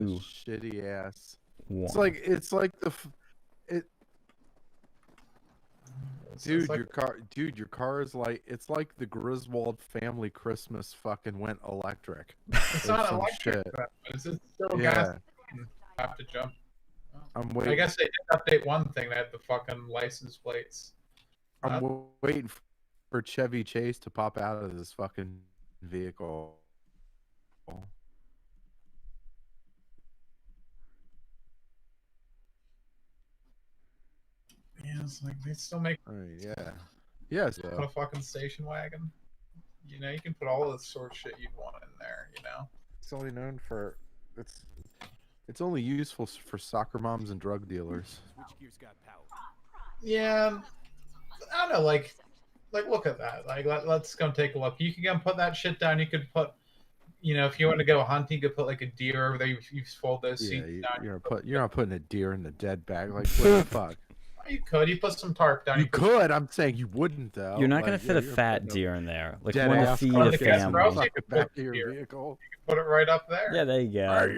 shitty ass. One. It's like the it. Dude, like, your car is like, it's like the Griswold family Christmas fucking went electric. it's not electric, but it's still gas. Have to jump. I'm waiting. I guess they did update one thing, that the fucking license plates. I'm waiting for Chevy Chase to pop out of this fucking vehicle. Yeah, it's like they still make. Oh, yeah. Yes. Put a fucking station wagon. You know, you can put all the sort of shit you'd want in there. You know. It's only known for it's only useful for soccer moms and drug dealers. Yeah, I don't know. Like look at that. Like let's go take a look. You can go and put that shit down. You could put, you know, if you want to go hunting, you could put like a deer over there. You fold those seats down. You're not putting a deer in the dead bag. Like, what the fuck? You could. You put some tarp down. You could. I'm saying you wouldn't though. You're not gonna fit a fat deer in there. Like one to feed a a family. You could put your vehicle. You could put it right up there. Yeah, there you go.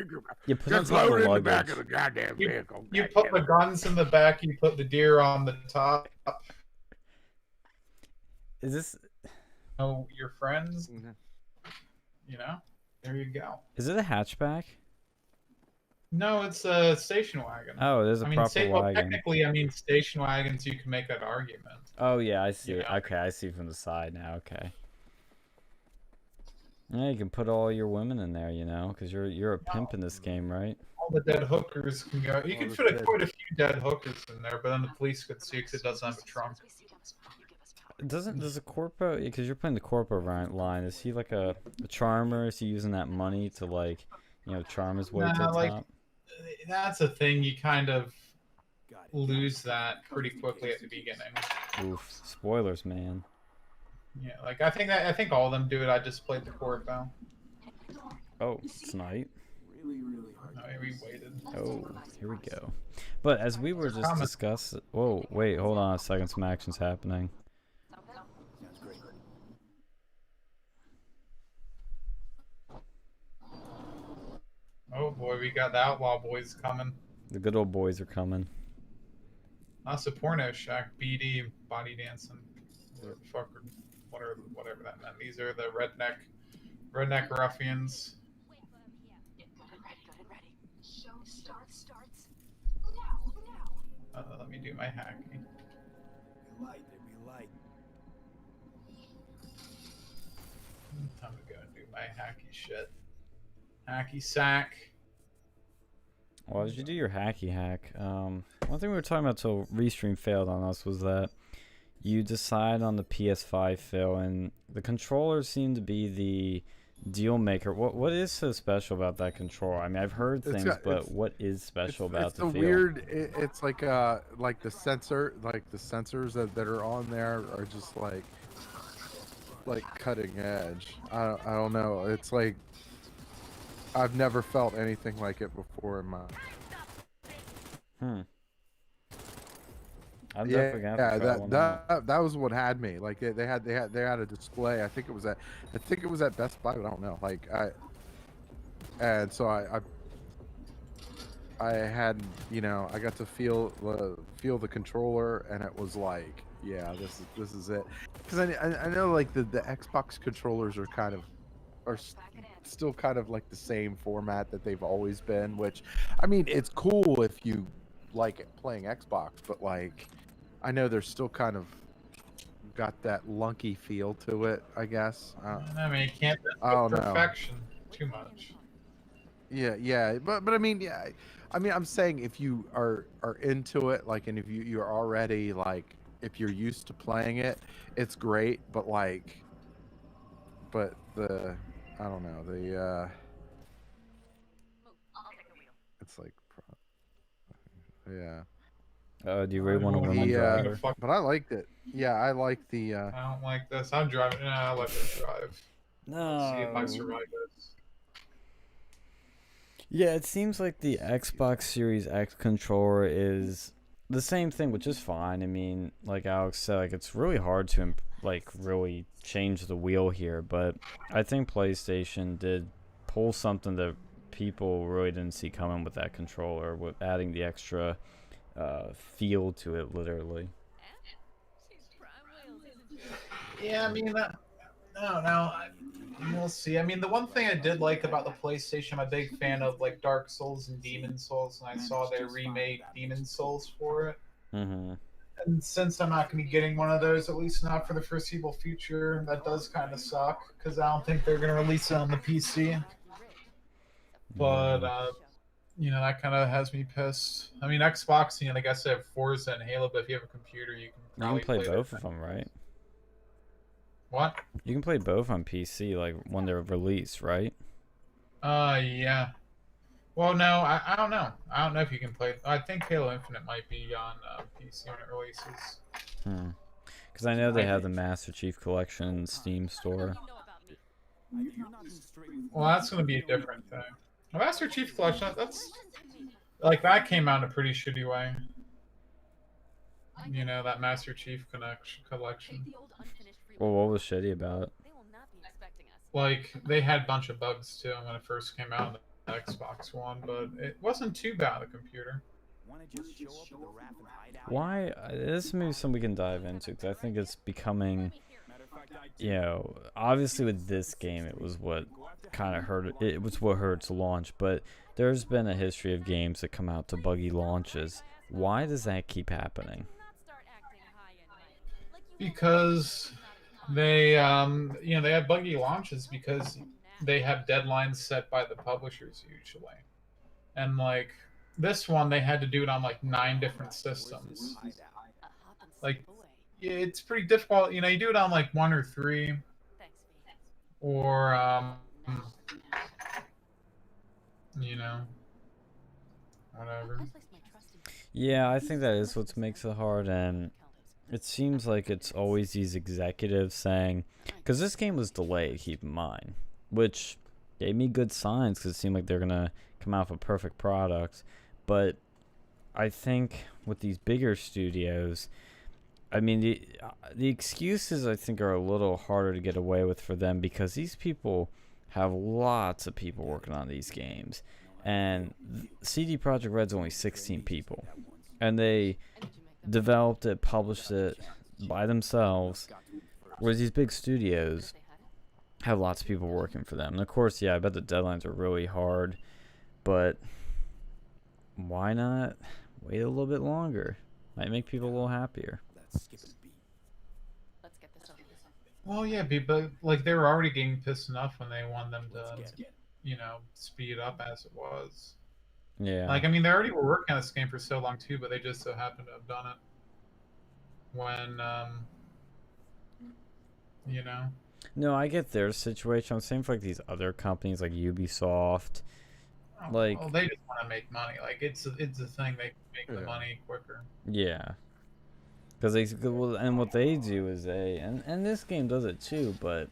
You put it in the back of the goddamn vehicle. You put the guns in the back. You put the deer on the top. Is this? Oh, your friends. You know, there you go. Is it a hatchback? No, it's a station wagon. Oh, there's a proper wagon. Technically, I mean, station wagons, you can make that argument. Oh, yeah, I see. Yeah. Okay, I see from the side now. Okay. Yeah, you can put all your women in there, you know, because you're a pimp in this game, right? All the dead hookers can go. You can fit quite a few dead hookers in there, but then the police could see because it doesn't have a trunk. Does a corpo, because you're playing the corpo line, is he like a charmer? Is he using that money to, like, you know, charm his way to the top? That's a thing. You kind of lose that pretty quickly at the beginning. Oof! Spoilers, man. Yeah, like I think all of them do it. I just played the corpo. Oh, snipe. Really hard. No, we waited. Oh, here we go. But as we were just discussing, whoa, wait, hold on a second. Some action's happening. Oh boy, we got the outlaw boys coming. The good old boys are coming. That's a porno shack, BD, body dancing, whatever that meant. These are the redneck ruffians. Let me do my hacking. Time to go and do my hacky shit. Hacky sack. Well, as you do your hacky hack, one thing we were talking about till Restream failed on us was that you decide on the PS5 fill, and the controllers seem to be the deal maker. What is so special about that controller? I mean, I've heard things, but what is special about the feel? Weird. It's like the sensor, like the sensors that are on there are just like cutting edge. I don't know. It's like I've never felt anything like it before in my. That was what had me. Like they had a display. I think it was at Best Buy, but I don't know. Like so I had, you know, I got to feel the controller, and it was like, yeah, this is it. Because I know like the Xbox controllers are still kind of like the same format that they've always been, which, I mean, it's cool if you like playing Xbox, but like I know they're still kind of got that lunky feel to it, I guess. I mean, it can't be perfection too much. Yeah, but I mean, yeah, I mean, I'm saying if you are into it, like, and if you're already like, if you're used to playing it, it's great. But like, I don't know, it's like, yeah. Do you really want to win the driver? But I liked it. Yeah, I like the. I don't like this. I'm driving. No, I'll let this drive. No. Let's see if I survive this. Yeah, it seems like the Xbox Series X controller is the same thing, which is fine. I mean, like Alex said, like it's really hard to like really change the wheel here, but I think PlayStation did pull something that people really didn't see coming with that controller, with adding the extra feel to it, literally. Yeah, I mean, I don't know. We'll see. I mean, the one thing I did like about the PlayStation, I'm a big fan of like Dark Souls and Demon Souls, and I saw they remade Demon Souls for it. Mm-hmm. And since I'm not going to be getting one of those, at least not for the foreseeable future, that does kind of suck because I don't think they're going to release it on the PC. But you know, that kind of has me pissed. I mean, Xbox, you know, like I said, Forza and Halo, but if you have a computer, you can You probably can play that both of them, right? What? You can play both on PC, like when they're released, right? Yeah. Well, no, I don't know. I don't know if you can play. I think Halo Infinite might be on PC when it releases. Hmm. Because I know they have the Master Chief Collection in the Steam store. Well, that's going to be a different thing. The Master Chief Collection, that's like that came out in a pretty shitty way. You know, that Master Chief collection. Well, what was shitty about it? Like they had a bunch of bugs too when it first came out on the Xbox One, but it wasn't too bad on the computer. Why? This is maybe something we can dive into, because I think it's becoming, you know, obviously with this game, it was what kind of hurt it. It was what hurt its launch, but there's been a history of games that come out to buggy launches. Why does that keep happening? Because they, you know, they have buggy launches because they have deadlines set by the publishers usually, and like this one, they had to do it on like 9 different systems. Like, it's pretty difficult. You know, you do it on like 1 or 3, or you know, whatever. Yeah, I think that is what makes it hard, and it seems like it's always these executives saying, because this game was delayed, keep in mind, which gave me good signs because it seemed like they're gonna come out with a perfect product. But I think with these bigger studios, I mean, the excuses I think are a little harder to get away with for them, because these people have lots of people working on these games, and CD Projekt Red's only 16 people, and they developed it, published it by themselves, whereas these big studios have lots of people working for them. And of course, yeah, I bet the deadlines are really hard, but why not wait a little bit longer? Might make people a little happier. Well, yeah, but like they were already getting pissed enough when they wanted them to, you know, speed up as it was. Yeah. Like, I mean, they already were working on this game for so long too, but they just so happened to have done it when, you know. No, I get their situation. I'm saying for like these other companies like Ubisoft. Like, well, they just want to make money. Like, it's a thing. They make the money quicker. Yeah. Because they, well, and what they do is and this game does it too, but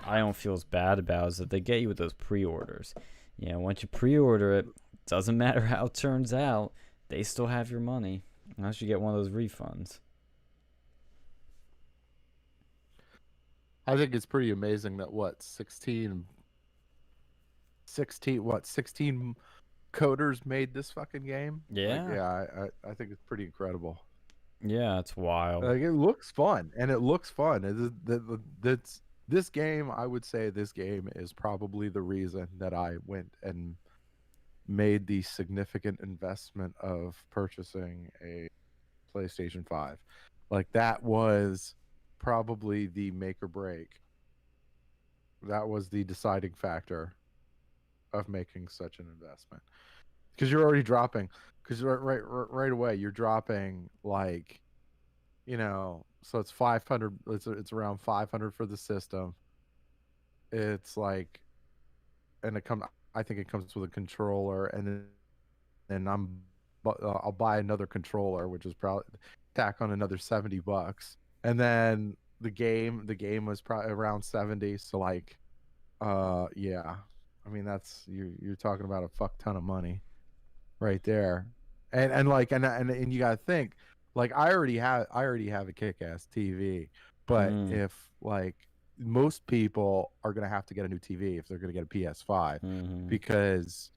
I don't feel as bad about is that they get you with those pre-orders. You know, once you pre-order it, doesn't matter how it turns out, they still have your money unless you get one of those refunds. I think it's pretty amazing that 16 coders made this fucking game. Yeah. Like, yeah, I think it's pretty incredible. Yeah, it's wild. Like, it looks fun, and it looks fun. This game, I would say this game is probably the reason that I went and made the significant investment of purchasing a PlayStation 5. Like, that was probably the make or break. That was the deciding factor of making such an investment, because you're already dropping, because right away you're dropping, like, you know, so it's 500, it's around 500 for the system. It's like, and I think it comes with a controller, and then I'll buy another controller, which is probably tack on another $70, and then the game was probably around 70. So like, yeah, I mean, that's you're talking about a fuck ton of money right there. And like, and you gotta think, like, I already have a kick-ass TV, but if like most people are gonna have to get a new TV if they're gonna get a PS5 because,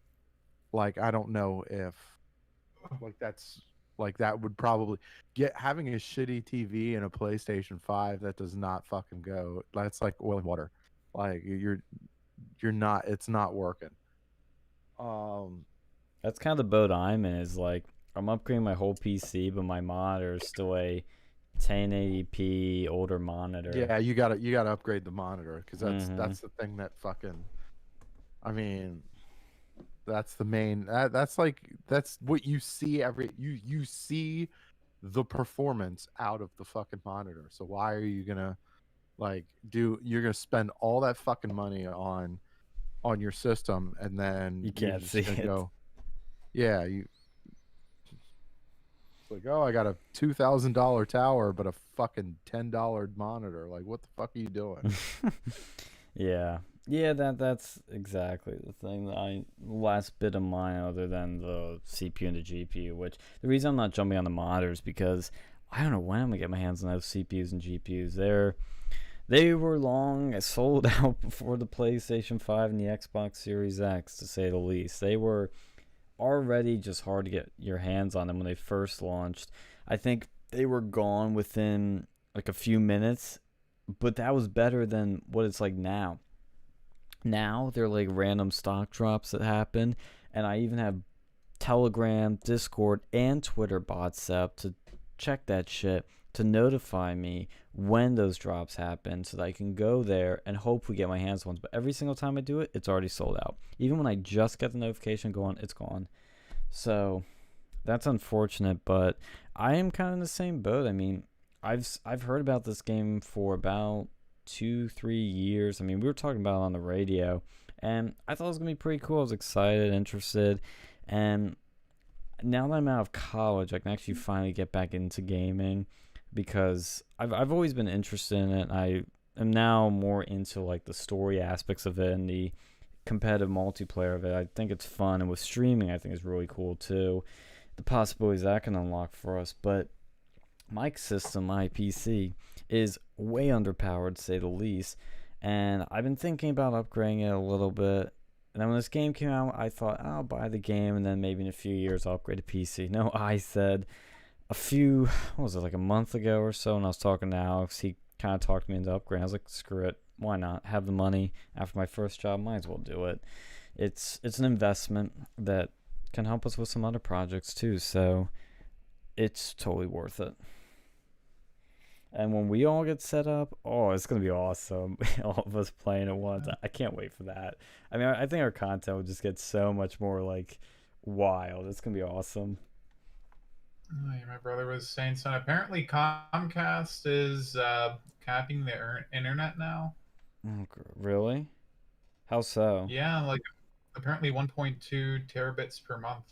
like, I don't know if like that's like that would probably having a shitty TV and a PlayStation 5 that does not fucking go. That's like oil and water. Like you're not. It's not working. That's kind of the boat I'm in. Is like I'm upgrading my whole PC, but my monitor is still a 1080p older monitor. Yeah, you gotta upgrade the monitor because that's the thing that fucking. I mean, that's the main. That's what you see you see the performance out of the fucking monitor. So why are you gonna you're gonna spend all that fucking money on your system and then You you're can't just see gonna it. go, yeah, it's like, oh, I got a $2,000 tower but a fucking $10 monitor. Like, what the fuck are you doing? Yeah, that's exactly the thing. Last bit of mine other than the CPU and the GPU, which the reason I'm not jumping on the monitors because I don't know when I'm gonna get my hands on those CPUs and GPUs. They were long sold out before the PlayStation 5 and the Xbox Series X, to say the least. They were already just hard to get your hands on them when they first launched. I think they were gone within like a few minutes, but that was better than what it's like now. Now they're like random stock drops that happen, and I even have Telegram, Discord, and Twitter bots set up to check that shit to notify me when those drops happen so that I can go there and hopefully get my hands on ones. But every single time I do it, it's already sold out. Even when I just get the notification going, it's gone. So that's unfortunate, but I am kind of in the same boat. I mean, I've heard about this game for about 2-3 years. I mean, we were talking about it on the radio, and I thought it was gonna be pretty cool. I was excited, interested, and now that I'm out of college, I can actually finally get back into gaming because I've always been interested in it. I am now more into like the story aspects of it and the competitive multiplayer of it. I think it's fun, and with streaming, I think it's really cool too. The possibilities that can unlock for us, but my system, my PC, is way underpowered to say the least, and I've been thinking about upgrading it a little bit. And then when this game came out, I thought I'll buy the game, and then maybe in a few years I'll upgrade a PC. No, I said like a month ago or so, and I was talking to Alex. He kind of talked me into upgrading. I was like, screw it, why not? Have the money after my first job, might as well do it. It's an investment that can help us with some other projects too, so it's totally worth it. And when we all get set up, oh, it's going to be awesome. All of us playing at once. I can't wait for that. I mean, I think our content will just get so much more, like, wild. It's going to be awesome. Oh, yeah, my brother was saying so. Apparently, Comcast is capping their internet now. Oh, really? How so? Yeah, like, apparently 1.2 terabits per month.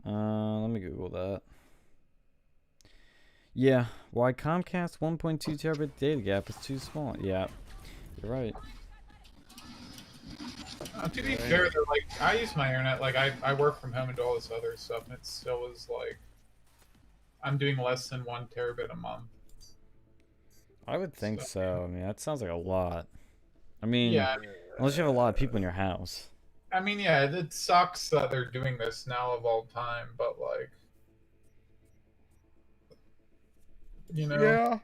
Let me Google that. Yeah, why Comcast 1.2 terabit data gap is too small. Yeah, you're right. To be fair, though, like, I use my internet. Like, I work from home and do all this other stuff, and it still is like I'm doing less than 1 terabit a month. I would think so. I mean, that sounds like a lot. I mean, yeah, unless you have a lot of people in your house. I mean, yeah, it sucks that they're doing this now of all time, but like, you know. Yeah.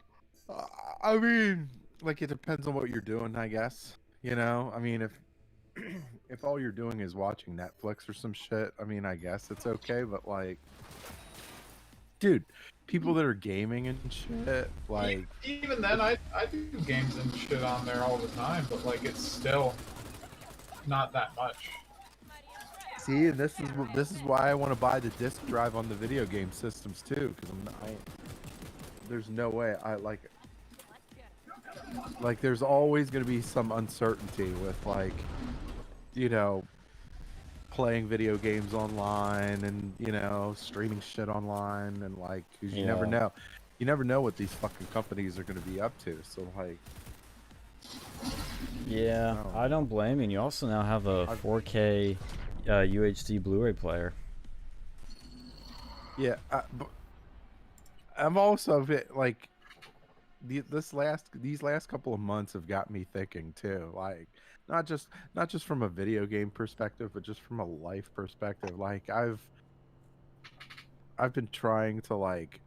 I mean, like, it depends on what you're doing, I guess. You know, I mean, if all you're doing is watching Netflix or some shit, I mean, I guess it's okay. But like, dude, people that are gaming and shit, like, even then, I do games and shit on there all the time, but like, it's still not that much. see, and this is why I want to buy the disc drive on the video game systems too, because there's no way like there's always going to be some uncertainty with, like, you know, playing video games online and, you know, streaming shit online, and like, 'cause you never know what these fucking companies are going to be up to. So like, yeah, I don't blame you. And you also now have a 4K UHD Blu-ray player. yeah, but I'm also a bit like, these last couple of months have got me thinking too. Like not just from a video game perspective, but just from a life perspective. Like I've been trying to like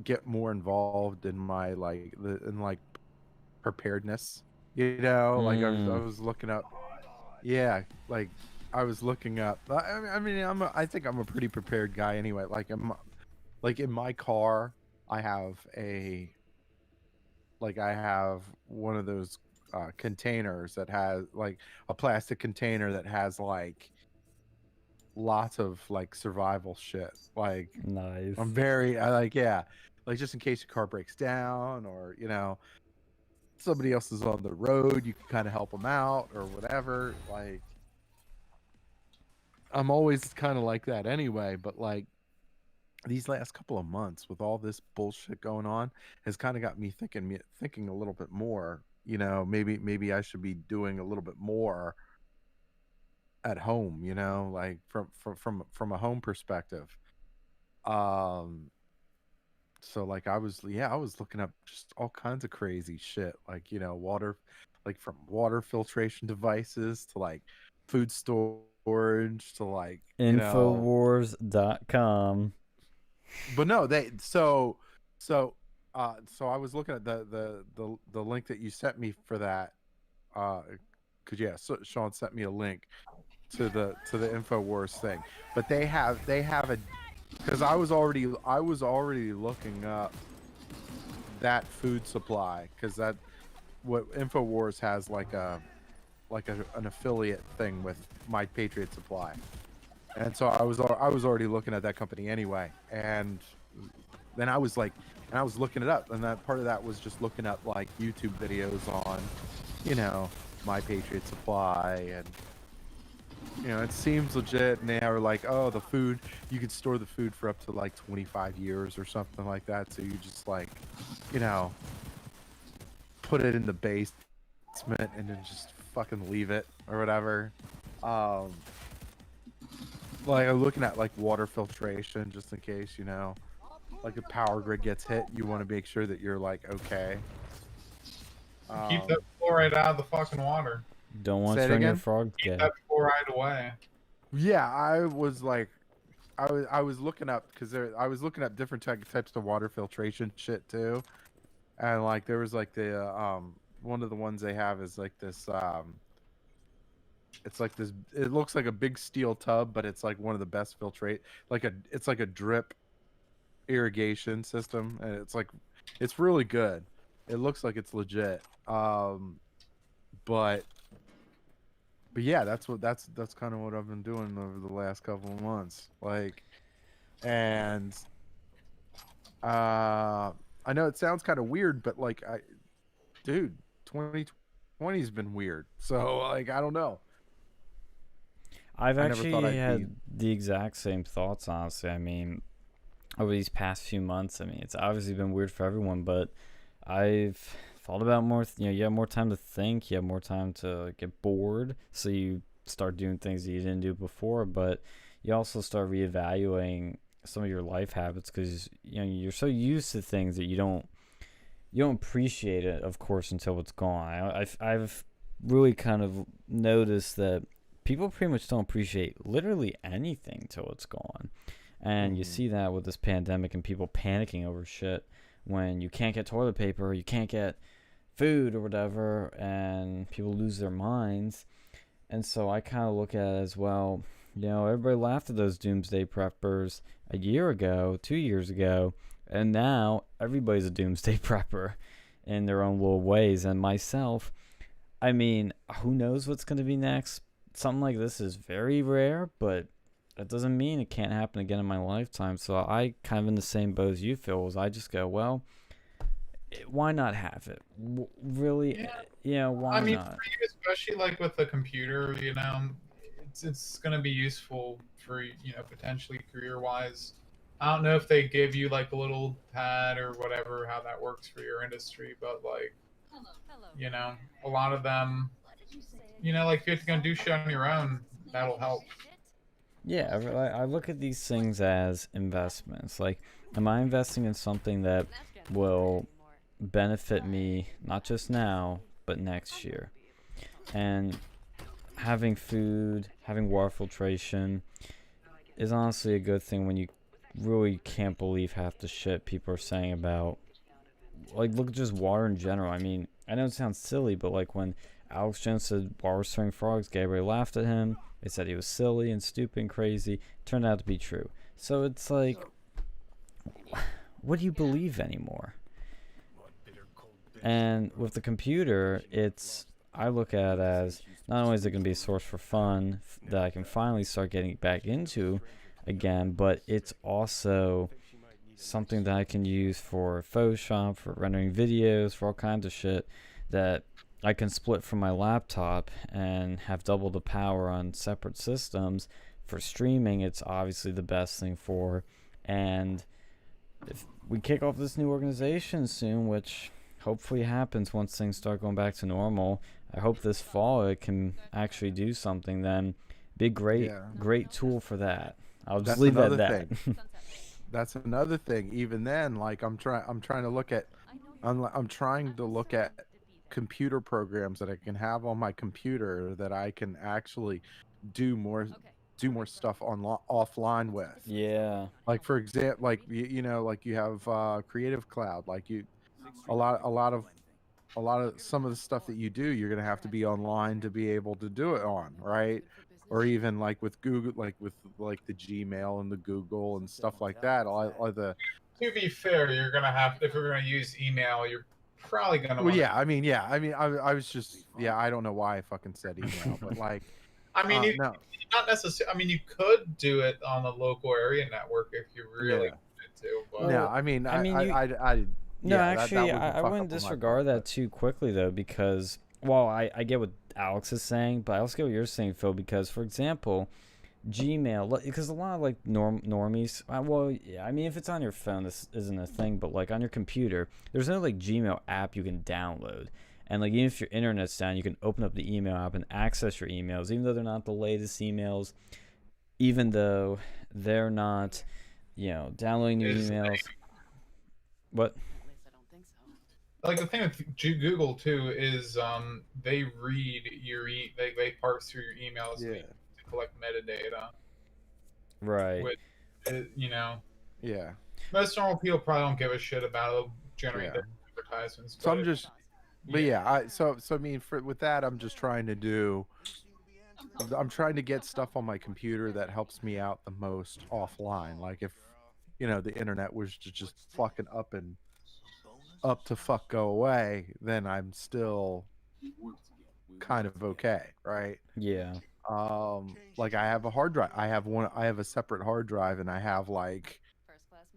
get more involved in my like preparedness. You know, like I was looking up. Yeah, like I was looking up. I mean, I think I'm a pretty prepared guy anyway. Like in my car, I have I have one of those containers that has like a plastic container that has like lots of like survival shit. Like Nice. I like, yeah, like just in case your car breaks down or somebody else is on the road, you can kind of help them out or whatever. Like I'm always kind of like that anyway, but like these last couple of months with all this bullshit going on has kind of got me thinking a little bit more. Maybe I should be doing a little bit more at home. Like from a home perspective. So like I was looking up just all kinds of crazy shit, like water, like from water filtration devices to like food storage to like Infowars.com. But no, so I was looking at the link that you sent me for that, because so Sean sent me a link to the Infowars thing, but they have a, because I was already looking up that food supply, because that what Infowars has like an affiliate thing with My Patriot Supply. And so I was already looking at that company anyway, and then I was looking it up, and that part of that was just looking up like YouTube videos on, My Patriot Supply, and it seems legit. And they are like, oh, the food, you could store the food for up to like 25 years or something like that. So you just like, put it in the basement and then just fucking leave it or whatever. Like I'm looking at like water filtration, just in case, like the power grid gets hit, you want to make sure that you're like okay. Keep that fluoride out of the fucking water. Don't want to turn your frog Keep gay. that fluoride away. Yeah, I was looking up, because I was looking up different types of water filtration shit too, and like there was like the one of the ones they have is like this it's like this, it looks like a big steel tub, but it's like one of the best it's like a drip irrigation system, and it's really good. It looks like it's legit. But yeah, that's kind of what I've been doing over the last couple of months. Like, and I know it sounds kind of weird, but like dude, 2020's been weird. So like I don't know. I've actually had the exact same thoughts, honestly. I mean, over these past few months, I mean, it's obviously been weird for everyone, but I've thought about more, you have more time to think, you have more time to get bored, so you start doing things that you didn't do before, but you also start reevaluating some of your life habits, because you're so used to things that you don't appreciate it, of course, until it's gone. I've really kind of noticed that people pretty much don't appreciate literally anything till it's gone. And you see that with this pandemic and people panicking over shit when you can't get toilet paper or you can't get food or whatever, and people lose their minds. And so I kind of look at it as, well, everybody laughed at those doomsday preppers a year ago, 2 years ago, and now everybody's a doomsday prepper in their own little ways. And myself, I mean, who knows what's going to be next? Something like this is very rare, but that doesn't mean it can't happen again in my lifetime. So I kind of in the same boat as you, Phil, as I just go, well, why not have it? Really, why I mean, not? for you, especially like with the computer, it's going to be useful for, potentially career-wise. I don't know if they give you like a little pad or whatever, how that works for your industry, but like, a lot of them, like if you're going to do shit on your own, that'll help. Yeah, I look at these things as investments. Like, am I investing in something that will benefit me not just now but next year. And having food, having water filtration is honestly a good thing when you really can't believe half the shit people are saying about, like, look at just water in general. I mean, I know it sounds silly, but like when Alex Jones said water was throwing frogs, Gabriel laughed at him. They said he was silly and stupid and crazy. Turned out to be true. So it's like, what do you believe anymore? And with the computer, I look at it as, not only is it going to be a source for fun that I can finally start getting back into again, but it's also something that I can use for Photoshop, for rendering videos, for all kinds of shit that I can split from my laptop and have double the power on separate systems. For streaming, it's obviously the best thing for. And if we kick off this new organization soon, which hopefully happens once things start going back to normal, I hope this fall it can actually do something, then be a great tool for that. I'll just leave it at that. That's another thing. Even then, like I'm trying to look at computer programs that I can have on my computer that I can actually do more stuff offline with. Yeah. Like for example, like you know, like you have Creative Cloud. Like a lot of some of the stuff that you do, you're gonna have to be online to be able to do it on, right? Or even like with Google, like with like the Gmail and the Google and stuff like that. All the To be fair, you're gonna have, if you're gonna use email, you're probably gonna. Well, yeah, I mean, I was just, I don't know why I fucking said email, but like, I mean, you, no, not necessarily. I mean, you could do it on the local area network if you really wanted to. But no, I mean, no, yeah, actually, that I wouldn't disregard that too quickly though, because, well, I get what Alex is saying, but I also get what you're saying, Phil, because, for example, Gmail, because a lot of like normies, well, yeah, I mean, if it's on your phone, this isn't a thing, but like on your computer, there's no like Gmail app you can download. And like even if your internet's down, you can open up the email app and access your emails, even though they're not the latest emails, even though they're not, downloading your emails. What? Like the thing with Google too is they read your they parse through your emails to collect metadata. Right. Which, yeah. Most normal people probably don't give a shit about generating their advertisements. So I'm just, but so I mean, with that, I'm just trying to do. I'm trying to get stuff on my computer that helps me out the most offline. Like if, the internet was to just fucking up to fuck go away, then I'm still kind of okay, right? Yeah. Like I have a hard drive. I have a separate hard drive, and I have like,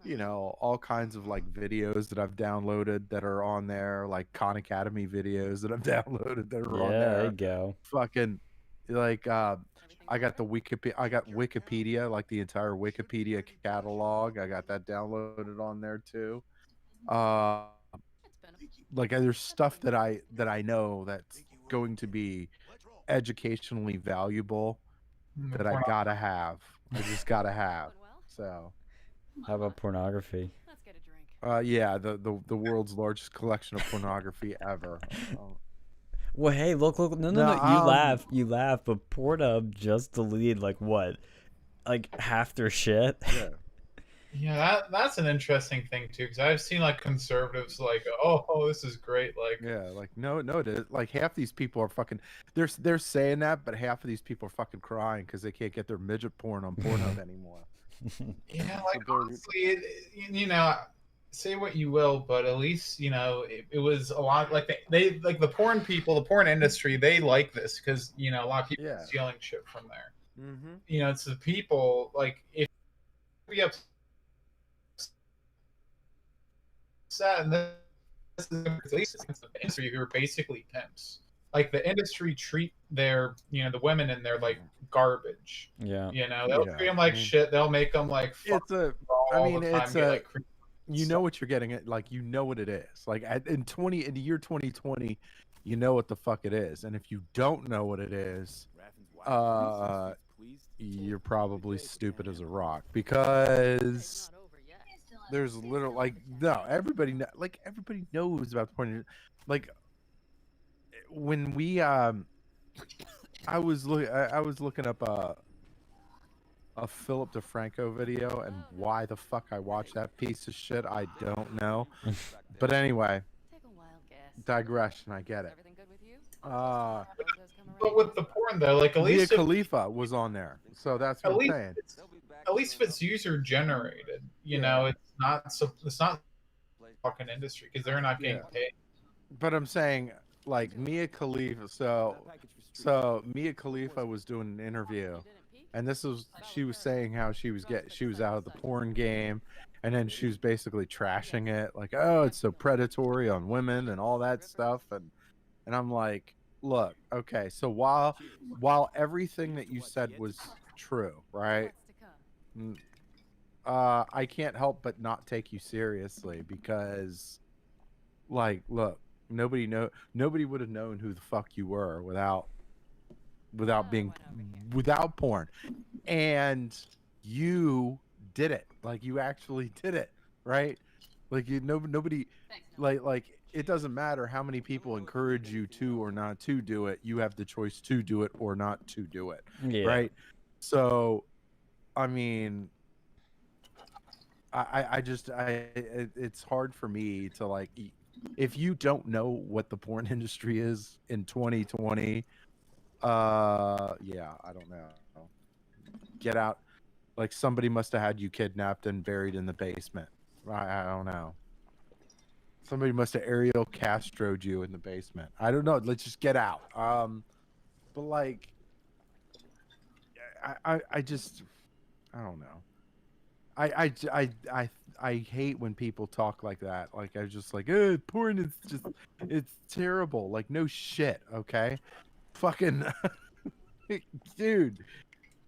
all kinds of like videos that I've downloaded that are on there, like Khan Academy videos that I've downloaded that are on there. There you go. Fucking like I got Wikipedia, like the entire Wikipedia catalog. I got that downloaded on there too. Like there's stuff that I know that's going to be educationally valuable that I gotta have. I just gotta have. So how about pornography? yeah, the world's largest collection of pornography ever. Well, hey, look, no, you laugh, but Pornhub just deleted like half their shit. Yeah, that's an interesting thing too, because I've seen like conservatives like, oh, this is great, like no, it is. Like half these people are fucking. They're saying that, but half of these people are fucking crying because they can't get their midget porn on Pornhub anymore. Yeah, like honestly, say what you will, but at least it was a lot like they like the porn people, the porn industry. They like this because a lot of people are stealing shit from there. Mm-hmm. It's the people like if we have. And this is the industry who are basically pimps. Like the industry treat their the women in there like garbage. Yeah. They'll treat them like shit. They'll make them like it's a. I mean, it's a. What you're getting at, like what it is. Like in the year 2020, you know what the fuck it is, and if you don't know what it is, you're probably stupid as a rock because there's literal like no everybody like everybody knows about the porn. Like when we I was looking up a Philip DeFranco video, and why the fuck I watched that piece of shit, I don't know. But anyway, digression, I get it. But with the porn though, like Mia Khalifa was on there, so that's what at I'm least saying. at least if it's user generated, you know, it's not fucking industry because they're not getting paid. But I'm saying like Mia Khalifa, so Mia Khalifa was doing an interview, and she was saying how she was out of the porn game, and then she was basically trashing it, like, oh, it's so predatory on women and all that stuff, and I'm like, look, okay, so while everything that you said was true, right? I can't help but not take you seriously because, like, look, nobody would have known who the fuck you were without porn, and you did it. Like, you actually did it, right? Like, nobody, like it doesn't matter how many people encourage you to or not to do it. You have the choice to do it or not to do it, right? So, I mean, it's hard for me to, like, if you don't know what the porn industry is in 2020, yeah, I don't know. Get out. Like, somebody must have had you kidnapped and buried in the basement. I don't know. Somebody must have Ariel Castro'd you in the basement. I don't know. Let's just get out. But like, I just, I don't know. I hate when people talk like that. Like, I was just like, porn is just, it's terrible. Like, no shit, okay? Fucking, dude.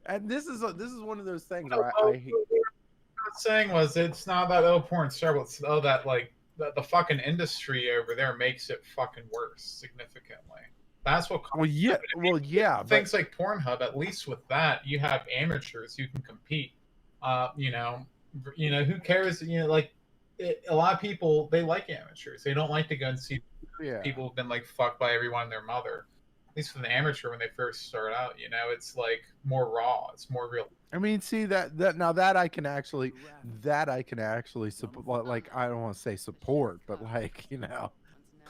And this is one of those things where I hate. What I was saying was, it's not that porn's terrible. It's that like the fucking industry over there makes it fucking worse significantly. That's what. Well, yeah. Things like Pornhub, at least with that, you have amateurs who can compete. You know, who cares? You know, like a lot of people, they like amateurs. They don't like to go and see people who've been like fucked by everyone and their mother. At least for the amateur, when they first start out, you know, it's like more raw. It's more real. I mean, see that I can actually support. Like, I don't want to say support, but like, you know,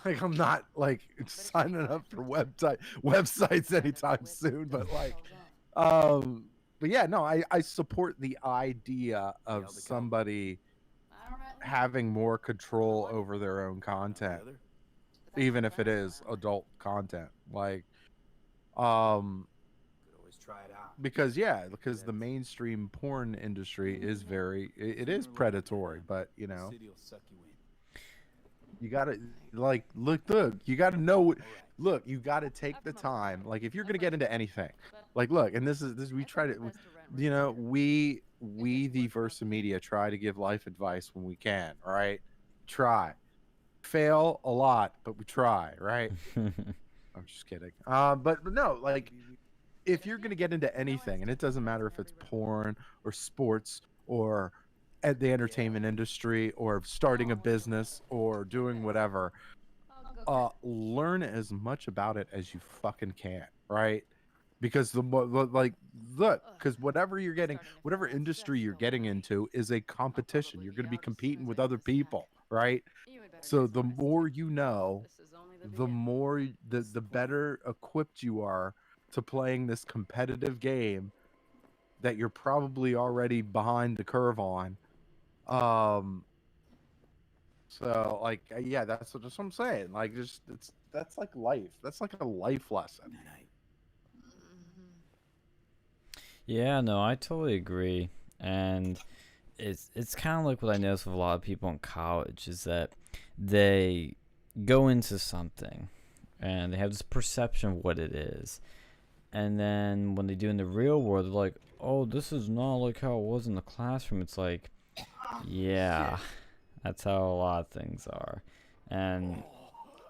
like, I'm not like signing up for websites anytime soon, but like, but yeah, no, I support the idea of somebody having more control over their own content, even if it is adult content. Like, because the mainstream porn industry is it is predatory, but you know, you gotta, like, look, you gotta know, look, you gotta take the time. Like, if you're gonna get into anything, like, look, and this we try to, you know, we the Versa Media try to give life advice when we can, right? Try, fail a lot, but we try, right? I'm just kidding. But no, like, if you're gonna get into anything, and it doesn't matter if it's porn or sports or at the entertainment industry or starting a business or doing whatever, learn as much about it as you fucking can, right? Because the more, like, look, because whatever industry you're getting into is a competition. You're going to be competing with other people, right? So the more you know, the more the better equipped you are to playing this competitive game that you're probably already behind the curve on. So, like, yeah, that's what I'm saying. Like, just that's like life. That's like a life lesson. Yeah, no, I totally agree. And it's kind of like what I notice with a lot of people in college is that they go into something and they have this perception of what it is. And then when they do in the real world, they're like, oh, this is not like how it was in the classroom. It's like, yeah, that's how a lot of things are. And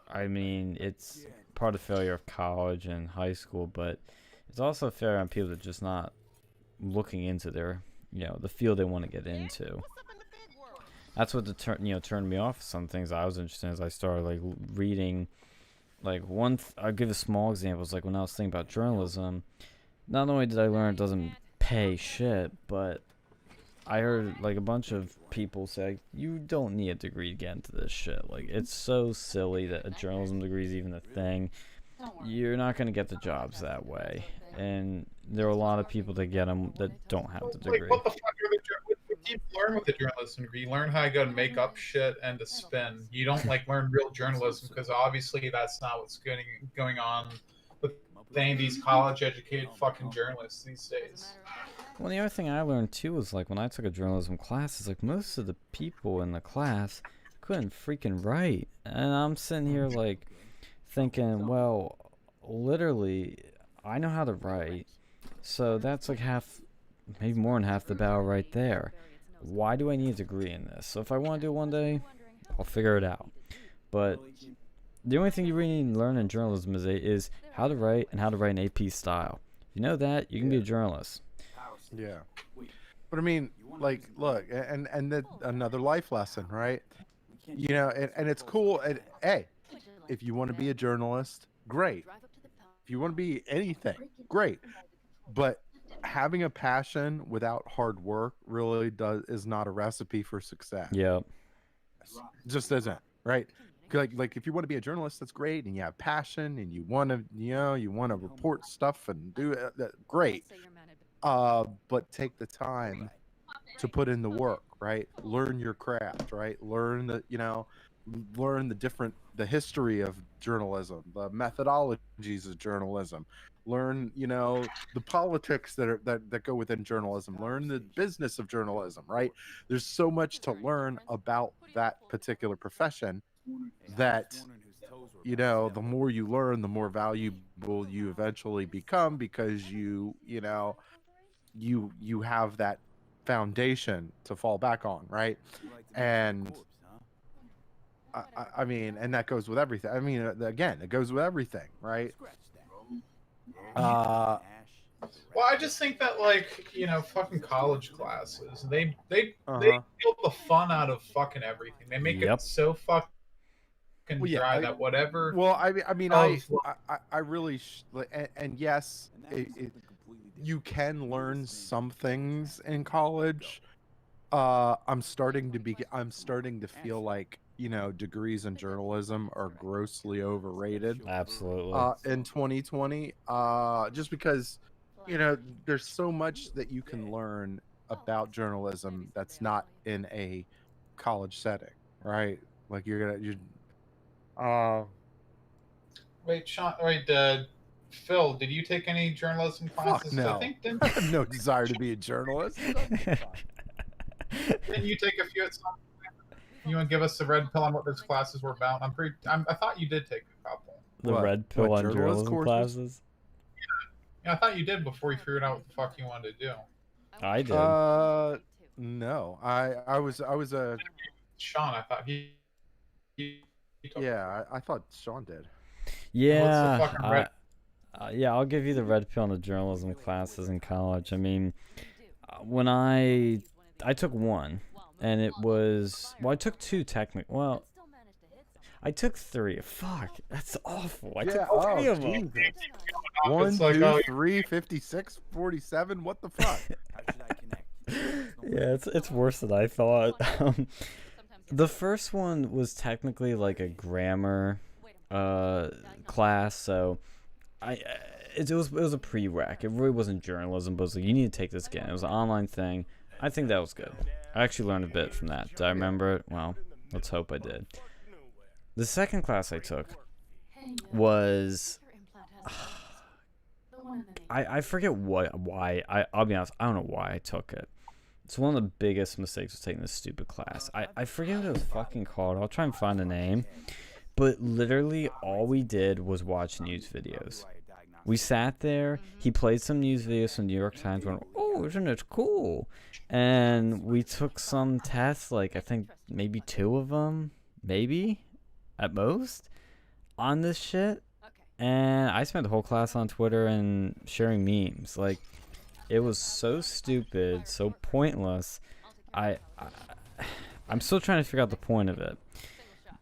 I mean, it's part of the failure of college and high school, but it's also a failure on people that are just not looking into their, you know, the field they want to get into. that's what turned me off some things I was interested in. As I started like reading, like I'll give a small example. It's like when I was thinking about journalism, not only did I learn it doesn't pay shit, but I heard like a bunch of people say you don't need a degree to get into this shit. Like it's so silly that a journalism degree is even a thing. You're not gonna get the jobs that way, and there are a lot of people that get them that don't have the degree. Like, what the fuck what do you learn with the journalism degree? You learn how to go and make up shit and to spin. You don't like learn real journalism because obviously that's not what's going on with any of these college-educated fucking journalists these days. Well, the other thing I learned too was like when I took a journalism class, is like most of the people in the class couldn't freaking write, and I'm sitting here like thinking, well, literally, I know how to write, so that's like half, maybe more than half the battle right there. Why do I need a degree in this? So if I want to do it one day, I'll figure it out. But the only thing you really need to learn in journalism is how to write and how to write an AP style. If you know that, you can be a journalist. Yeah, but I mean, like, look, and that another life lesson, right? You know, and it's cool. And hey, if you want to be a journalist, great. If you want to be anything, great. But having a passion without hard work really is not a recipe for success. Yeah, just isn't, right? Like if you want to be a journalist, that's great, and you have passion, and you want to, you want to report stuff and do it. Great. But take the time to put in the work, right? Learn your craft, right? Learn the history of journalism, the methodologies of journalism. Learn, the politics that go within journalism. Learn the business of journalism, right? There's so much to learn about that particular profession that, the more you learn, the more valuable you eventually become, because you have that foundation to fall back on, right? And I mean, and that goes with everything. I mean, again, it goes with everything, right? Well, I just think that, like, fucking college classes, they steal the fun out of fucking everything. They make it so fucking dry that whatever. Well, I mean, I really, and yes, you can learn some things in college. I'm starting to feel like, degrees in journalism are grossly overrated. Absolutely. In 2020, just because, there's so much that you can learn about journalism that's not in a college setting, right? Like Wait, Sean. Wait, Phil, did you take any journalism classes? Fuck no. I think I have no desire to be a journalist. Didn't you take a few at some point? You want to give us the red pill on what those classes were about? I thought you did take a couple. The red pill on journalism classes? Yeah, I thought you did before you figured out what the fuck you wanted to do. I did. No. I was a Sean, I thought he took I thought Sean did. Yeah. What's the fucking red? Yeah, I'll give you the red pill on the journalism classes in college. I mean, when I took one, and it was, well, I took two technically. Well, I took three. Fuck, that's awful. I took three of them. 1, 2, 3, 56, 47. What the fuck? Yeah, it's worse than I thought. The first one was technically like a grammar class, so it was a prereq. It really wasn't journalism, but it was like, you need to take this again. It was an online thing. I think that was good. I actually learned a bit from that. Did I remember it? Well, let's hope I did. The second class I took was I forget why. I'll be honest, I don't know why I took it. It's one of the biggest mistakes was taking this stupid class. I forget what it was fucking called. I'll try and find the name. But literally all we did was watch news videos. We sat there, he played some news videos from New York Times, went, oh, isn't it cool? And we took some tests, like I think maybe 2 of them, maybe, at most, on this shit. And I spent the whole class on Twitter and sharing memes. Like, it was so stupid, so pointless. I'm still trying to figure out the point of it.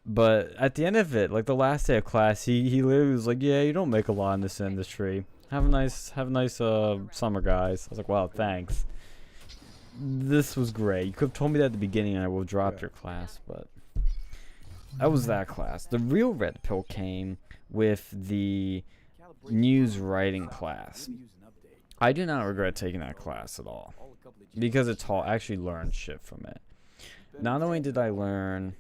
But at the end of it, like the last day of class, he literally was like, "Yeah, you don't make a lot in this industry. Have a nice summer, guys." I was like, "Wow, thanks. This was great. You could have told me that at the beginning, and I would have dropped your class." But that was that class. The real red pill came with the news writing class. I do not regret taking that class at all because it taught. I actually learned shit from it. Not only did I learn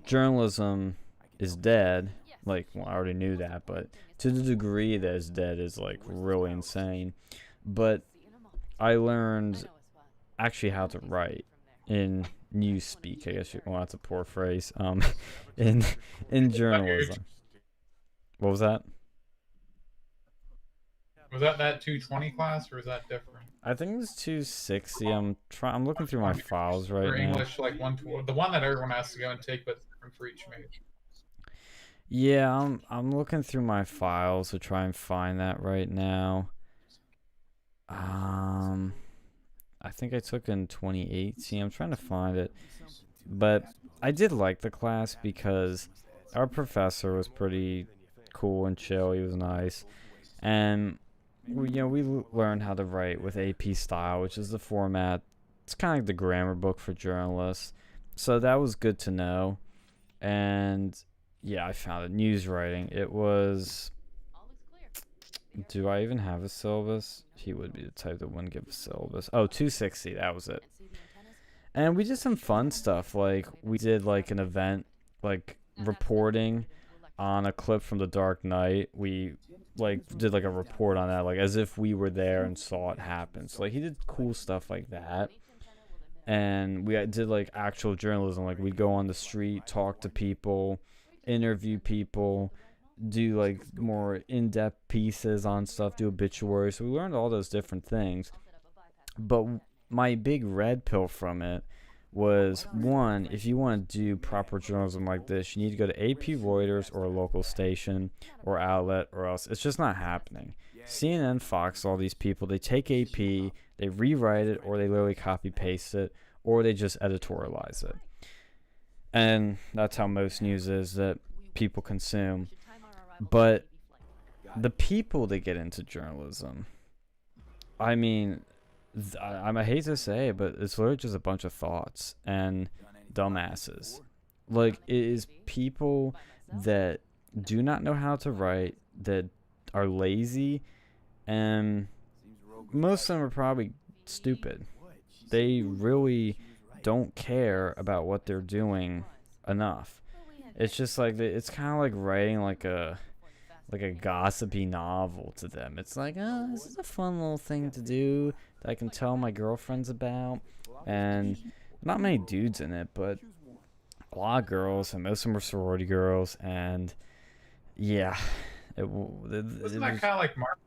journalism is dead, like, well, I already knew that, but to the degree that it's dead is like really insane. But I learned actually how to write in news speak, I guess. Well, that's a poor phrase. In journalism. What was that? Was that 220 class, or was that different? I think it was 260. I'm looking through my files right Or now. English, like 120, the one that everyone has to go and take, but different for each major. Yeah, I'm looking through my files to try and find that right now. I think I took in 2018. I'm trying to find it. But I did like the class because our professor was pretty cool and chill. He was nice. And we learned how to write with AP style, which is the format. It's kind of like the grammar book for journalists. So that was good to know. And yeah, I found it. News writing. It was... Do I even have a syllabus? He would be the type that wouldn't give a syllabus. Oh, 260. That was it. And we did some fun stuff. Like, we did like an event, like reporting on a clip from The Dark Knight. We like did like a report on that, like as if we were there and saw it happen. So like he did cool stuff like that. And we did like actual journalism. Like we'd go on the street, talk to people, interview people, do like more in-depth pieces on stuff, do obituaries. So we learned all those different things. But my big red pill from it was, one, if you want to do proper journalism like this, you need to go to AP Reuters or a local station or outlet, or else it's just not happening. CNN, Fox, all these people, they take AP, they rewrite it, or they literally copy paste it, or they just editorialize it. And that's how most news is that people consume. But the people that get into journalism, I mean, I hate to say it, but it's literally just a bunch of thoughts and dumbasses. Like, it is people that do not know how to write, that are lazy, and most of them are probably stupid. They really don't care about what they're doing enough. It's just like, it's kind of like writing like a gossipy novel to them. It's like, oh, this is a fun little thing to do that I can tell my girlfriends about. And not many dudes in it, but a lot of girls, and most of them are sorority girls. And yeah, Wasn't that kind of like marketing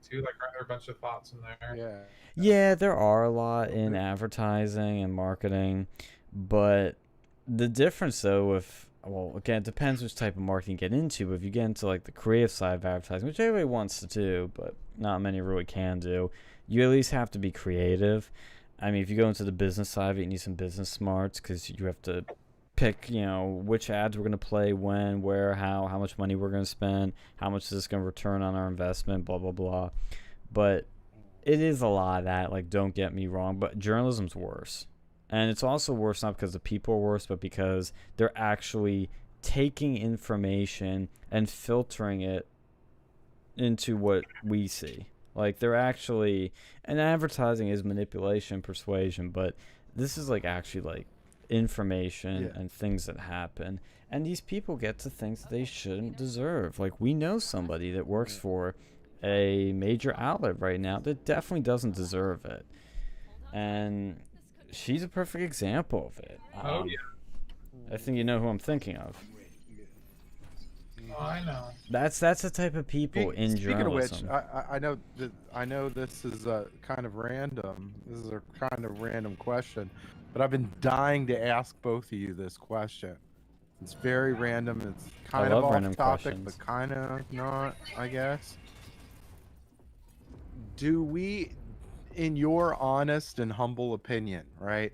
too? Like, are there a bunch of thoughts in there? Yeah, there are a lot in advertising and marketing, but the difference though with, well, again, it depends which type of marketing you get into. But if you get into like the creative side of advertising, which everybody wants to do, but not many really can do, you at least have to be creative. I mean, if you go into the business side of it, you need some business smarts, because you have to pick, which ads we're going to play, when, where, how much money we're going to spend, how much is this going to return on our investment, blah, blah, blah. But it is a lot of that, like, don't get me wrong, but journalism's worse. And it's also worse not because the people are worse, but because they're actually taking information and filtering it into what we see. Like, they're actually... And advertising is manipulation, persuasion, but this is, like, actually, like, information and things that happen. And these people get to things that they shouldn't deserve. Like, we know somebody that works for a major outlet right now that definitely doesn't deserve it. And... she's a perfect example of it. Oh, yeah. I think you know who I'm thinking of. Oh, I know. That's the type of people in journalism. Speaking of which, I know this is kind of random. This is a kind of random question, but I've been dying to ask both of you this question. It's very random. It's kind of off topic, but kind of not, I guess. Do we, in your honest and humble opinion, right,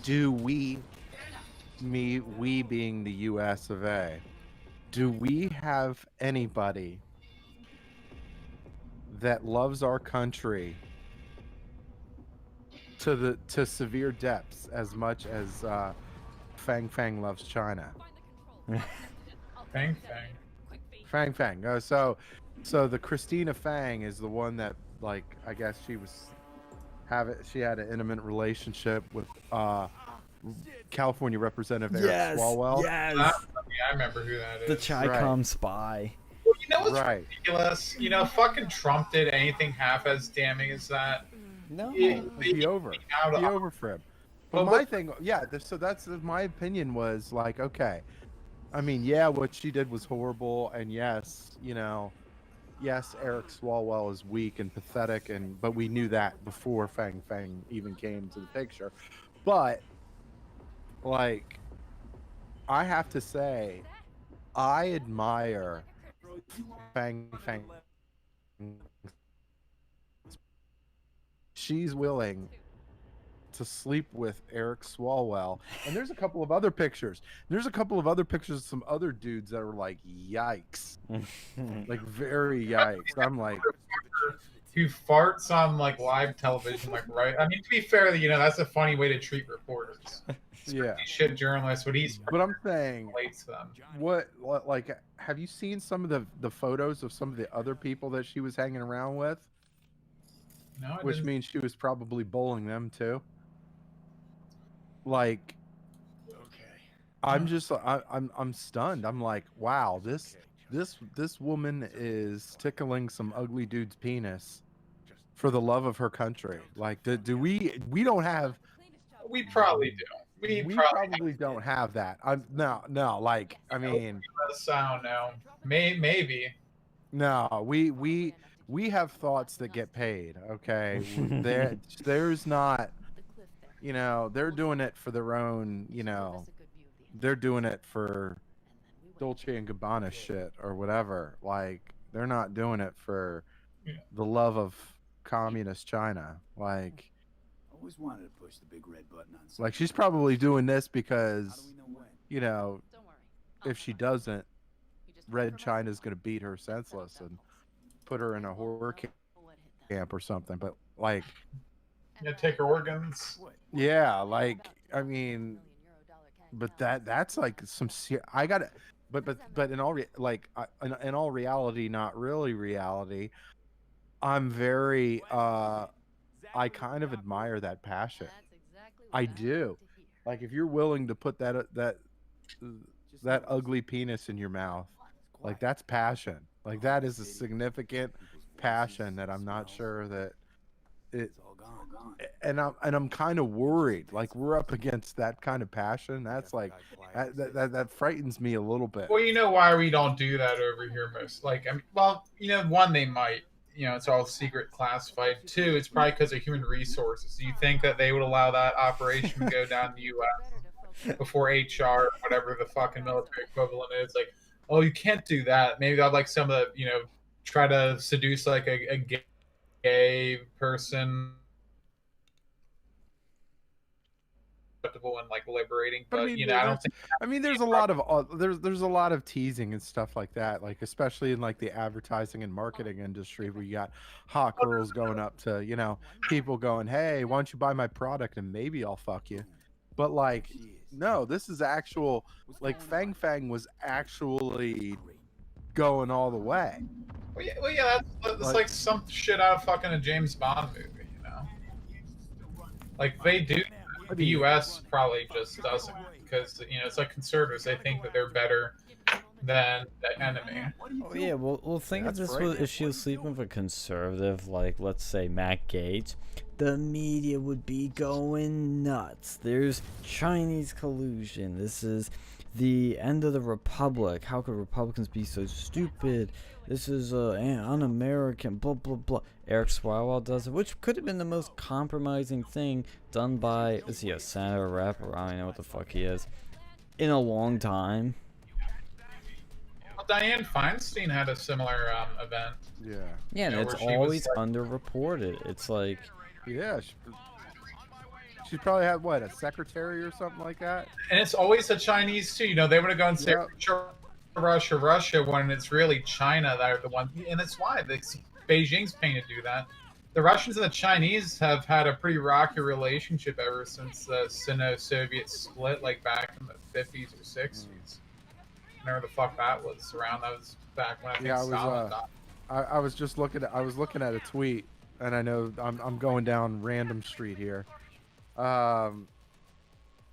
do we being the US of A, do we have anybody that loves our country to severe depths as much as Fang Fang loves China? Fang Fang. Fang Fang. So the Christina Fang is the one that, like, I guess she had an intimate relationship with California Representative Eric Swalwell. Yes. Yeah, I remember who that is. The Chi-Com spy. Well, you know what's Right. ridiculous? You know, fucking Trump did anything half as damning as that. No. It'd be over for him. But my thing, yeah. So that's my opinion was like, okay, I mean, yeah, what she did was horrible, and yes, you know, yes, Eric Swalwell is weak and pathetic, but we knew that before Fang Fang even came to the picture. But like, I have to say, I admire Fang Fang. She's willing to sleep with Eric Swalwell, and there's a couple of other pictures. There's a couple of other pictures of some other dudes that are like, yikes, like very yikes. I'm like, who farts on like live television, like, right? I mean, to be fair, you know, that's a funny way to treat reporters. yeah. Shit journalists, what he's But I'm saying, relates to them. what like, have you seen some of the photos of some of the other people that she was hanging around with? No, Which means she was probably bowling them too. Like, I'm just, I'm stunned. I'm like, wow, this woman is tickling some ugly dude's penis for the love of her country. Like, do we don't have? We probably do. We probably don't have that. No. Like, I mean, I don't know. Maybe. No, we have thoughts that get paid. Okay, there's not. You know, they're doing it for their own. You know, they're doing it for Dolce and Gabbana shit or whatever. Like, they're not doing it for the love of communist China. Like, always wanted to push the big red button on something. Like, she's probably doing this because, you know, if she doesn't, Red China's gonna beat her senseless and put her in a horror camp or something. But like, yeah, take her organs. Yeah, like, I mean, but that's like some. I got it, but in all in all reality, not really reality. I'm very I kind of admire that passion. I do. Like, if you're willing to put that ugly penis in your mouth, like, that's passion. Like, that is a significant passion that I'm not sure that it. And I'm kind of worried. Like, we're up against that kind of passion. That's like that frightens me a little bit. Well, you know why we don't do that over here, most. Like, I mean, well, you know, one, they might. You know, it's all secret, classified. Two, it's probably because of human resources. Do you think that they would allow that operation to go down the U.S. before HR, whatever the fucking military equivalent is? Like, oh, you can't do that. Maybe I'd like some of the, you know, try to seduce like a gay person. And like liberating, but I mean, you know, I don't think. I mean, there's a lot of there's a lot of teasing and stuff like that, like, especially in like the advertising and marketing industry, where you got hot girls going up to, you know, people going, hey, why don't you buy my product and maybe I'll fuck you. But like, no, this is actual. Like, Fang Fang was actually going all the way. Well, yeah, that's like some shit out of fucking a James Bond movie, you know. Like, they do. The U.S. probably just doesn't, because, you know, it's like conservatives. They think that they're better than the enemy. Oh yeah, well think of this: if she was sleeping with a conservative, like, let's say Matt Gaetz, the media would be going nuts. There's Chinese collusion. This is the end of the republic. How could Republicans be so stupid? This is un-American, blah blah blah. Eric Swalwell does it, which could have been the most compromising thing done by, is he a senator, rep, or I don't know what the fuck he is, in a long time. Well, Dianne Feinstein had a similar event. Yeah, and it's always underreported. It's like, yeah, She probably had what, a secretary or something like that. And it's always the Chinese too. You know, they want to go and say Yep. Russia when it's really China that are the one, and it's why Beijing's paying to do that. The Russians and the Chinese have had a pretty rocky relationship ever since the Sino-Soviet split, like back in the 50s or 60s. Whenever the fuck that was around, that was back when I think Stalin died. I was just looking at a tweet, and I know I'm going down random street here.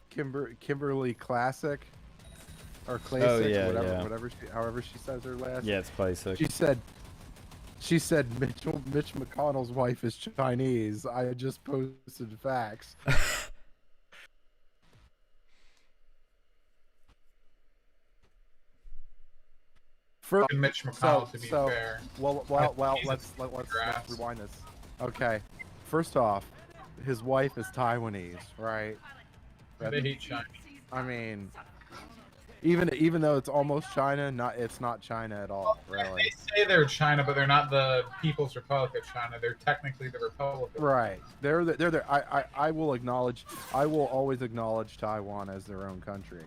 Kimberly Classic or Classic, Oh, yeah, whatever however she says her last. Yeah, it's Classic. She said Mitch McConnell's wife is Chinese. I just posted facts. Mitch McConnell, to be fair. Well, let's rewind this. Okay, first off, his wife is Taiwanese, right? They hate China. I mean, even though it's almost China, it's not China at all, really. They say they're China, but they're not the People's Republic of China. They're technically the Republic. Right. They're there. I will always acknowledge Taiwan as their own country.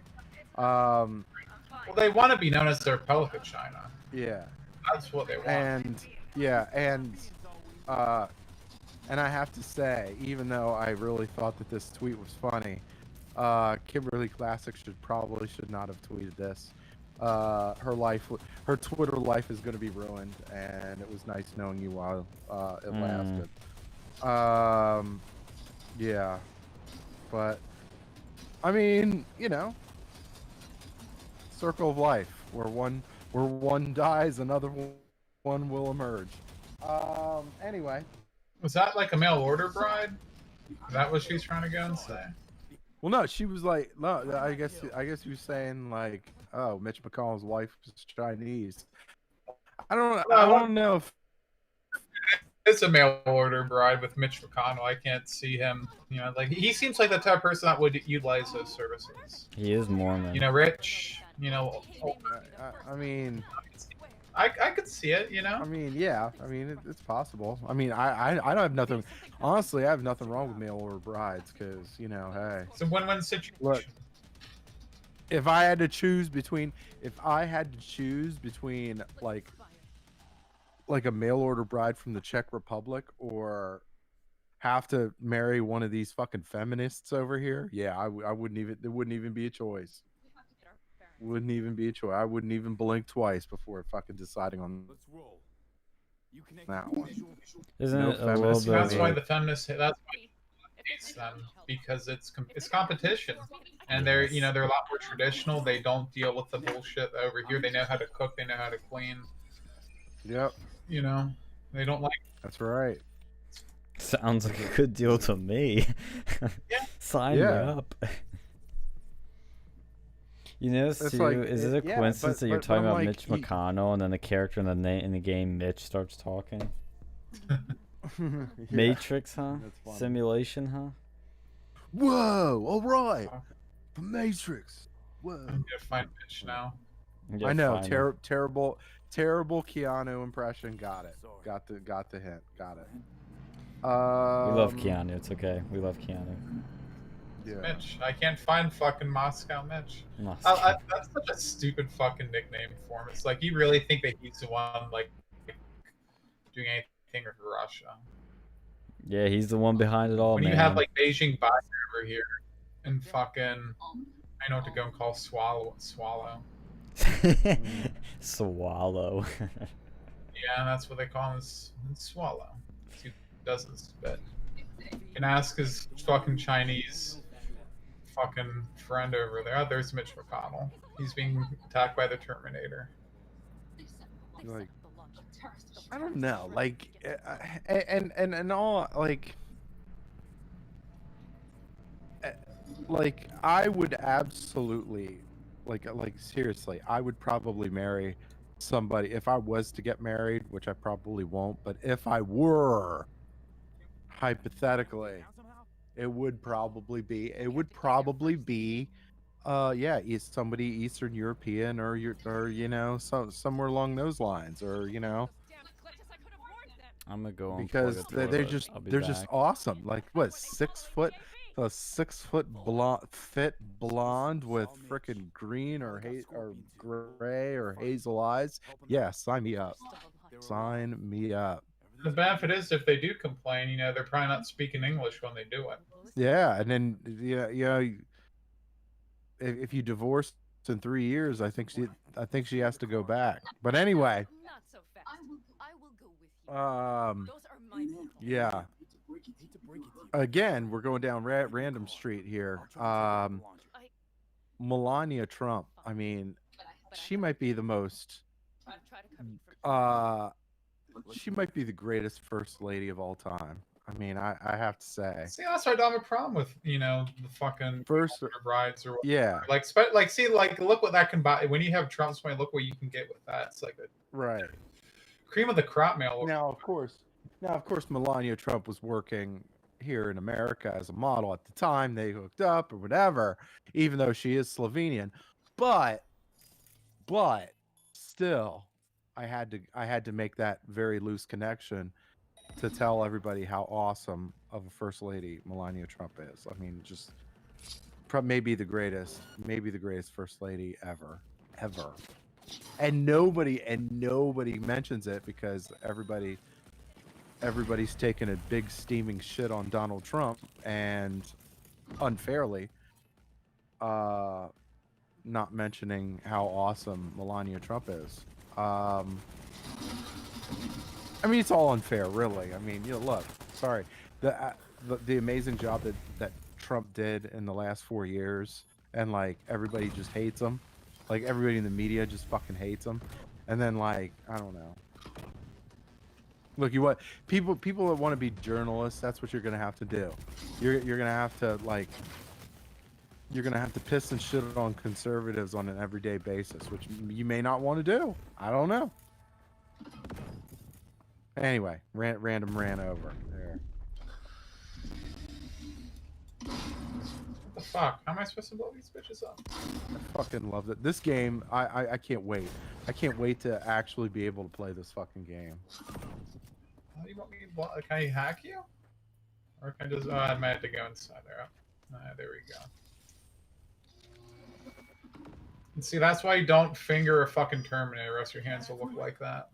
Well, they want to be known as the Republic of China. Yeah. That's what they want. And I have to say, even though I really thought that this tweet was funny, Kimberly Classic should not have tweeted this. Her Twitter life is going to be ruined, and it was nice knowing you while it lasted. Yeah, but I mean, you know, circle of life, where one dies, another one will emerge. Anyway. Was that like a mail order bride? Is that what she's trying to go and say? Well, no, she was like, no, I guess he was saying like, oh, Mitch McConnell's wife is Chinese. I don't know if it's a mail order bride with Mitch McConnell. I can't see him, you know, like he seems like the type of person that would utilize those services. He is Mormon. You know, rich, you know. I mean, I could see it, you know. I mean, yeah. I mean, it's possible. I mean, I don't have nothing. Honestly, I have nothing wrong with mail order brides, because you know, hey, it's a win-win situation. Look, if I had to choose between like a mail order bride from the Czech Republic, or have to marry one of these fucking feminists over here, yeah, I wouldn't even. It wouldn't even be a choice. Wouldn't even be a choice. I wouldn't even blink twice before fucking deciding on that one. Isn't it a little bit? That's why the feminists. That's why hates them, because it's competition, and they're a lot more traditional. They don't deal with the bullshit over here. They know how to cook. They know how to clean. Yep. You know, they don't like. That's right. Sounds like a good deal to me. Yeah. Sign me up. You notice too, like, is it a coincidence that you're talking about like, Mitch McConnell and then the character in the game Mitch starts talking? Yeah. Matrix, huh? Simulation, huh? Whoa! All right, the Matrix. Whoa! I'm gonna find Mitch now. I know, terrible Keanu impression. Got it. Got the hint. Got it. We love Keanu. It's okay. We love Keanu. Yeah. Mitch. I can't find fucking Moscow Mitch. That's such a stupid fucking nickname for him. It's like, you really think that he's the one like doing anything with Russia? Yeah, he's the one behind it all, when man. You have like Beijing Biden over here and fucking, I know what to go and call Swallow. Swallow. Yeah, that's what they call him, is Swallow. He doesn't spit. You can ask his fucking Chinese fucking friend over there. Oh, there's Mitch McConnell. He's being attacked by the Terminator. Like, I don't know, like, and all, like I would absolutely, like seriously, I would probably marry somebody if I was to get married, which I probably won't, but if I were, hypothetically, it would probably be yeah, somebody Eastern European, or you know, somewhere along those lines, or you know, I'm gonna go on because they're just awesome. Like, what, 6 foot, A 6-foot fit blonde with frickin' green or gray or hazel eyes. Yeah, sign me up. Sign me up. The benefit is if they do complain, you know, they're probably not speaking English when they do it. Yeah, and then if you divorce in 3 years, I think she has to go back. But anyway, yeah. Again, we're going down random street here. Melania Trump. I mean, she might be the most. She might be the greatest first lady of all time. I mean, I have to say. See, that's why I don't have a problem with, you know, the fucking First, brides or whatever. yeah, Like, see, like, look what that can buy. When you have Trump's money, look what you can get with that. It's like a right. cream of the crop meal. Now, of course, Melania Trump was working here in America as a model at the time. They hooked up or whatever, even though she is Slovenian. But still, I had to make that very loose connection to tell everybody how awesome of a first lady Melania Trump is. I mean, just maybe the greatest first lady ever. And nobody mentions it because everybody's taking a big steaming shit on Donald Trump, and unfairly not mentioning how awesome Melania Trump is. I mean, it's all unfair, really. I mean, look, sorry, the amazing job that Trump did in the last 4 years, and like everybody just hates him, like everybody in the media just fucking hates him, and then like I don't know. Look, people that want to be journalists, that's what you're gonna have to do. You're gonna have to piss and shit on conservatives on an everyday basis, which you may not want to do. I don't know. Anyway, random ran over there. What the fuck? How am I supposed to blow these bitches up? I fucking loved it. This game, I can't wait. I can't wait to actually be able to play this fucking game. How do you want me to blow? Can I hack you? Or can I just? Oh, I might have to go inside there. There we go. And see, that's why you don't finger a fucking Terminator, or else your hands will look like that.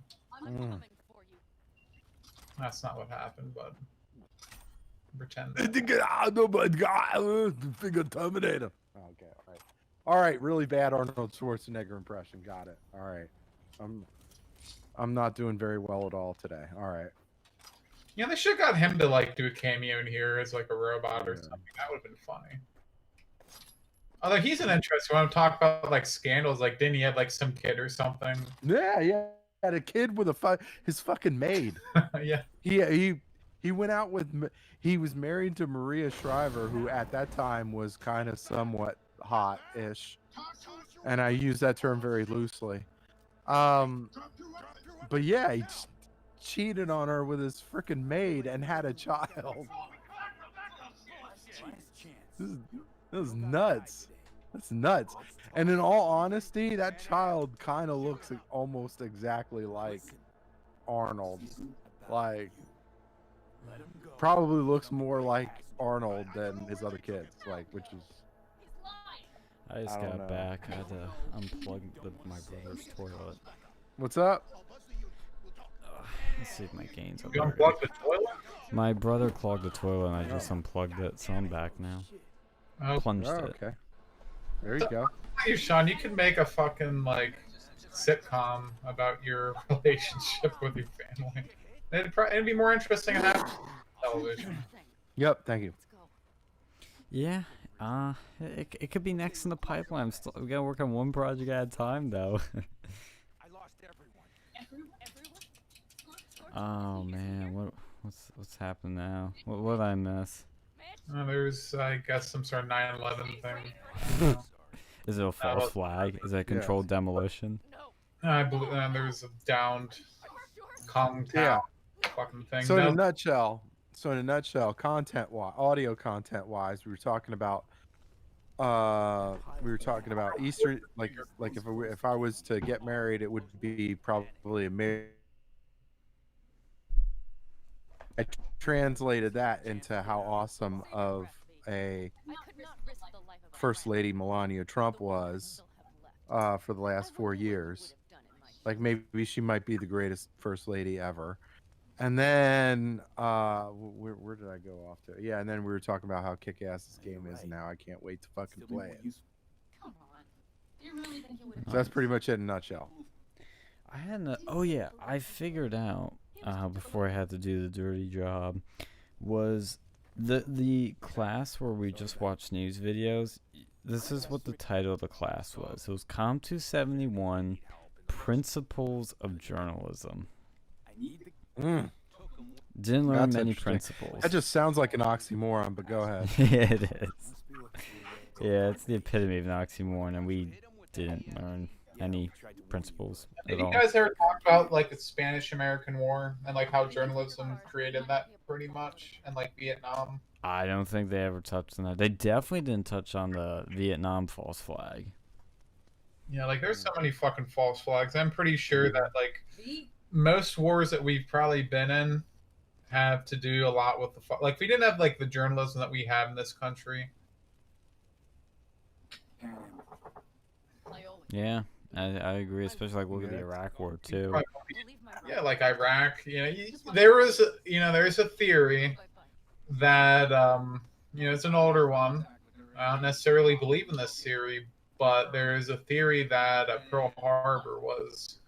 That's not what happened, but pretend. Finger Terminator. Okay, all right, really bad Arnold Schwarzenegger impression. Got it. All right, I'm not doing very well at all today. All right. Yeah, they should have got him to like do a cameo in here as like a robot or something. That would have been funny. Although he's an interesting one. I'm talking about like scandals. Like, didn't he have like some kid or something? Yeah. Had a kid with his fucking maid. Yeah. He went out with. He was married to Maria Shriver, who at that time was kind of somewhat hot-ish, and I use that term very loosely. But yeah, he cheated on her with his freaking maid and had a child. This is nuts. That's nuts. And in all honesty, that child kind of looks almost exactly like Arnold. Like, probably looks more like Arnold than his other kids. Like, which is. I just got back. I had to unplug my brother's toilet. What's up? Let's see if my gains are You unplugged the toilet? My brother clogged the toilet and I just unplugged it, so I'm back now. Plunged it. Okay. There you go. Hey, Sean, you can make a fucking like sitcom about your relationship with your family. It'd be more interesting to have television. Yep. Thank you. Yeah. It could be next in the pipeline. We gotta work on one project at a time, though. Oh man, what's happened now? What did I miss? There's, I guess, some sort of 9/11 thing. Is it a false flag? Is it controlled demolition? I believe there's a downed Kong Town fucking thing. So in a nutshell, audio content wise, we were talking about Eastern, like if I was to get married, it would be probably a marriage. I translated that into how awesome of a First Lady Melania Trump was for the last 4 years. Like maybe she might be the greatest First Lady ever. And then where did I go off to? Yeah, and then we were talking about how kick-ass this game is now. I can't wait to fucking play it. So that's pretty much it in a nutshell. I had oh yeah, I figured out before I had to do the dirty job was the class where we just watched news videos. This is what the title of the class was. It was Com 271 Principles of Journalism. Didn't learn That's many interesting. principles. That just sounds like an oxymoron, but go ahead. Yeah, it is. Yeah, it's the epitome of an oxymoron, and we didn't learn any principles Did at you all. guys ever talk about like the Spanish-American War and like how journalism created that pretty much, and like Vietnam? I don't think they ever touched on that. They definitely didn't touch on the Vietnam false flag. Yeah, like there's so many fucking false flags. I'm pretty sure that like most wars that we've probably been in have to do a lot with the like we didn't have like the journalism that we have in this country. Yeah, I agree, especially like look at the Iraq War too. Yeah, like Iraq. There's a theory that it's an older one. I don't necessarily believe in this theory, but there is a theory that Pearl Harbor was,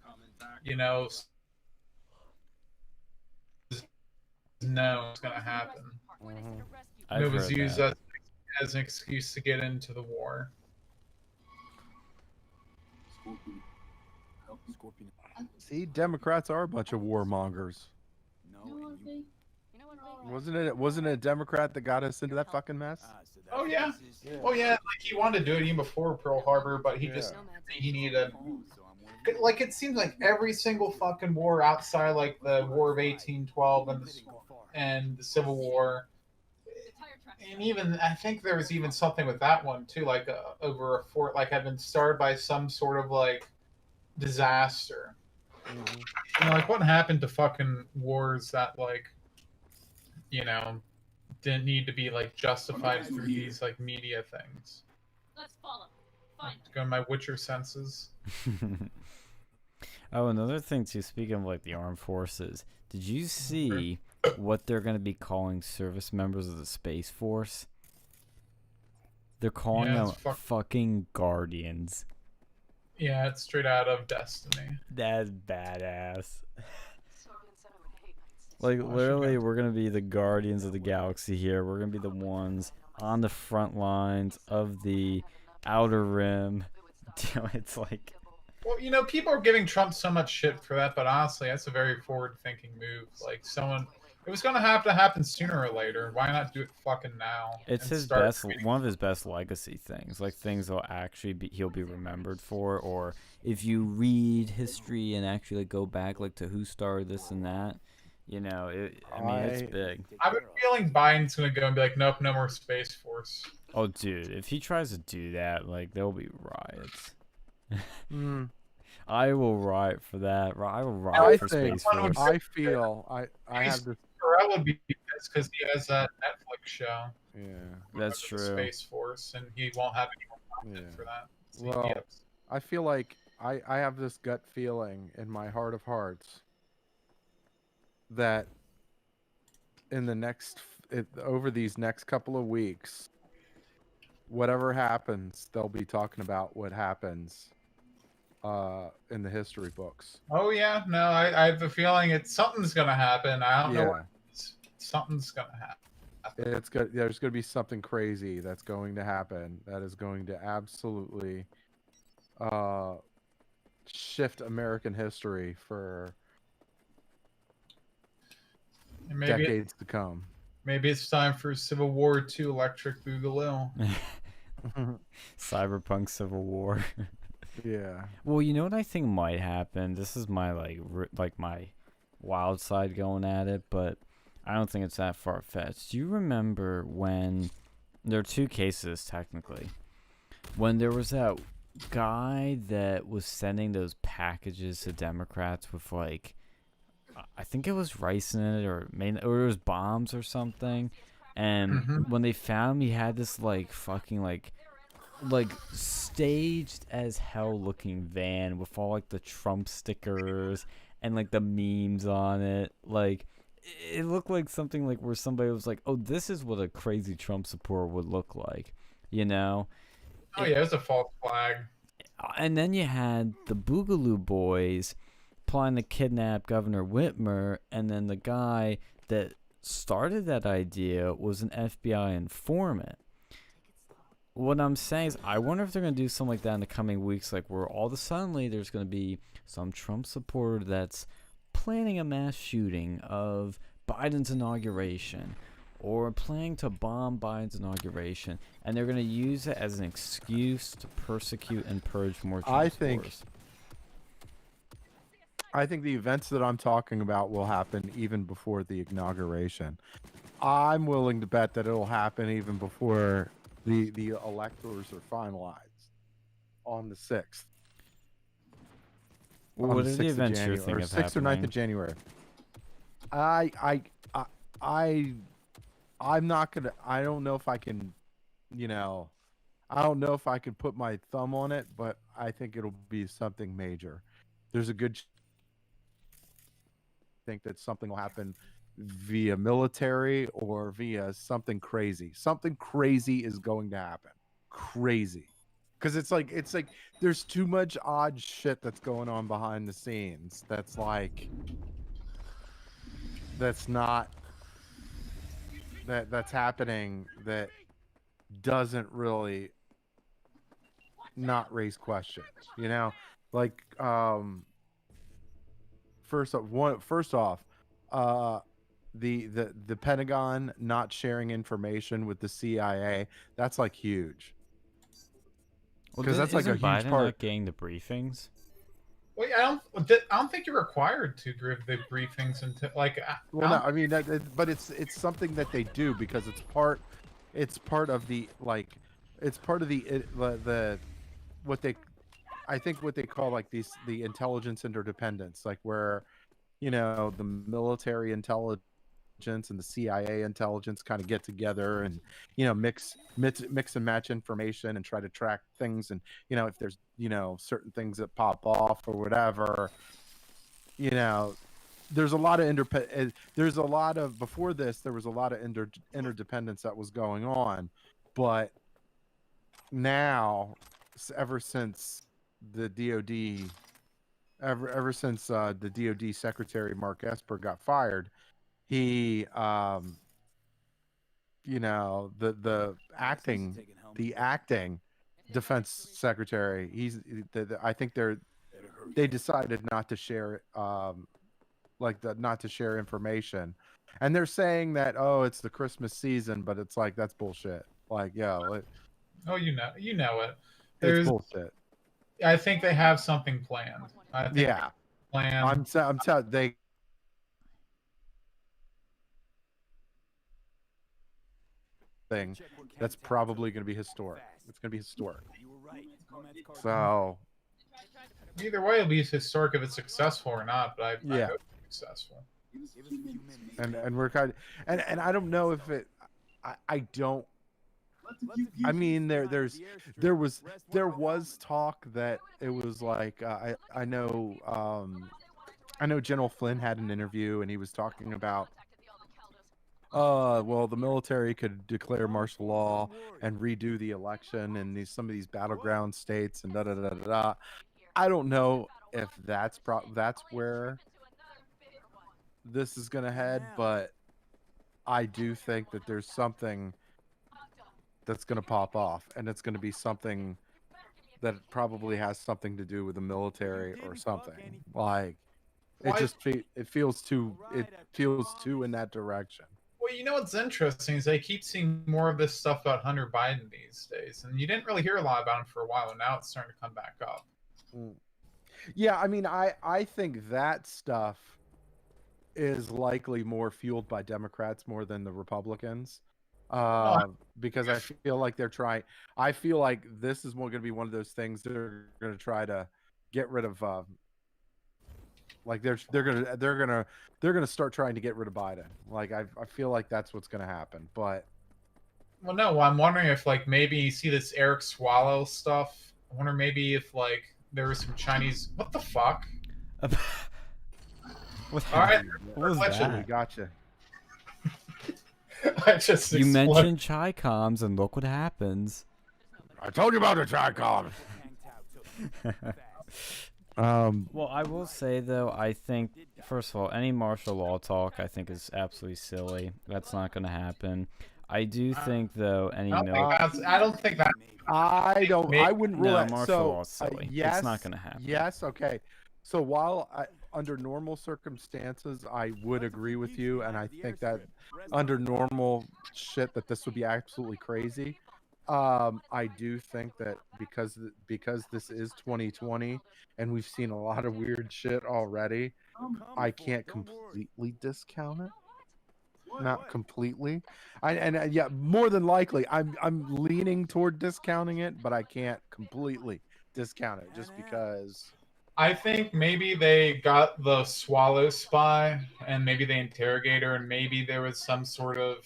known it's going to happen. It was used as an excuse to get into the war. See, Democrats are a bunch of warmongers. Wasn't it a Democrat that got us into that fucking mess? Oh yeah. Oh yeah. Like he wanted to do it even before Pearl Harbor, but he needed. Like it seems like every single fucking war outside like the War of 1812 and the Civil War, and even I think there was even something with that one too, like over a fort, like had been started by some sort of like disaster. Like what happened to fucking wars that like, didn't need to be like justified through these like media things. Let's follow. Fine. Go in my Witcher senses. Oh, another thing too, speaking of like the armed forces, did you see what they're going to be calling service members of the Space Force? They're calling them fucking Guardians. Yeah, it's straight out of Destiny. That's badass. Like, literally, we're going to be the Guardians of the Galaxy here. We're going to be the ones on the front lines of the Outer Rim. It's like... Well, people are giving Trump so much shit for that, but honestly, that's a very forward-thinking move. Like, it was going to have to happen sooner or later. Why not do it fucking now? It's one of his best legacy things. Like, things he'll be remembered for. Or if you read history and actually go back, like, to who started this and that, it's big. I have a feeling Biden's going to go and be like, nope, no more Space Force. Oh, dude, if he tries to do that, like, there'll be riots. I will riot for that. I will riot for Space Force. I feel I have this. That would be because he has that Netflix show. Yeah, that's true. Space Force, and he won't have any more content for that. So well, I feel like I have this gut feeling in my heart of hearts that over these next couple of weeks, whatever happens, they'll be talking about what happens in the history books. Oh yeah, no, I have a feeling something's gonna happen. I don't know what something's gonna happen. There's gonna be something crazy that's going to happen that is going to absolutely shift American history for decades to come. Maybe it's time for Civil War 2 Electric Boogaloo. Cyberpunk Civil War. Yeah. Well, you know what I think might happen? This is my my wild side going at it, but I don't think it's that far-fetched. Do you remember when there are two cases technically? When there was that guy that was sending those packages to Democrats with like I think it was rice in it or it was bombs or something, And Mhm. when they found him, he had this like fucking like staged as hell looking van with all like the Trump stickers and like the memes on it. Like it looked like something like where somebody was like, "Oh, this is what a crazy Trump supporter would look like," you know. Oh yeah, it was a false flag. And then you had the Boogaloo Boys plotting to kidnap Governor Whitmer, and then the guy that started that idea was an FBI informant. What I'm saying is, I wonder if they're going to do something like that in the coming weeks, like where all of a sudden there's going to be some Trump supporter that's planning a mass shooting of Biden's inauguration or planning to bomb Biden's inauguration, and they're going to use it as an excuse to persecute and purge more Trump supporters. I think the events that I'm talking about will happen even before the inauguration. I'm willing to bet that it'll happen even before the electors are finalized on the 6th. What are the events you're thinking of 6th or 9th of January. I'm not gonna. I don't know if I can, I don't know if I can put my thumb on it, but I think it'll be something major. There's a good think that something will happen via military or via something crazy. Something crazy is going to happen. Crazy. Because it's like there's too much odd shit that's going on behind the scenes. That's like that's happening that doesn't really not raise questions. Like first off, the Pentagon not sharing information with the CIA, that's like huge. Because that's like a huge Biden part. not getting the briefings. Well, I don't think you're required to give the briefings until like. Well, no, I mean, but it's something that they do because it's part of the it's part of the what they, I think what they call like the intelligence interdependence, like where the military intelligence and the CIA intelligence kind of get together and mix and match information and try to track things, and if there's certain things that pop off or whatever, there's a lot of before this there was a lot of interdependence that was going on, but now ever since the DoD Secretary Mark Esper got fired, he the acting defense secretary, I think they decided not to share not to share information, and they're saying that, oh, it's the Christmas season, but it's like that's bullshit. Like, oh, you know it. It's bullshit. I think they have something planned. I think I'm telling they. Thing that's probably going to be historic. It's going to be historic. So either way, it'll be historic if it's successul or not. But I hope it's successful. And we're kind of, and I don't know if it. I don't. I mean, there was talk that it was like I know General Flynn had an interview and he was talking about. Well, the military could declare martial law and redo the election in some of these battleground states and da da da da da. I don't know if that's where this is gonna head, but I do think that there's something that's gonna pop off, and it's gonna be something that probably has something to do with the military or something. Like, it feels too in that direction. Well, you know what's interesting is I keep seeing more of this stuff about Hunter Biden these days, and you didn't really hear a lot about him for a while, and now it's starting to come back up. Yeah, I mean, I think that stuff is likely more fueled by Democrats more than the Republicans, because I feel like they're trying. I feel like this is more going to be one of those things they're going to try to get rid of Like they're gonna start trying to get rid of Biden. Like I feel like that's what's gonna happen. But Well, no, I'm wondering if like maybe you see this Eric Swallow stuff. I wonder maybe if like there was some Chinese. What the fuck? What All right, happened? What was Reflection. we that? gotcha. I just You exploded. mentioned Chi-Coms, and look what happens. I told you about the Chi-Coms. Well, I will say though, I think first of all, any martial law talk I think is absolutely silly. That's not going to happen. I do think though, any I don't think that. I wouldn't rule no that. martial So law is silly. yes, It's not going to happen. yes, okay. So while under normal circumstances, I would agree with you, and I think that under normal shit that this would be absolutely crazy. I do think that because this is 2020 and we've seen a lot of weird shit already, I can't completely discount it. Not completely. Yeah, more than likely, I'm leaning toward discounting it, but I can't completely discount it just because. I think maybe they got the Swallow spy, and maybe they interrogate her, and maybe there was some sort of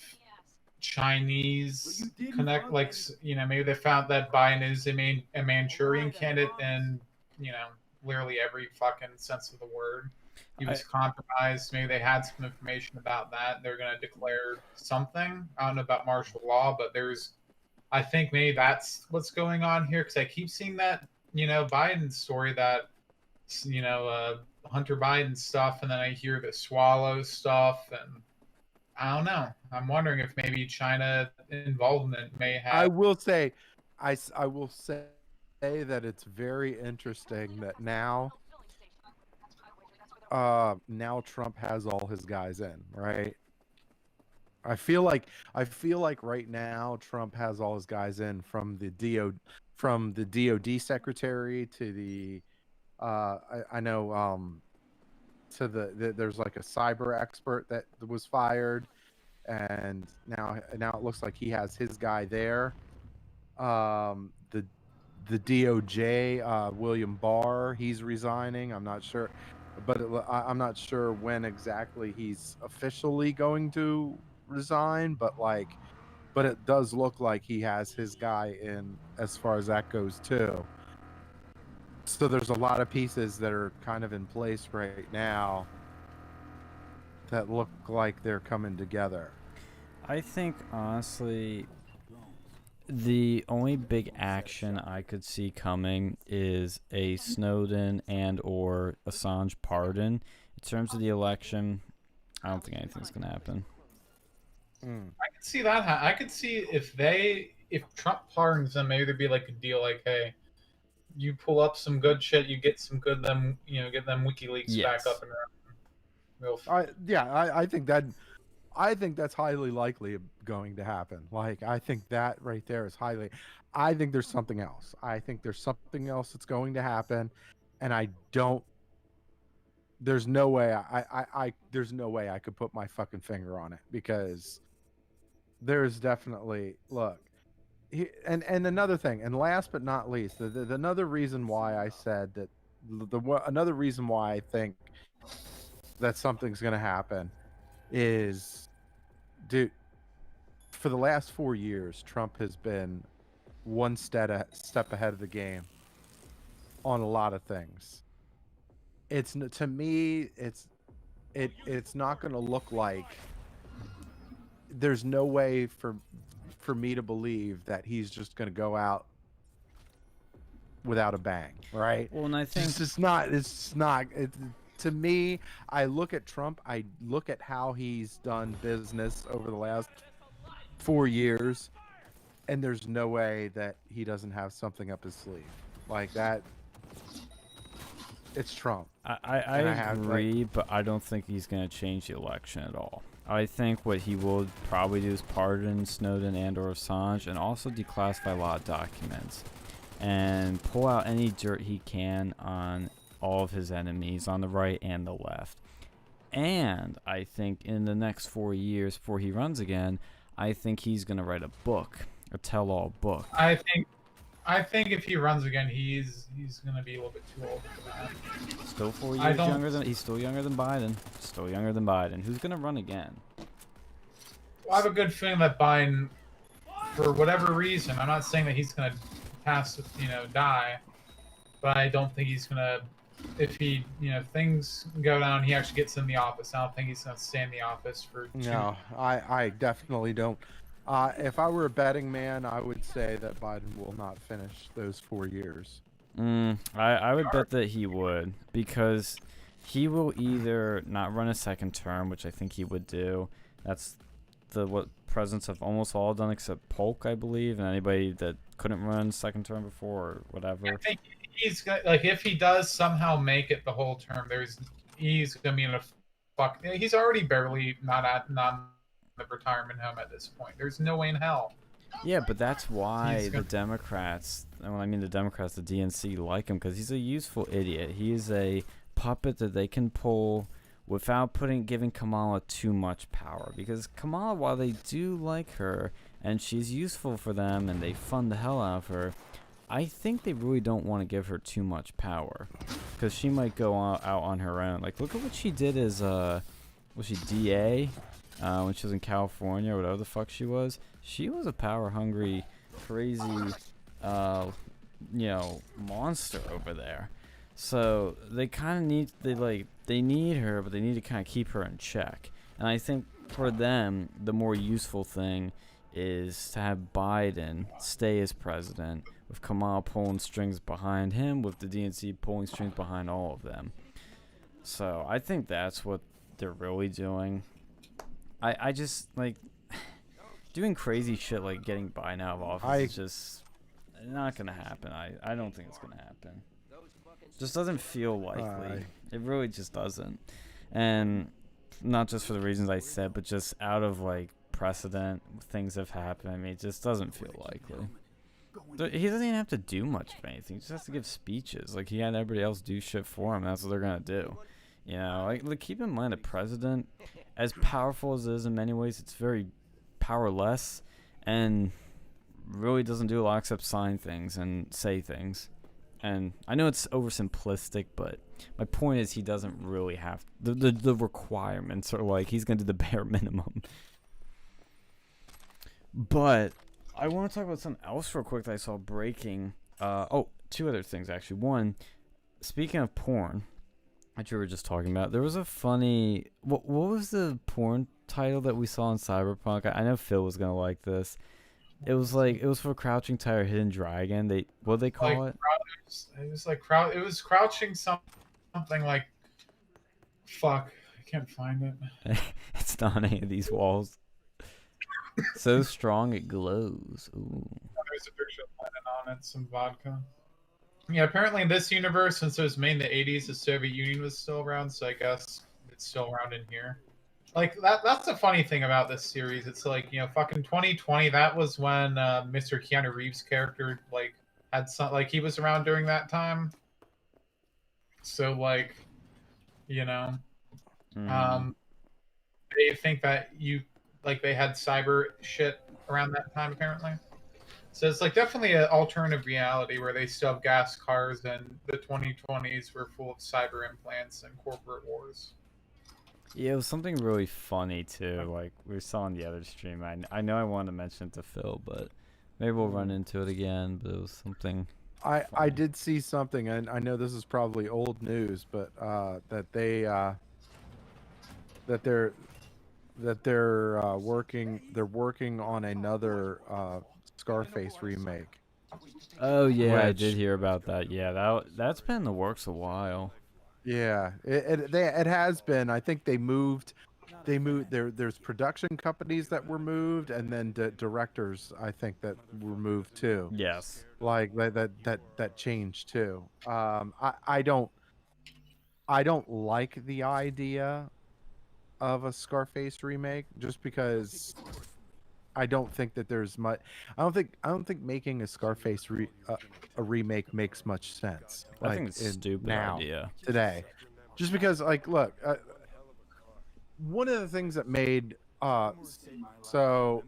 Chinese connect, like maybe they found that Biden is a Manchurian candidate, and literally every fucking sense of the word. He was compromised. Maybe they had some information about that. They're gonna declare something. I don't know about martial law, but I think maybe that's what's going on here because I keep seeing that Biden story that Hunter Biden stuff, and then I hear the Swallow stuff, and I don't know. I'm wondering if maybe China involvement may have. I will say that it's very interesting that now Trump has all his guys in, right? I feel like right now Trump has all his guys in from the DOD secretary to the I know to there's like a cyber expert that was fired, and now it looks like he has his guy there. The DOJ, William Barr, he's resigning. I'm not sure, but I'm not sure when exactly he's officially going to resign. But it does look like he has his guy in as far as that goes too. So there's a lot of pieces that are kind of in place right now that look like they're coming together. I think honestly, the only big action I could see coming is a Snowden and or Assange pardon. In terms of the election, I don't think anything's gonna happen. I could see that. I could see if Trump pardons them, maybe there'd be like a deal, like, hey, you pull up some good shit, you get some good get them WikiLeaks back up and running. I think that's highly likely going to happen. Like, I think that right there is highly. I think there's something else. I think there's something else that's going to happen, and I don't. There's no way there's no way I could put my fucking finger on it because there's definitely and another thing, and last but not least, the another reason why I said that another reason why I think that something's going to happen is, dude, for the last 4 years, Trump has been one step ahead of the game on a lot of things. To me, it's not going to look like. There's no way for me to believe that he's just going to go out without a bang, right? Well, and I think it's not. To me, I look at Trump. I look at how he's done business over the last 4 years, and there's no way that he doesn't have something up his sleeve like that. It's Trump. I agree, but I don't think he's going to change the election at all. I think what he will probably do is pardon Snowden and or Assange, and also declassify a lot of documents and pull out any dirt he can on all of his enemies on the right and the left. And I think in the next 4 years before he runs again, I think he's going to write a book, a tell-all book. I think I think if he runs again, he's gonna be a little bit too old for that. Still 4 I years don't- younger than he's still younger than Biden. Still younger than Biden. Who's gonna run again? Well, I have a good feeling that Biden, for whatever reason, I'm not saying that he's gonna pass, die, but I don't think he's gonna. If he, things go down, he actually gets in the office. I don't think he's gonna stay in the office for. No, I definitely don't. If I were a betting man, I would say that Biden will not finish those 4 years. I would bet that he would, because he will either not run a second term, which I think he would do. That's what presidents have almost all done except Polk, I believe, and anybody that couldn't run second term before or whatever. I think he's gonna, like, if he does somehow make it the whole term, he's gonna be in a fuck. He's already barely not in the retirement home at this point. There's no way in hell. Yeah, but that's why the Democrats, and when I mean the Democrats, the DNC like him, because he's a useful idiot. He is a puppet that they can pull without giving Kamala too much power. Because Kamala, while they do like her, and she's useful for them, and they fund the hell out of her, I think they really don't want to give her too much power. Because she might go out on her own. Like, look at what she did as, was she DA? When she was in California, or whatever the fuck she was. She was a power-hungry, crazy, monster over there. So they kind of need, they need her, but they need to kind of keep her in check. And I think for them, the more useful thing is to have Biden stay as president, with Kamala pulling strings behind him, with the DNC pulling strings behind all of them. So I think that's what they're really doing. I just, doing crazy shit like getting Biden out of office is just not going to happen. I don't think it's going to happen. Just doesn't feel likely. It really just doesn't. And not just for the reasons I said, but just out of, precedent, things have happened. I mean, it just doesn't feel likely. He doesn't even have to do much of anything. He just has to give speeches. He had everybody else do shit for him. That's what they're going to do. Keep in mind, the president, as powerful as it is in many ways, it's very powerless and really doesn't do a lot except sign things and say things. And I know it's oversimplistic, but my point is he doesn't really have the requirements are he's going to do the bare minimum. But I want to talk about something else real quick that I saw breaking. Two other things actually. One, speaking of porn, that you were just talking about, there was a funny what was the porn title that we saw in Cyberpunk? I know Phil was gonna like this. It was for Crouching Tiger, Hidden Dragon. What they call it? It was crouching something like. Fuck, I can't find it. It's not on any of these walls. So strong it glows. Ooh. There's a picture of Lennon on it, some vodka. Yeah, apparently in this universe, since it was made in the 80s, the Soviet Union was still around, so I guess it's still around in here. That's the funny thing about this series. It's fucking 2020, that was when Mr. Keanu Reeves' character, had some, he was around during that time. So, they think that they had cyber shit around that time, apparently. So it's definitely an alternative reality where they still have gas cars, and the 2020s were full of cyber implants and corporate wars. Yeah, it was something really funny too. We saw on the other stream. I know I wanted to mention it to Phil, but maybe we'll run into it again. But it was something. I did see something, and I know this is probably old news, but they're working on another Scarface remake. Oh yeah, I did hear about that. Yeah, that's been in the works a while. Yeah, it has been. I think they moved. There's production companies that were moved, and then directors, I think, that were moved too. Yes. That changed too. I don't like the idea of a Scarface remake, just because I don't think that there's much. I don't think making a Scarface a remake makes much sense. I think it's a stupid idea today, just because look, one of the things that made so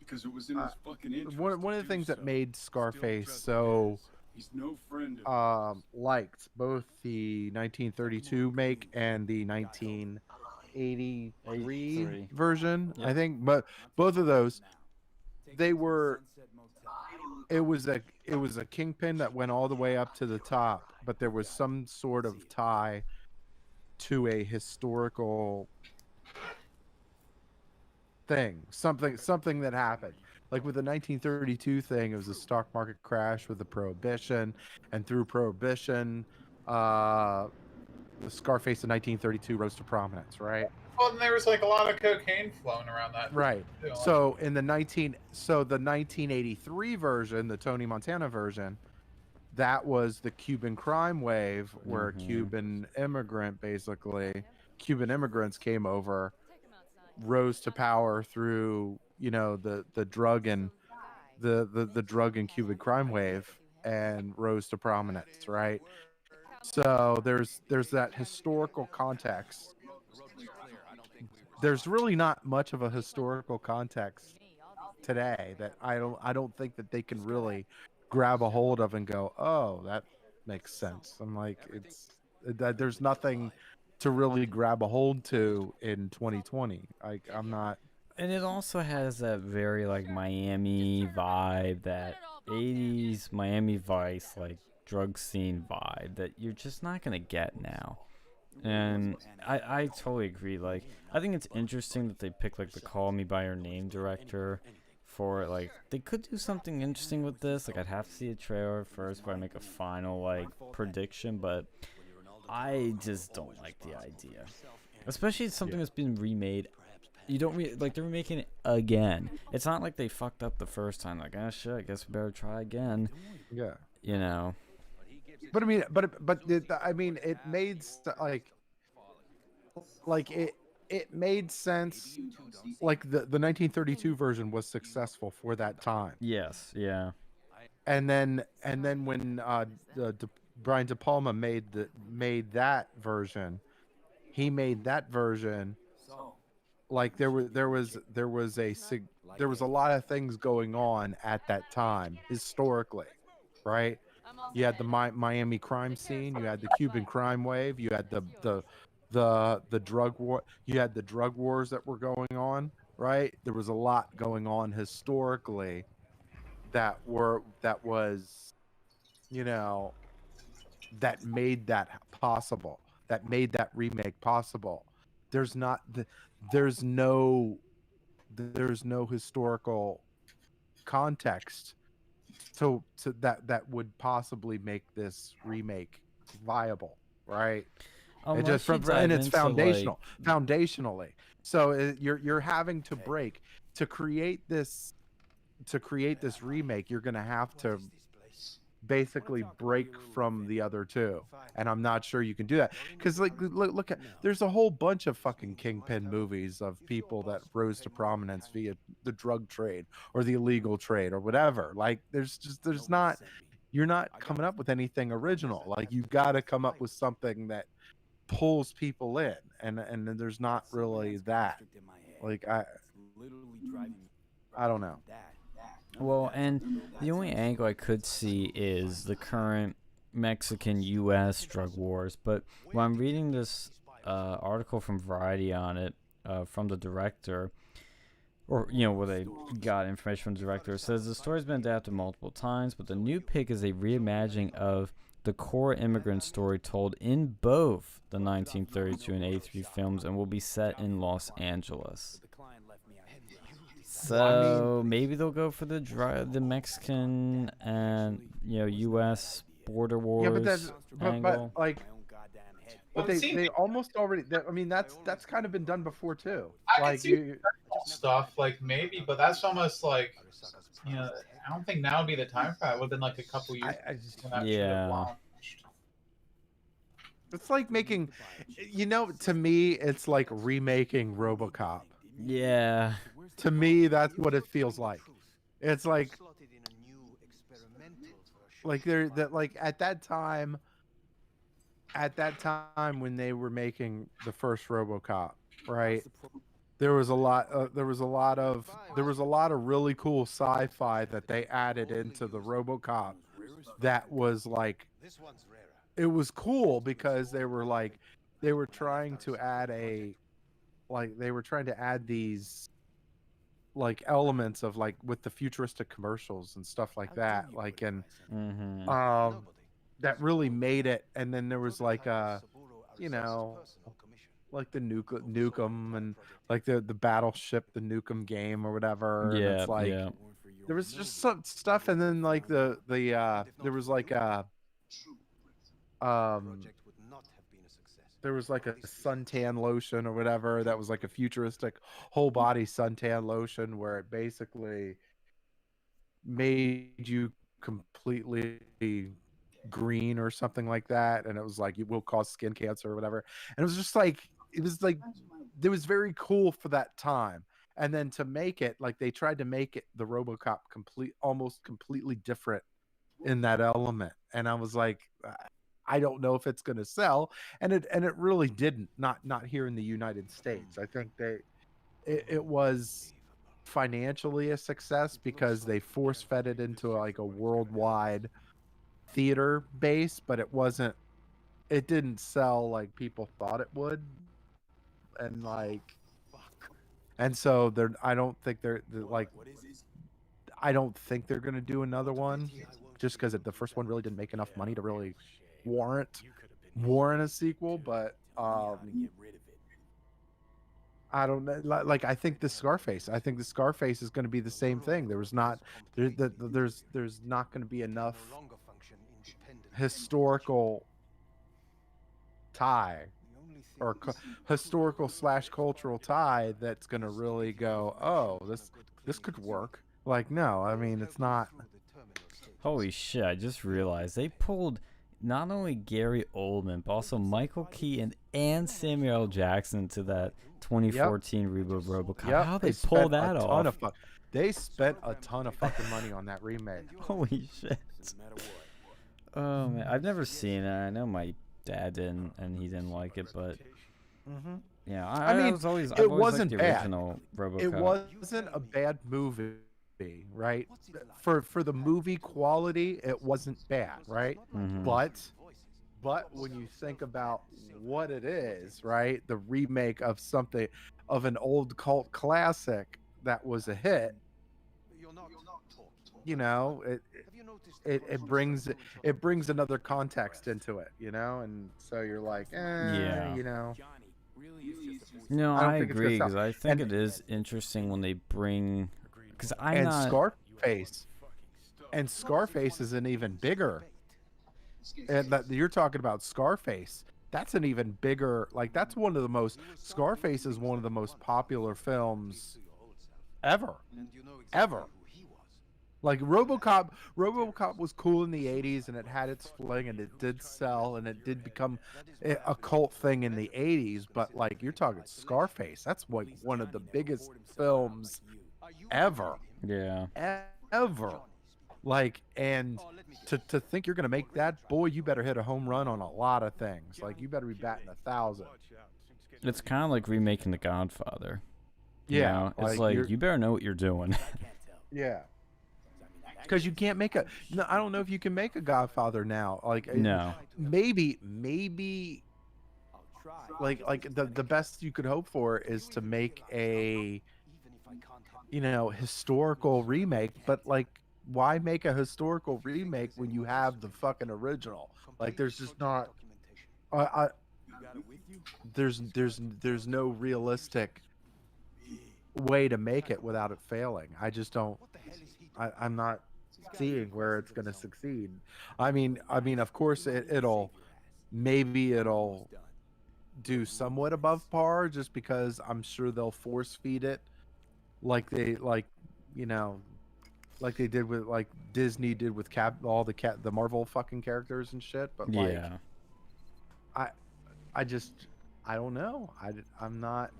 Because it was in his fucking interest. one of the things that made Scarface so He's no friend of liked both the 1932 make and the 1983 version, I Yep. think, but both of those, they were, it was a kingpin that went all the way up to the top, but there was some sort of tie to a historical thing, something that happened. Like with the 1932 thing, it was a stock market crash with the prohibition, and through prohibition, the Scarface in 1932 rose to prominence, right? Well, and there was like a lot of cocaine flowing around that. Right. Too. So in the 1983 version, the Tony Montana version, that was the Cuban crime wave, where Cuban immigrants came over, rose to power through, you know, the drug and the drug and Cuban crime wave, and rose to prominence, right? So there's that historical context. There's really not much of a historical context today that I don't think that they can really grab a hold of and go, oh, that makes sense. I'm like, it's that there's nothing to really grab a hold to in 2020. Like, I'm not. And it also has that very like Miami vibe, that 80s Miami Vice like drug scene vibe that you're just not gonna get now. And I totally agree. Like, I think it's interesting that they pick like the Call Me by Your Name director for it. Like, they could do something interesting with this. Like, I'd have to see a trailer first before I make a final like prediction, but I just don't like the idea, especially something that's been remade. You don't like, they're remaking it again. It's not like they fucked up the first time. Like, ah, shit, I guess we better try again. Yeah. You know. But I mean, I mean, it made it made sense. Like the 1932 version was successful for that time. Yes. Yeah. And then when Brian De Palma made that version, he made that version. Like there was a lot of things going on at that time historically, right? You had the Miami crime scene, you had the Cuban crime wave, you had the drug war, you had the drug wars that were going on, right? There was a lot going on historically that was, you know, that made that possible, that made that remake possible. There's no historical context to that would possibly make this remake viable, right? It just and it's foundational, foundationally. So you're having to break to create this remake. You're gonna have to basically break from the other two, and I'm not sure you can do that, because like look at, there's a whole bunch of fucking kingpin movies of people that rose to prominence via the drug trade or the illegal trade or whatever. Like there's not, you're not coming up with anything original. Like you've got to come up with something that pulls people in, and there's not really that. Like I don't know. Well, and the only angle I could see is the current Mexican-U.S. drug wars. But when I'm reading this article from Variety on it, from the director, or, you know, where they got information from the director, it says the story's been adapted multiple times, but the new pick is a reimagining of the core immigrant story told in both the 1932 and 83 films, and will be set in Los Angeles. So maybe they'll go for the Mexican and, you know, U.S. border wars. Yeah, but like, but they almost already. I mean, that's kind of been done before too. I can see stuff like maybe, but that's almost like, you know, I don't think now would be the time for that. It would have been like a couple years. Yeah. It's like making, you know, to me, it's like remaking RoboCop. Yeah. To me, that's what it feels like. It's like they're that, like at that time when they were making the first RoboCop, right? there was a lot. There was a lot of really cool sci-fi that they added into the RoboCop. That was like, it was cool because they were trying to add these like elements of like with the futuristic commercials and stuff like that. Like, and Mm-hmm. that really made it. And then there was like you know, like the Nukem and like the battleship, the Nukem game or whatever. And Yeah, it's like yeah. there was just some stuff, and then like there was like um there was like a suntan lotion or whatever that was like a futuristic whole body suntan lotion where it basically made you completely green or something like that, and it was like it will cause skin cancer or whatever. And it was just like, it was very cool for that time. And then to make it like, they tried to make it the RoboCop almost completely different in that element, and I was like, I don't know if it's going to sell. And it really didn't, not here in the United States. I think it was financially a success because they force fed it into like a worldwide theater base, but it didn't sell like people thought it would. And like, and so I don't think they're going to do another one, just because the first one really didn't make enough money to really warrant a sequel. But I don't know. Like, I think the Scarface is going to be the same thing. There's not going to be enough historical tie or historical / cultural tie that's going to really go, oh, this could work. Like, no, I mean, it's not. Holy shit, I just realized they pulled not only Gary Oldman, but also Michael Keaton and Samuel L. Jackson to that 2014 reboot of RoboCop. Yep, How they pull that off? They spent a ton of fucking money on that remake. Holy shit. Oh man, I've never seen it. I know my dad didn't, and he didn't like it, but yeah, I mean, I've always liked the original RoboCop. It wasn't a bad movie, right? For the movie quality, it wasn't bad, right? But when you think about what it is, right? The remake of something, of an old cult classic that was a hit, you know, it brings another context into it, you know. And so you're like, yeah, you know. No, I agree, because I think it is interesting when they bring, because Scarface is an even bigger, and that you're talking about Scarface. That's an even bigger, like, that's one of the most, Scarface is one of the most popular films ever. Like, RoboCop was cool in the 80s, and it had its fling, and it did sell, and it did become a cult thing in the 80s. But like, you're talking Scarface, that's like one of the biggest films ever. Yeah. Ever. Like, and to think you're gonna make that, boy, you better hit a home run on a lot of things. Like, you better be batting 1,000. It's kind of like remaking The Godfather. You Yeah, know? It's like you better know what you're doing. Yeah. Because you can't make I don't know if you can make a Godfather now. Like, no. Maybe like the best you could hope for is to make a, you know, historical remake. But like, why make a historical remake when you have the fucking original? Like, there's just not there's no realistic way to make it without it failing. I just don't. I'm not seeing where it's going to succeed. I mean, of course it'll do somewhat above par, just because I'm sure they'll force feed it like they did with, like Disney did with the Marvel fucking characters and shit. But like, yeah, I don't know. I'm not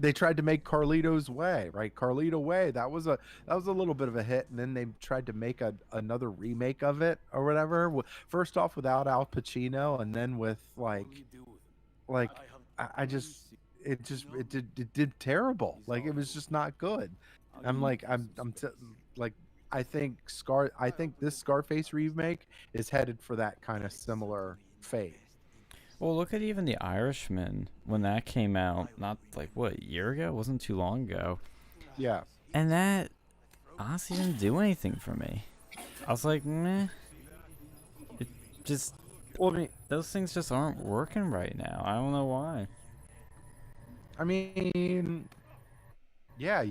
they tried to make Carlito's Way, right? Carlito Way, that was a little bit of a hit, and then they tried to make another remake of it or whatever. First off without Al Pacino, and then with like I just it did terrible. Like it was just not good. Like I think this Scarface remake is headed for that kind of similar fate. Well, look at even The Irishman when that came out. Not like what, a year ago? It wasn't too long ago. Yeah. And that honestly didn't do anything for me. I was like, meh. It just, Well, I mean, those things just aren't working right now. I don't know why. I mean, yeah.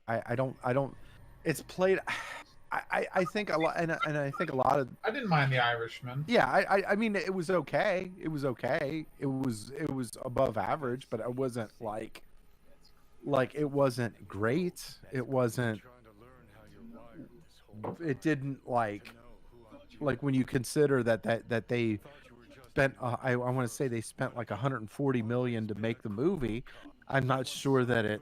I don't. It's played. I think a lot, and I think a lot of. I didn't mind The Irishman. Yeah, I mean, it was okay. It was okay. It was above average, but it wasn't like it wasn't great. It wasn't. It didn't like when you consider that they spent. I want to say they spent like 140 million to make the movie. I'm not sure that it.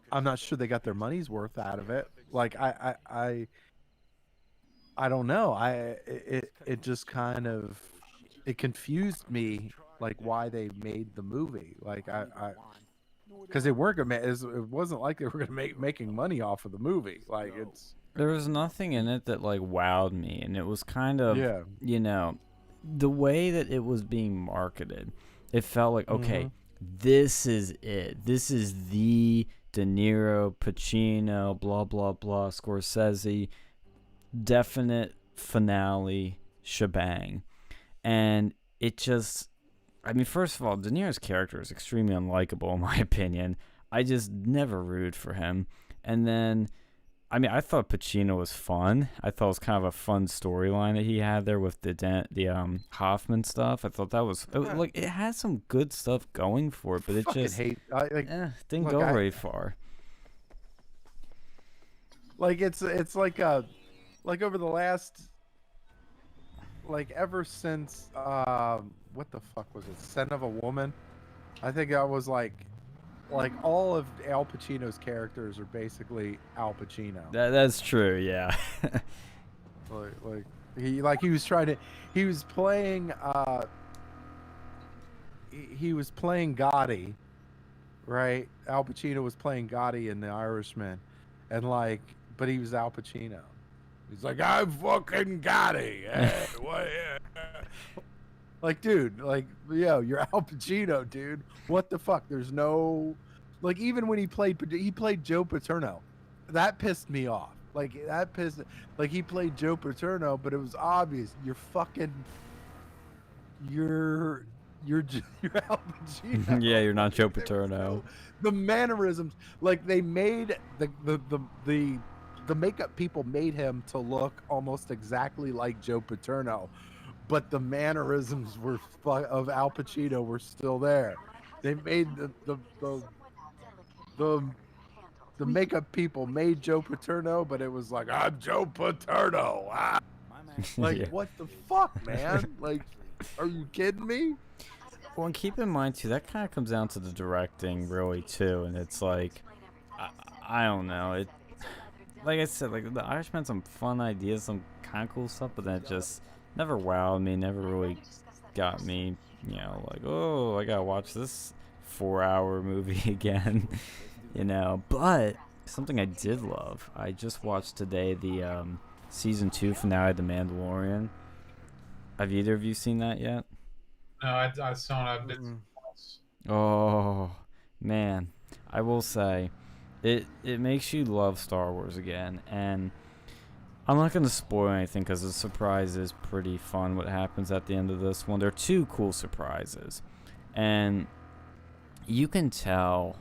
I'm not sure they got their money's worth out of it. Like I don't know. It just kind of it confused me, like why they made the movie. Like because they weren't gonna. It wasn't like they were gonna making money off of the movie. Like there was nothing in it that like wowed me, and it was kind of you know, the way that it was being marketed. It felt like okay, this is it. This is the De Niro, Pacino, blah blah blah, Scorsese, definite finale shebang. And it just, I mean, first of all, De Niro's character is extremely unlikable in my opinion. I just never rooted for him. And then, I mean, I thought Pacino was fun. I thought it was kind of a fun storyline that he had there with the Hoffman stuff. I thought that was like it had some good stuff going for it, but it just didn't go very far. Like it's like over the last ever since what the fuck was it? Scent of a Woman. I think I was like all of Al Pacino's characters are basically Al Pacino. That's true, yeah. he was playing he was playing Gotti, right? Al Pacino was playing Gotti in The Irishman, and but he was Al Pacino. He's like, I'm fucking Gotti. Hey, what? Like, dude, yo, you're Al Pacino, dude. What the fuck? There's no, even when he played Joe Paterno, that pissed me off. He played Joe Paterno, but it was obvious you're Al Pacino. Yeah, you're not Joe Paterno. The mannerisms, they made the makeup people made him to look almost exactly like Joe Paterno. But the mannerisms of Al Pacino were still there. They made the makeup people made Joe Paterno, but it was like, I'm Joe Paterno. Ah. What the fuck, man? Are you kidding me? Well, and keep in mind too, that kind of comes down to the directing, really, too. And it's like, I don't know. It, like I said, the Irishman had some fun ideas, some kind of cool stuff, but then it just never wowed me, never really got me, oh, I gotta watch this 4-hour movie again, But something I did love, I just watched today the season 2 finale of The Mandalorian. Have either of you seen that yet? No, I saw it a bit. Oh, man. I will say, it makes you love Star Wars again, and I'm not going to spoil anything because the surprise is pretty fun what happens at the end of this one. There are 2 cool surprises. And you can tell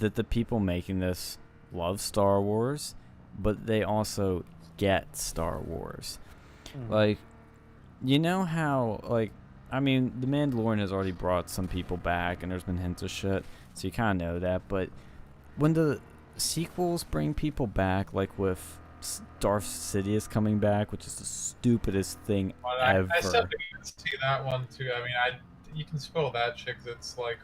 that the people making this love Star Wars, but they also get Star Wars. You know how, I mean, The Mandalorian has already brought some people back, and there's been hints of shit, so you kind of know that. But when the sequels bring people back, like with Darth Sidious coming back, which is the stupidest thing ever. I still didn't see that one too. I mean, you can spoil that shit 'cause it's like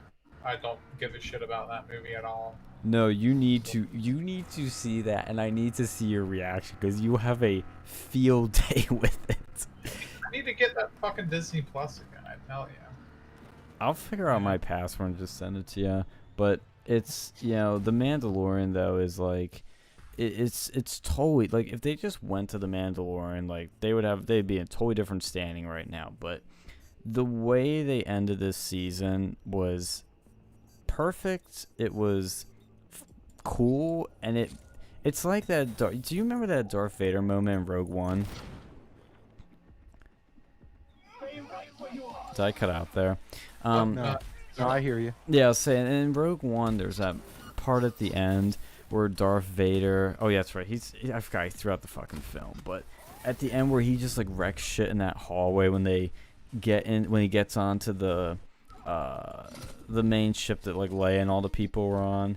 I don't give a shit about that movie at all. No, you need to see that, and I need to see your reaction because you have a field day with it. I need to get that fucking Disney Plus again. I tell you. I'll figure out my password and just send it to you. But it's, you know, the Mandalorian though is like, it's totally like if they just went to the Mandalorian, like they'd be in a totally different standing right now. But the way they ended this season was perfect. It was cool, and it's like that. Do you remember that Darth Vader moment in Rogue One? Did I cut out there? No, I hear you. Yeah, I was saying in Rogue One, there's that part at the end where Darth Vader. Oh yeah, that's right. I forgot he threw out the fucking film, but at the end where he just like wrecks shit in that hallway when he gets onto the main ship that like Leia and all the people were on.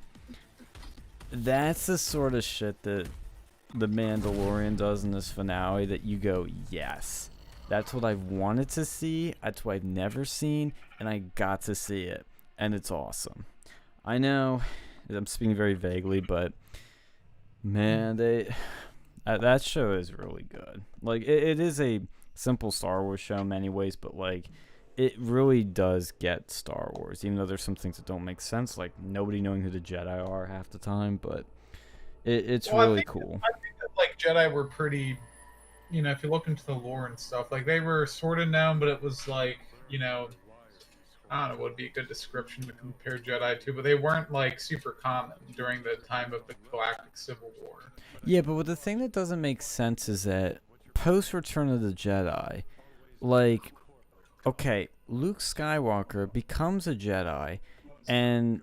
That's the sort of shit that the Mandalorian does in this finale that you go, yes, that's what I've wanted to see, that's what I've never seen, and I got to see it, and it's awesome. I know I'm speaking very vaguely, but man, that show is really good. Like it is a simple Star Wars show in many ways, but like it really does get Star Wars, even though there's some things that don't make sense, like nobody knowing who the Jedi are half the time, but it's really cool. I think that like Jedi were pretty, you know, if you look into the lore and stuff, like they were sort of known, but it was like, you know, I don't know what would be a good description to compare Jedi to, but they weren't like super common during the time of the Galactic Civil War. Yeah, but the thing that doesn't make sense is that post Return of the Jedi, like, okay, Luke Skywalker becomes a Jedi and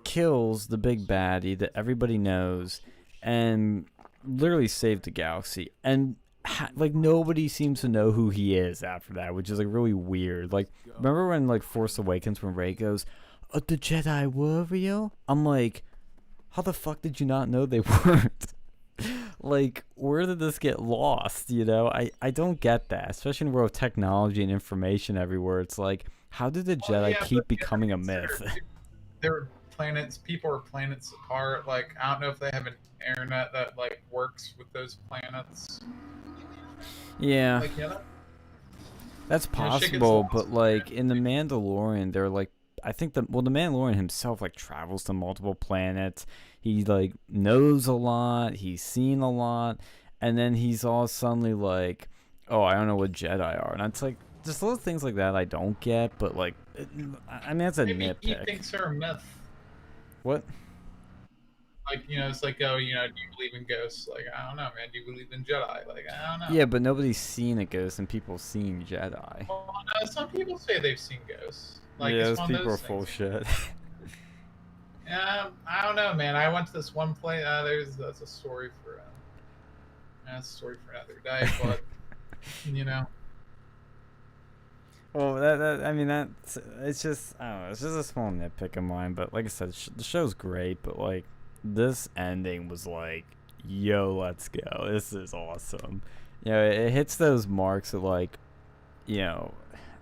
kills the big baddie that everybody knows and literally saved the galaxy. And like nobody seems to know who he is after that, which is like really weird. Like, remember when like Force Awakens when Rey goes, "Oh, the Jedi were real?" I'm like, how the fuck did you not know they weren't? Like, where did this get lost? You know, I don't get that, especially in the world of technology and information everywhere. It's like, how did the Jedi keep becoming a myth? There are planets, people are planets apart. Like, I don't know if they have an internet that like works with those planets. Yeah, Like, yeah, that's possible, but like in the Mandalorian, they're like, I think the Mandalorian himself like travels to multiple planets. He like knows a lot, he's seen a lot, and then he's all suddenly like, oh, I don't know what Jedi are, and it's like just little things like that I don't get, but like, I mean that's a maybe nitpick. he thinks they're a myth. What? Like, you know, it's like, oh, you know, do you believe in ghosts? Like, I don't know, man. Do you believe in Jedi? Like, I don't know. Yeah, but nobody's seen a ghost, and people seen Jedi. Well, no, some people say they've seen ghosts. Like, yeah, it's those one of people are those full things. shit. Yeah, I don't know, man. I went to this one place. That's a story for another day. But you know, Well, I mean it's just I don't know. It's just a small nitpick of mine, but like I said, the show's great. But like this ending was like, yo, let's go. This is awesome. You know, it hits those marks that like, you know,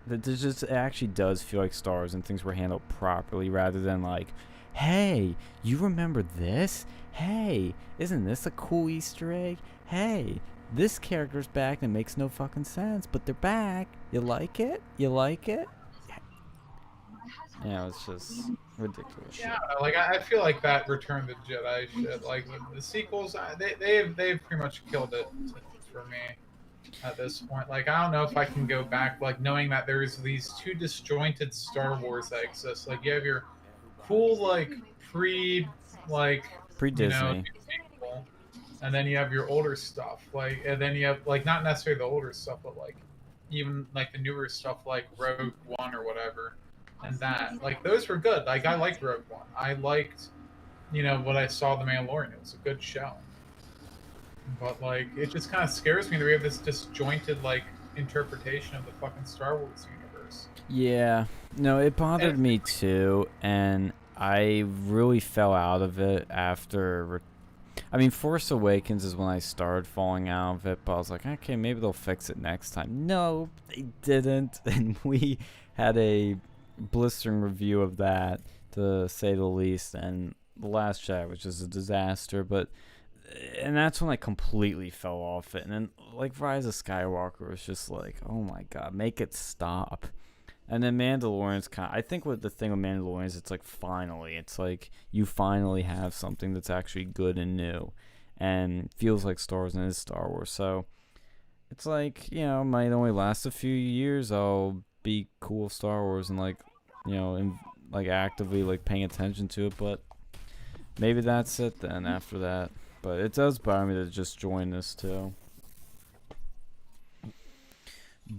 that it actually does feel like Star Wars and things were handled properly rather than like, hey, you remember this? Hey, isn't this a cool Easter egg? Hey, this character's back and it makes no fucking sense, but they're back. You like it? You like it? Yeah, it's just ridiculous. yeah, like I feel like that Return of the Jedi shit. Like the sequels, they've pretty much killed it for me at this point. Like I don't know if I can go back, like knowing that there's these two disjointed Star Wars that exist. Like you have your cool like pre-Disney, you know, and then you have your older stuff, like, and then you have like not necessarily the older stuff, but like even like the newer stuff, like Rogue One or whatever, and that like those were good. Like I liked Rogue One. I liked, you know, what I saw The Mandalorian. It was a good show, but like it just kind of scares me that we have this disjointed like interpretation of the fucking Star Wars universe. Yeah, no, it bothered me too, and I really fell out of it after. I mean, Force Awakens is when I started falling out of it, but I was like, okay, maybe they'll fix it next time. No, they didn't, and we had a blistering review of that, to say the least, and The Last Jedi, which is a disaster, and that's when I completely fell off it. And then, like, Rise of Skywalker was just like, oh my god, make it stop. And then Mandalorian's I think what the thing with Mandalorian is, it's like you finally have something that's actually good and new, and feels like Star Wars and is Star Wars. So it's like, you know, it might only last a few years. I'll be cool with Star Wars and, like, you know, and like actively like paying attention to it, but maybe that's it then after that. But it does bother me to just join this too.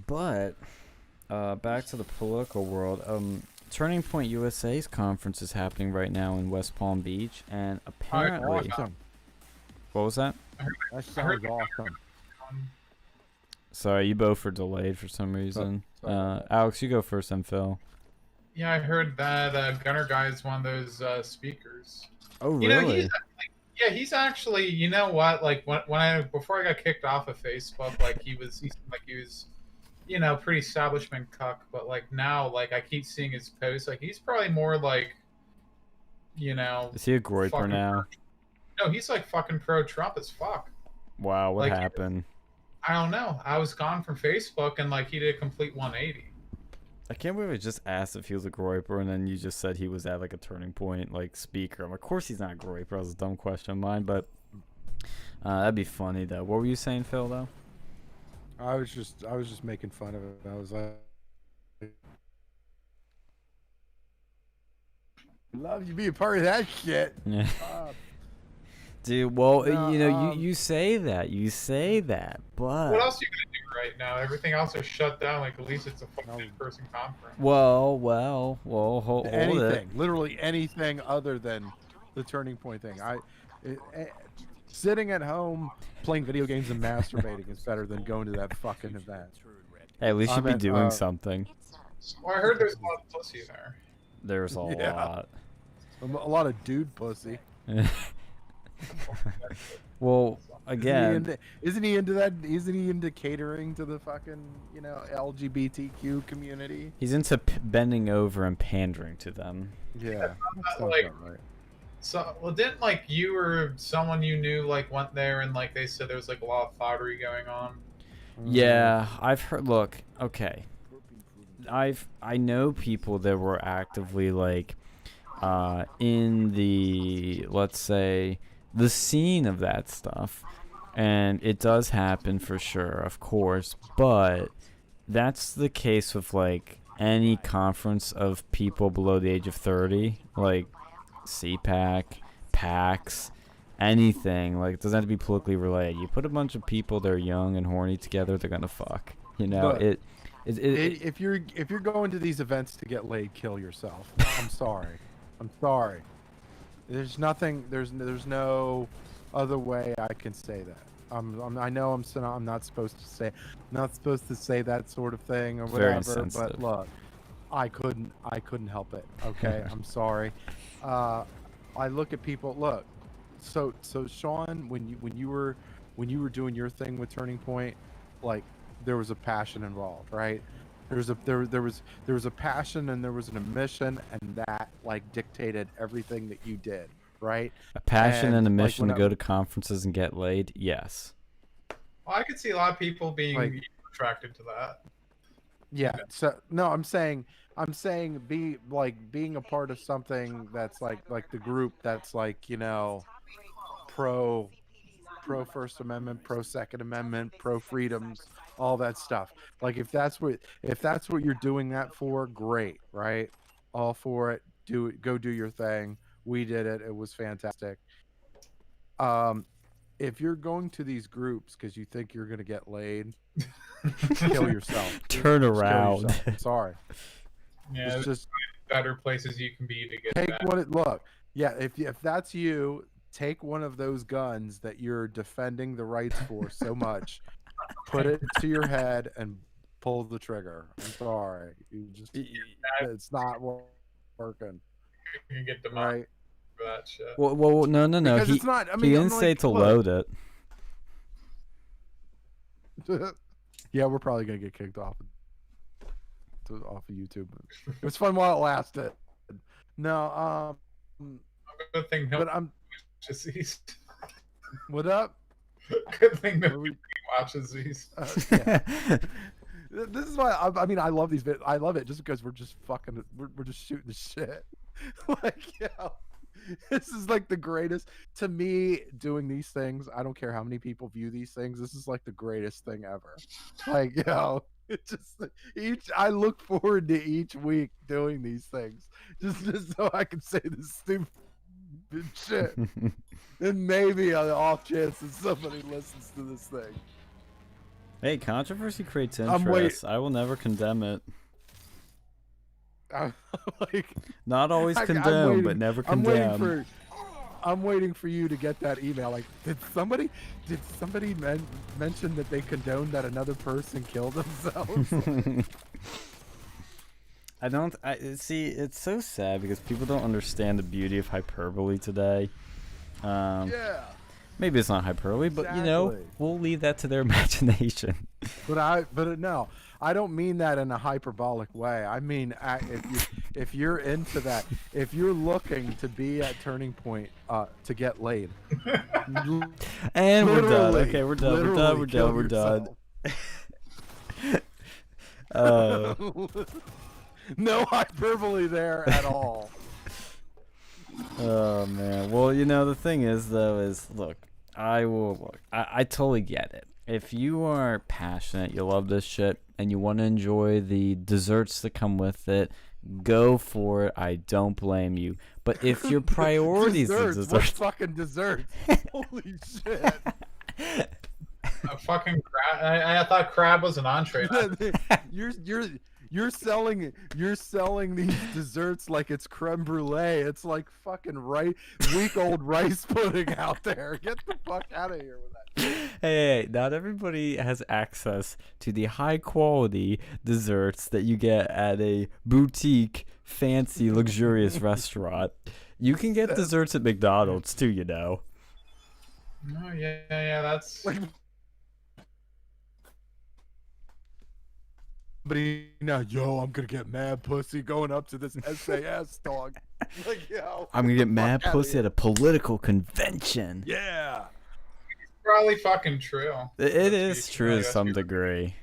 But back to the political world. Turning Point USA's conference is happening right now in West Palm Beach, and apparently, Awesome. what was that? That sounds awesome. Sorry, you both were delayed for some reason. sorry. Alex, you go first, and Phil. Yeah, I heard that Gunner guy is one of those speakers. Oh, You know, really? he's actually, you know what? Like before I got kicked off of Facebook, like he seemed like he was, you know, pretty establishment cuck. But like now, like I keep seeing his posts. Like he's probably more like, you know. Is he a groiper now? No, he's like fucking pro Trump as fuck. Wow, what Like, happened? I don't know. I was gone from Facebook, and like he did a complete 180. I can't believe I just asked if he was a groiper, and then you just said he was at like a Turning Point like speaker. Of course he's not a groiper. That was a dumb question of mine, but that'd be funny though. What were you saying, Phil? Though I was just making fun of it. I was like, love you being part of that shit. yeah. Uh, Dude, well, no, you know, you say that, but What else are you gonna do right now? Everything else is shut down. Like at least it's a fucking in-person conference. well, hold anything, it. literally anything other than the Turning Point thing. Sitting at home playing video games and masturbating is better than going to that fucking event. Hey, at least I you'd be meant, doing something. Well, I heard there's a lot of pussy there. There's a Yeah. lot. A lot of dude pussy. Well, again, Isn't he into that? Isn't he into catering to the fucking, you know, LGBTQ community? he's into bending over and pandering to them. Yeah. Not That sounds like- about right. So, well, didn't like you or someone you knew like went there and like they said there was like a lot of foddery going on? Yeah, I've heard. Look, okay, I know people that were actively like in the, let's say, the scene of that stuff, and it does happen for sure, of course, but that's the case with like any conference of people below the age of 30, like CPAC, PAX, anything. Like, it doesn't have to be politically related. You put a bunch of people that are young and horny together, they're gonna fuck. You know, But if you're going to these events to get laid, kill yourself. I'm sorry. I'm sorry. There's nothing. There's no other way I can say that. I know I'm not supposed to say that sort of thing or Very whatever. sensitive. But look, I couldn't help it. Okay, I'm sorry. I look at people. Look, so Sean, when you were doing your thing with Turning Point, like, there was a passion involved, right? There was a passion and there was an mission, and that like dictated everything that you did, right? a passion and a like, mission to when go to conferences and get laid. Yes. Well, I could see a lot of people being Like- attracted to that. Yeah. So no, I'm saying being a part of something that's like the group that's like, you know, pro First Amendment, pro Second Amendment, pro freedoms, all that stuff. Like, if that's what you're doing that for, great, right? All for it. Do it. Go do your thing. We did it. It was fantastic. If you're going to these groups because you think you're gonna get laid, kill yourself. Turn Just kill around. yourself. I'm sorry. Yeah, It's there's just better places you can be to get take that. one. Look, yeah. If that's you, take one of those guns that you're defending the rights for so much, put it to your head and pull the trigger. I'm sorry, it's not working, You can get demolished right? for that shit. Well, no. Because He it's not. I mean, he I'm didn't say like, to look. load it. Yeah, we're probably gonna get kicked off off of YouTube. It was fun while it lasted. No, Good thing no but I'm watches these. what up? Good thing What nobody watches these. Yeah. This is why I mean I love these. I love it just because we're just fucking we're just shooting the shit. Like this is like the greatest to me doing these things. I don't care how many people view these things. This is like the greatest thing ever. Like it just I look forward to each week doing these things just so I can say this stupid shit. And maybe on the off chance that somebody listens to this thing. Hey, controversy creates I'm interest. I will never condemn it. Like, Not always I'm condone, waiting- but never I'm condemn. waiting for you to get that email. Like, did somebody mention that they condoned that another person killed themselves? I see. It's so sad because people don't understand the beauty of hyperbole today. Yeah. Maybe it's not hyperbole, but you know, Exactly. we'll leave that to their imagination. But no, I don't mean that in a hyperbolic way. I mean, if you're into that, if you're looking to be at Turning Point to get laid, And we're done. literally- Okay, we're done. We're literally done. We're kill done. We're done. yourself. No hyperbole there at all. Oh man. Well, you know the thing is though is look, I totally get it. If you are passionate, you love this shit, and you want to enjoy the desserts that come with it, go for it. I don't blame you. But if your priorities are Desserts, what desserts, fucking desserts? Holy shit! A fucking crab. I thought crab was an entree. You're selling these desserts like it's creme brulee. It's like fucking week-old rice pudding out there. Get the fuck out of here with that. hey, not everybody has access to the high quality desserts that you get at a boutique, fancy, luxurious restaurant. You can get desserts at McDonald's too, you know. Oh yeah, that's. Like, but I'm gonna get mad pussy going up to this SAS dog. Like, I'm gonna get mad outta pussy here. at a political convention. Yeah. Probably fucking true. It is true to some degree.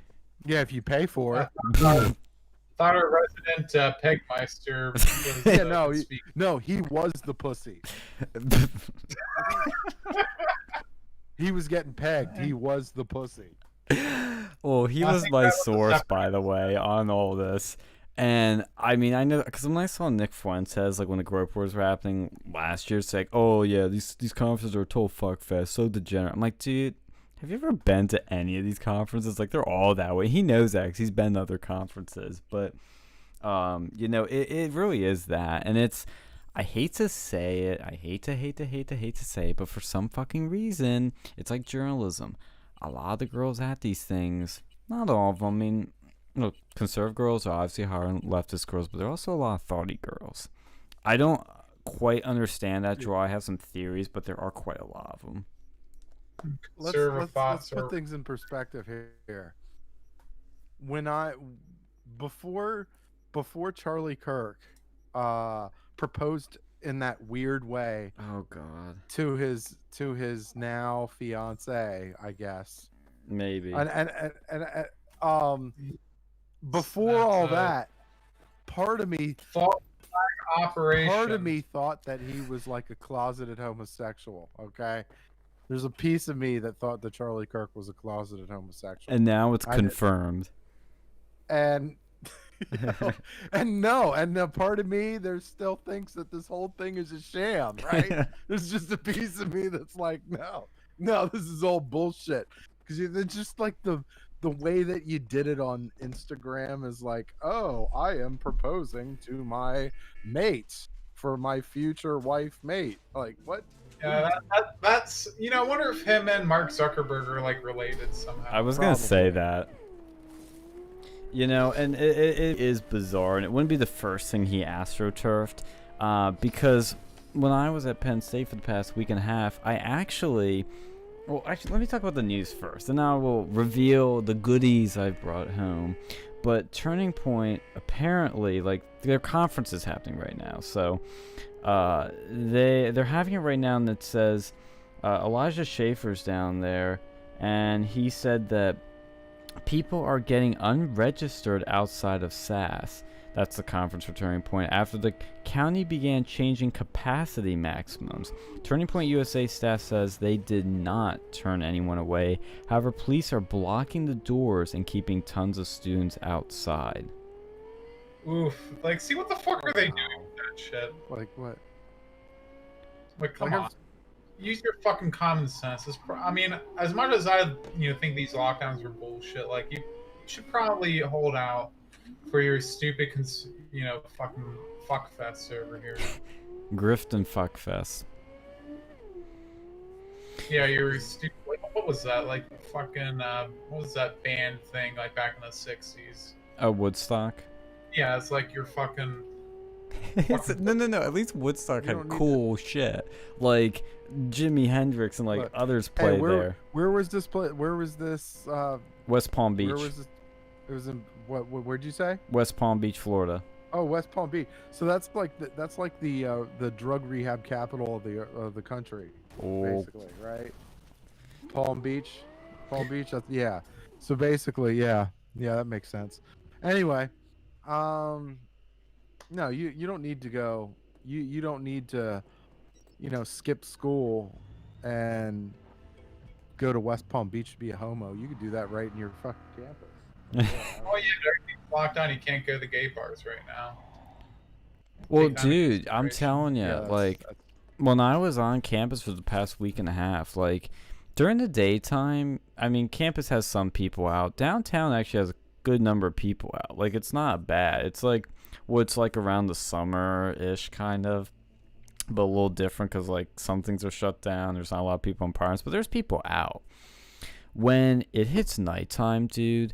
Yeah, if you pay for it. Thought our resident Pegmeister was, Yeah, no, could he, speak. no, he was the pussy. He was getting pegged. He was the pussy. Well, he I was think my that was a source, separate by the way, on all this. And I mean, I know because when I saw Nick Fuentes, like when the Grope Wars were happening last year, it's like, oh yeah, these conferences are a total fuckfest, so degenerate. I'm like, dude, have you ever been to any of these conferences? Like, they're all that way. He knows that 'cause he's been to other conferences, but you know, it really is that, and it's. I hate to say it. I hate to say it, but for some fucking reason, it's like journalism. A lot of the girls at these things, not all of them. I mean, look, conservative girls are obviously higher than leftist girls, but there are also a lot of thoughty girls. I don't quite understand that draw. I have some theories, but there are quite a lot of them. Let's put things in perspective here. Before Charlie Kirk proposed in that weird way Oh God, to his now fiance, I guess. maybe. And before all that, part of me Operation. thought that he was like a closeted homosexual. Okay, there's a piece of me that thought that Charlie Kirk was a closeted homosexual, And now it's I did- confirmed. and and a part of me there still thinks that this whole thing is a sham, right? There's just a piece of me that's like, no, this is all bullshit, because it's just like the way that you did it on Instagram is like, oh, I am proposing to my mate for my future wife mate. Like, what? Yeah, that's I wonder if him and Mark Zuckerberg are like related somehow. I was gonna say Probably. that. You know, and it is bizarre, and it wouldn't be the first thing he astroturfed, because when I was at Penn State for the past week and a half, let me talk about the news first, and I will reveal the goodies I've brought home. But Turning Point, apparently, like, their conference is happening right now. So they're having it right now, and it says Elijah Schaefer's down there, and he said that people are getting unregistered outside of SAS. That's the conference for Turning Point, after the county began changing capacity maximums. Turning Point USA staff says they did not turn anyone away. However, police are blocking the doors and keeping tons of students outside. Oof. Like, see, what the fuck are they doing with that shit? Like what? Like, come Like, on. Use your fucking common sense. I mean, as much as I, think these lockdowns are bullshit, like, you should probably hold out for your stupid, fucking fuckfest over here. Grift and fuckfest. Yeah, you're stupid. What was that? Like, fucking, what was that band thing, like, back in the 60s? Oh, Woodstock? Yeah, it's like you're fucking... No. At least Woodstock You had don't need cool shit. Like, Jimi Hendrix and, like, Look, others Hey, played there. where was this play? Where was this? West Palm Beach. Where was this? It was in where'd you say? West Palm Beach, Florida. Oh, West Palm Beach. So that's like the drug rehab capital of the country, Oh, basically, right? Palm Beach. That's, yeah. So basically, yeah, that makes sense. Anyway, no, you don't need to go. You don't need to, skip school and go to West Palm Beach to be a homo. You could do that right in your fucking campus. Oh, yeah, everything's locked down. You can't go to the gay bars right now. well, Take down dude, the I'm consideration. telling you, Yeah, like, when I was on campus for the past week and a half, like, during the daytime, I mean, campus has some people out. Downtown actually has a good number of people out. Like, it's not bad. It's like what's like around the summer-ish, kind of, but a little different because, like, some things are shut down. There's not a lot of people in parks, but there's people out. When it hits nighttime, dude,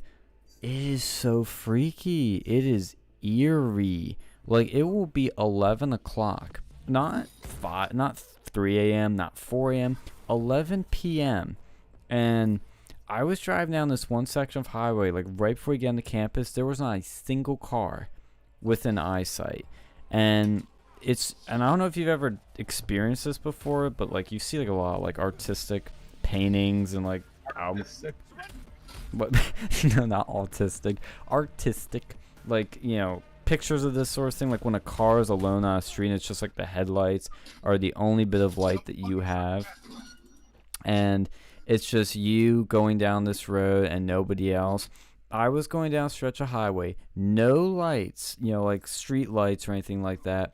it is so freaky. It is eerie. Like, it will be 11 o'clock. Not 3 a.m., not 4 a.m., 11 p.m. And I was driving down this one section of highway, like, right before you get on the campus. There was not a single car within eyesight. And I don't know if you've ever experienced this before, but, like, you see, like, a lot of, like, artistic paintings and, like, but no, not autistic, artistic, like, pictures of this sort of thing, like when a car is alone on a street and it's just like the headlights are the only bit of light that you have, and it's just you going down this road and nobody else. I was going down a stretch of highway, no lights, like street lights or anything like that,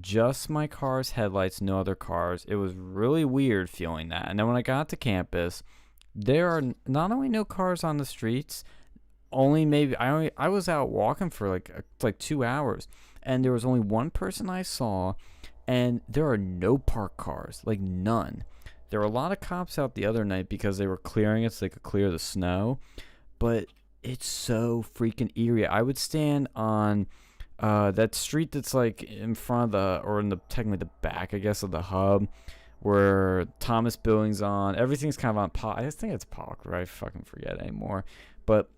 just my car's headlights, no other cars. It was really weird feeling that. And then when I got to campus, there are not only no cars on the streets, only maybe I was out walking for like 2 hours, and there was only one person I saw, and there are no parked cars, like none. There were a lot of cops out the other night because they were clearing it so they could clear the snow, but it's so freaking eerie. I would stand on that street that's like in front of technically the back, I guess, of the hub, where Thomas Building's on. Everything's kind of on Pollock. I just think it's Pollock, right? I fucking forget anymore. But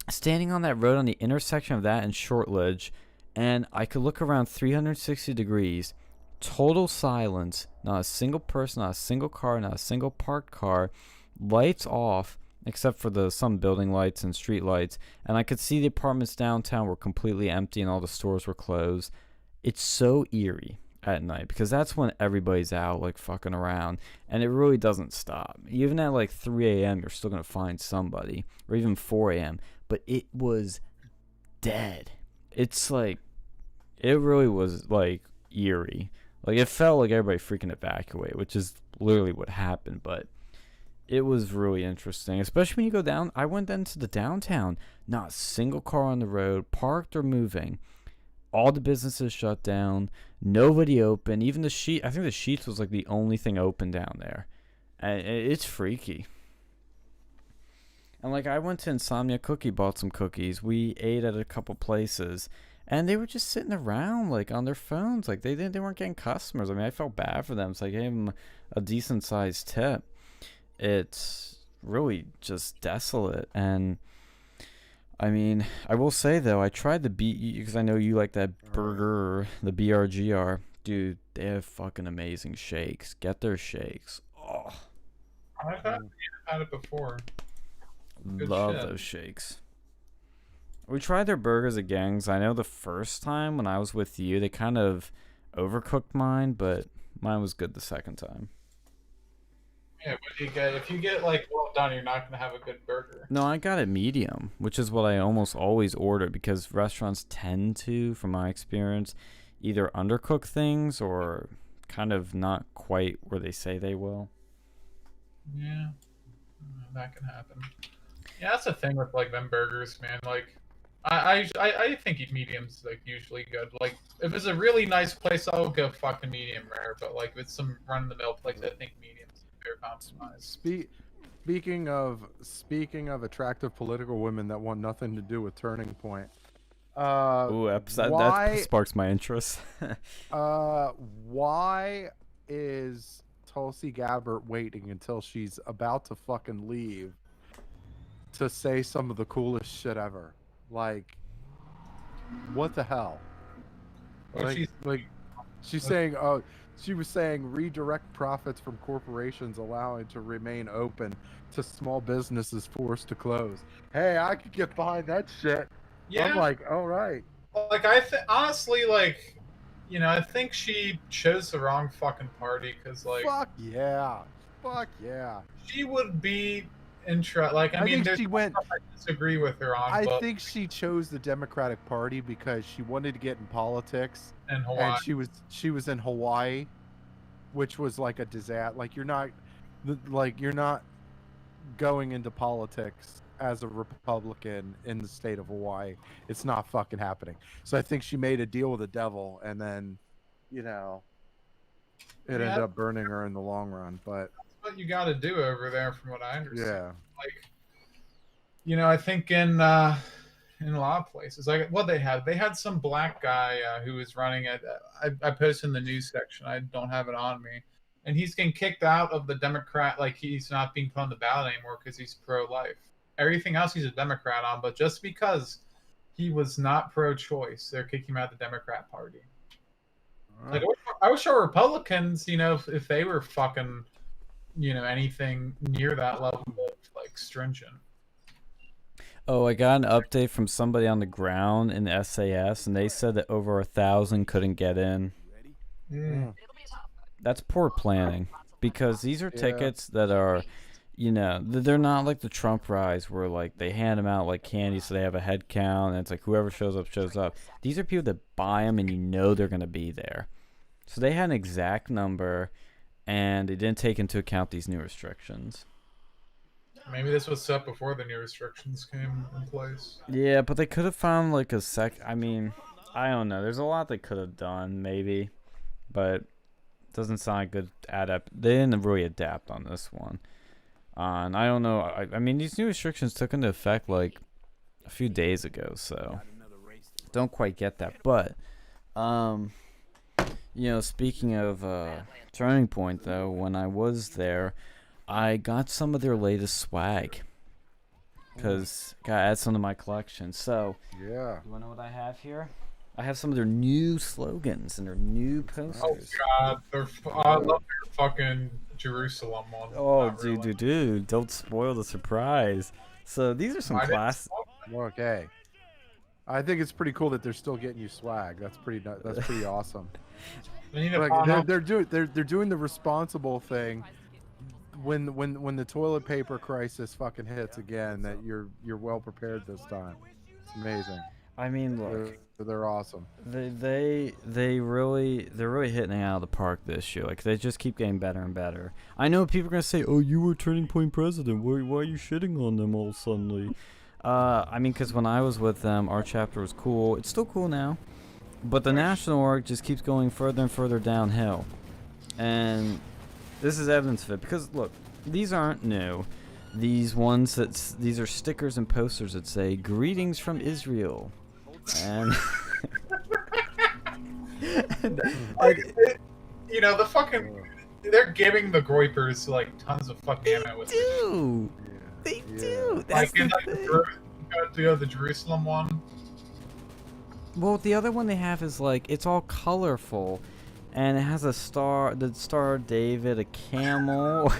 standing on that road on the intersection of that and Shortledge, and I could look around 360 degrees, total silence, not a single person, not a single car, not a single parked car, lights off, except for some building lights and street lights, and I could see the apartments downtown were completely empty and all the stores were closed. It's so eerie at night because that's when everybody's out, like, fucking around, and it really doesn't stop. Even at like 3 a.m. you're still gonna find somebody, or even 4 a.m. But it was dead. It's like, it really was like eerie. Like, it felt like everybody freaking evacuated, which is literally what happened. But it was really interesting, especially when you go down. I went into the downtown, not a single car on the road, parked or moving. All the businesses shut down, nobody open. Even I think the Sheets was like the only thing open down there. And it's freaky. And like, I went to Insomnia Cookie, bought some cookies. We ate at a couple places, and they were just sitting around like on their phones. Like, they weren't getting customers. I mean, I felt bad for them, so I gave them a decent sized tip. It's really just desolate. And I mean, I will say though, I tried the because I know you like that burger, or the BRGR. Dude, they have fucking amazing shakes. Get their shakes. Oh, I've had it before. Good love shit. those shakes. We tried their burgers at Gangs. I know the first time when I was with you, they kind of overcooked mine, but mine was good the second time. Yeah, what do you get? If you get like well done, you're not gonna have a good burger. No, I got it medium, which is what I almost always order because restaurants tend to, from my experience, either undercook things or kind of not quite where they say they will. Yeah, that can happen. Yeah, that's the thing with like them burgers, man. Like, I think medium's like usually good. Like, if it's a really nice place, I'll go fucking medium rare. But like, if it's some run of the mill place, I think medium's a fair compromise. Speaking of attractive political women that want nothing to do with Turning Point. Ooh, that sparks my interest. Why is Tulsi Gabbard waiting until she's about to fucking leave to say some of the coolest shit ever? Like, what the hell? Well, She's saying, she was saying redirect profits from corporations allowing to remain open to small businesses forced to close. Hey, I could get behind that shit. yeah. I'm like, all right. Like honestly, like, you know, I think she chose the wrong fucking party because like Fuck yeah. she would be like I mean, think there's she went. stuff I disagree with her on, I but think she chose the Democratic Party because she wanted to get in politics, in Hawaii, and she was in Hawaii, which was like a disaster. Like you're not going into politics as a Republican in the state of Hawaii. It's not fucking happening. So I think she made a deal with the devil, and then, you know, it ended up burning her in the long run. But what you got to do over there, from what I understand. yeah, Like, you know, I think in a lot of places, like what they had some black guy who was running it. I posted in the news section. I don't have it on me, and he's getting kicked out of the Democrat. Like he's not being put on the ballot anymore because he's pro-life. Everything else he's a Democrat on, but just because he was not pro-choice, they're kicking him out of the Democrat Party. Like I wish our Republicans, you know, if they were fucking, you know, anything near that level of like stringent. Oh, I got an update from somebody on the ground in the SAS, and they said that over 1,000 couldn't get in. That's poor planning, because these are tickets that are, you know, they're not like the Trump rise where like they hand them out like candy, so they have a head count, and it's like whoever shows up shows up. These are people that buy them, and you know they're gonna be there. So they had an exact number, and they didn't take into account these new restrictions. Maybe this was set before the new restrictions came in place. Yeah, but they could have found like a I mean, I don't know. There's a lot they could have done, maybe, but it doesn't sound like good They didn't really adapt on this one. And I don't know. I mean, these new restrictions took into effect like a few days ago, so don't quite get that. But, you know, speaking of Turning Point, though, when I was there, I got some of their latest swag because gotta add some to my collection. So, yeah. You wanna know what I have here? I have some of their new slogans and their new posters. Oh God, I love their fucking Jerusalem one. Oh, Not really. dude, don't spoil the surprise. So these are some class. Okay. I think it's pretty cool that they're still getting you swag. That's pretty awesome. Like, they're doing the responsible thing. When the toilet paper crisis fucking hits again, that you're well prepared this time. It's amazing. I mean, look, they're awesome. They're really hitting it out of the park this year. Like they just keep getting better and better. I know people are gonna say, "Oh, you were Turning Point president. Why are you shitting on them all suddenly?" I mean, because when I was with them, our chapter was cool. It's still cool now, but the national org just keeps going further and further downhill, and this is evidence of it. Because look, these aren't new. These are stickers and posters that say "Greetings from Israel." And you know, the fucking they're giving the Groypers like tons of fucking ammo with do. They do. That's like, the like thing. the Jerusalem one. Well, the other one they have is like it's all colorful, and it has a star, the Star of David, a camel,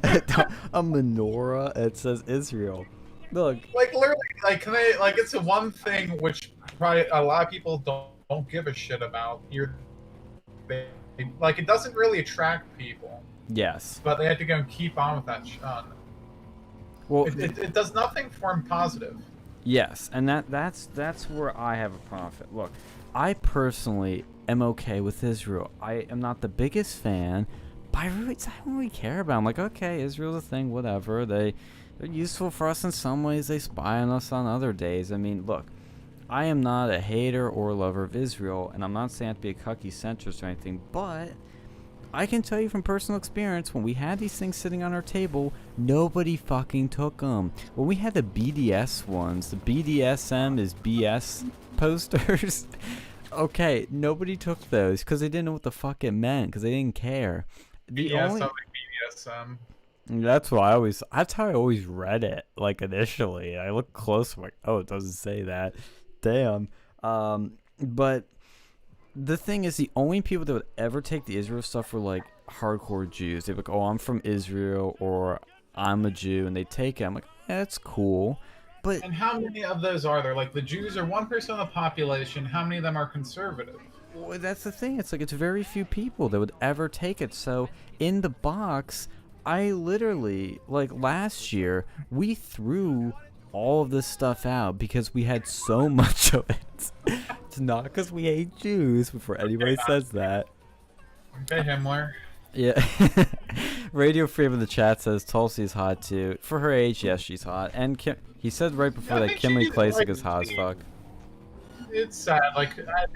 a menorah. It says Israel. Look, Like literally, like can they like it's the one thing which probably a lot of people don't give a shit about. Like it doesn't really attract people, yes. but they had to go and keep on with that shun. Well, It does nothing for him positive. yes, and that's where I have a problem with it. Look, I personally am okay with Israel. I am not the biggest fan, but I don't really care about 'em. I'm like, okay, Israel's a thing, whatever. They're useful for us in some ways. They spy on us on other days. I mean, look, I am not a hater or a lover of Israel, and I'm not saying to be a cucky centrist or anything, but I can tell you from personal experience, when we had these things sitting on our table, nobody fucking took them. When we had the BDS ones, the BDSM is BS posters, okay, nobody took those because they didn't know what the fuck it meant, because they didn't care. BDSM. That's how I always read it, like, initially. I looked close, I'm like, oh, it doesn't say that. Damn. But the thing is, the only people that would ever take the Israel stuff were, like, hardcore Jews. They'd be like, oh, I'm from Israel, or I'm a Jew, and they take it. I'm like, yeah, that's cool. But And how many of those are there? Like, the Jews are 1% of the population. How many of them are conservative? well, that's the thing. It's like, it's very few people that would ever take it. So, in the box, I literally, like, last year, we threw all of this stuff out because we had so much of it. It's not because we hate Jews, before anybody says that. Okay, Himmler. Yeah. Radio Freedom in the chat says Tulsi's hot too. For her age, yes, she's hot. And he said right before Yeah, I that think Kimberly she's, Clark like, is hot as fuck. It's sad. Like, I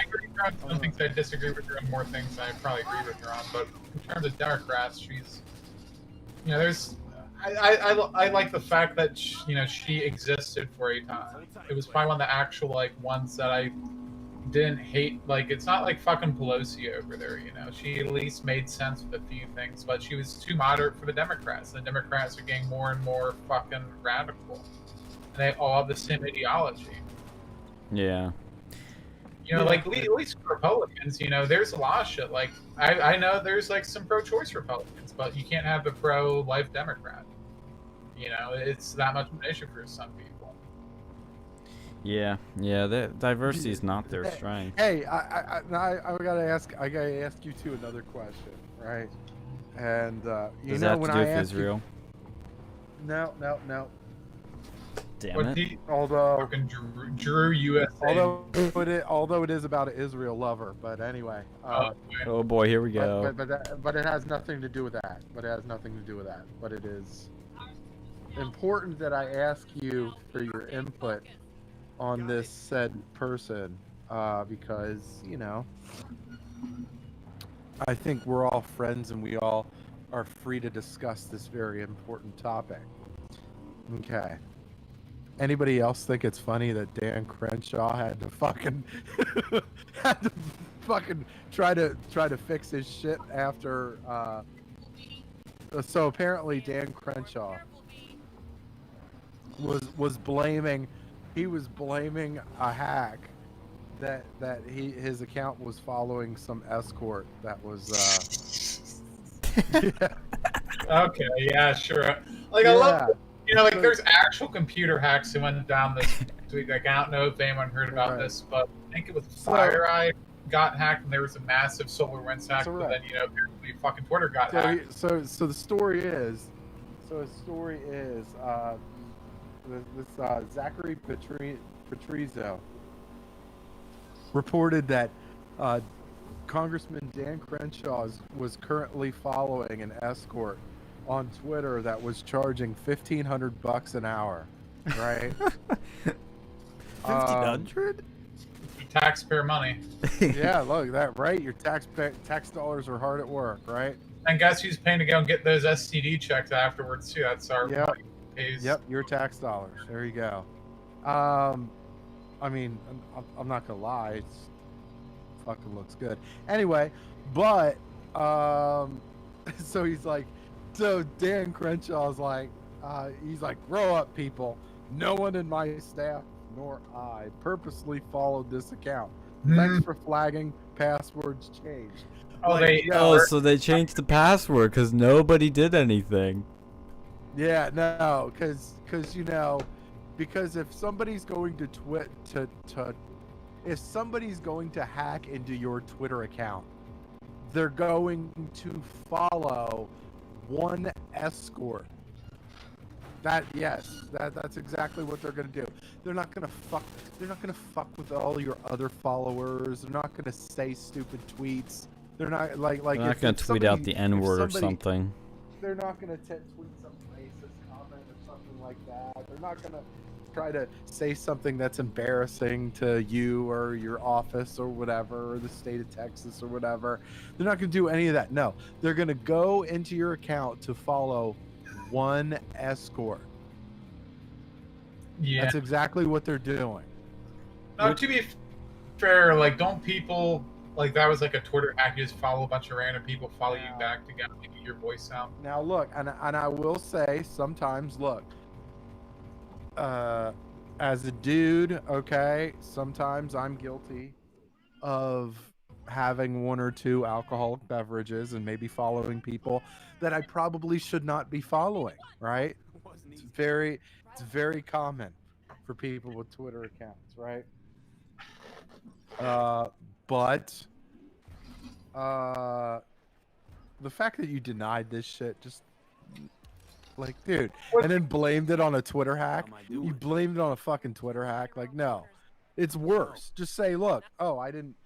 agree with her on some things. I disagree with her on more things I probably agree with her on. But in terms of Democrats, she's, you know, there's. I like the fact that she existed for a time. It was probably one of the actual like ones that I didn't hate. Like, it's not like fucking Pelosi over there, you know. She at least made sense with a few things, but she was too moderate for the Democrats. The Democrats are getting more and more fucking radical, and they all have the same ideology. Yeah. You know, like at least Republicans, you know, there's a lot of shit. Like I know there's like some pro-choice Republicans, but you can't have a pro-life Democrat. You know, it's that much of an issue for some people. Yeah, the diversity is not their strength. Hey, I gotta ask you two another question, right? And you Does know that have when to do I with ask Israel? No. Damn it. Although Fucking Drew USA. although it is about an Israel lover, but anyway. Oh boy, here we go. But it has nothing to do with that. But it is important that I ask you for your input on this said person, because you know, I think we're all friends and we all are free to discuss this very important topic. Okay. Anybody else think it's funny that Dan Crenshaw had to fucking try to fix his shit after so apparently Dan Crenshaw was blaming a hack that his account was following some escort that was yeah. Okay, yeah, sure. Like, I love, you know, like, there's actual computer hacks who went down this week. Like, I don't know if anyone heard about this, but I think it was FireEye got hacked, and there was a massive SolarWinds hack, but then, you know, apparently fucking Twitter got hacked. So the story is, this Zachary Patrizio reported that Congressman Dan Crenshaw was currently following an escort on Twitter that was charging $1,500 an hour, right? 1,500? Taxpayer money. Yeah, look, that right. Your tax dollars are hard at work, right? And guess who's paying to go and get those STD checks afterwards too? That's our money. Yep, your tax dollars. There you go. I mean, I'm not gonna lie, it's fucking looks good. Anyway, but so he's like, so Dan Crenshaw's like, he's like, grow up, people. No one in my staff nor I purposely followed this account. Hmm. Thanks for flagging. Passwords changed. Oh, they. Oh, so they changed the password because nobody did anything. Yeah, no, because because if somebody's going to if somebody's going to hack into your Twitter account, they're going to follow one escort. That's exactly what they're gonna do. They're not gonna fuck with all your other followers. They're not gonna say stupid tweets. They're not like They're not gonna tweet out the N-word or something. They're not gonna tweet some racist comment or something like that. They're not gonna try to say something that's embarrassing to you or your office or whatever, or the state of Texas or whatever. They're not gonna do any of that. No, they're gonna go into your account to follow one escort. Yeah. That's exactly what they're doing. No, to be fair, like, don't people like that was like a Twitter hack? You just follow a bunch of random people, follow you back to get your voice out. Now look, and I will say sometimes, look, as a dude, okay, sometimes I'm guilty of having one or two alcoholic beverages and maybe following people that I probably should not be following, right? It's very common for people with Twitter accounts, right? But the fact that you denied this shit, just like, dude, and then blamed it on a Twitter hack. You blamed it on a fucking Twitter hack. Like, no, it's worse. Just say, look, oh, I didn't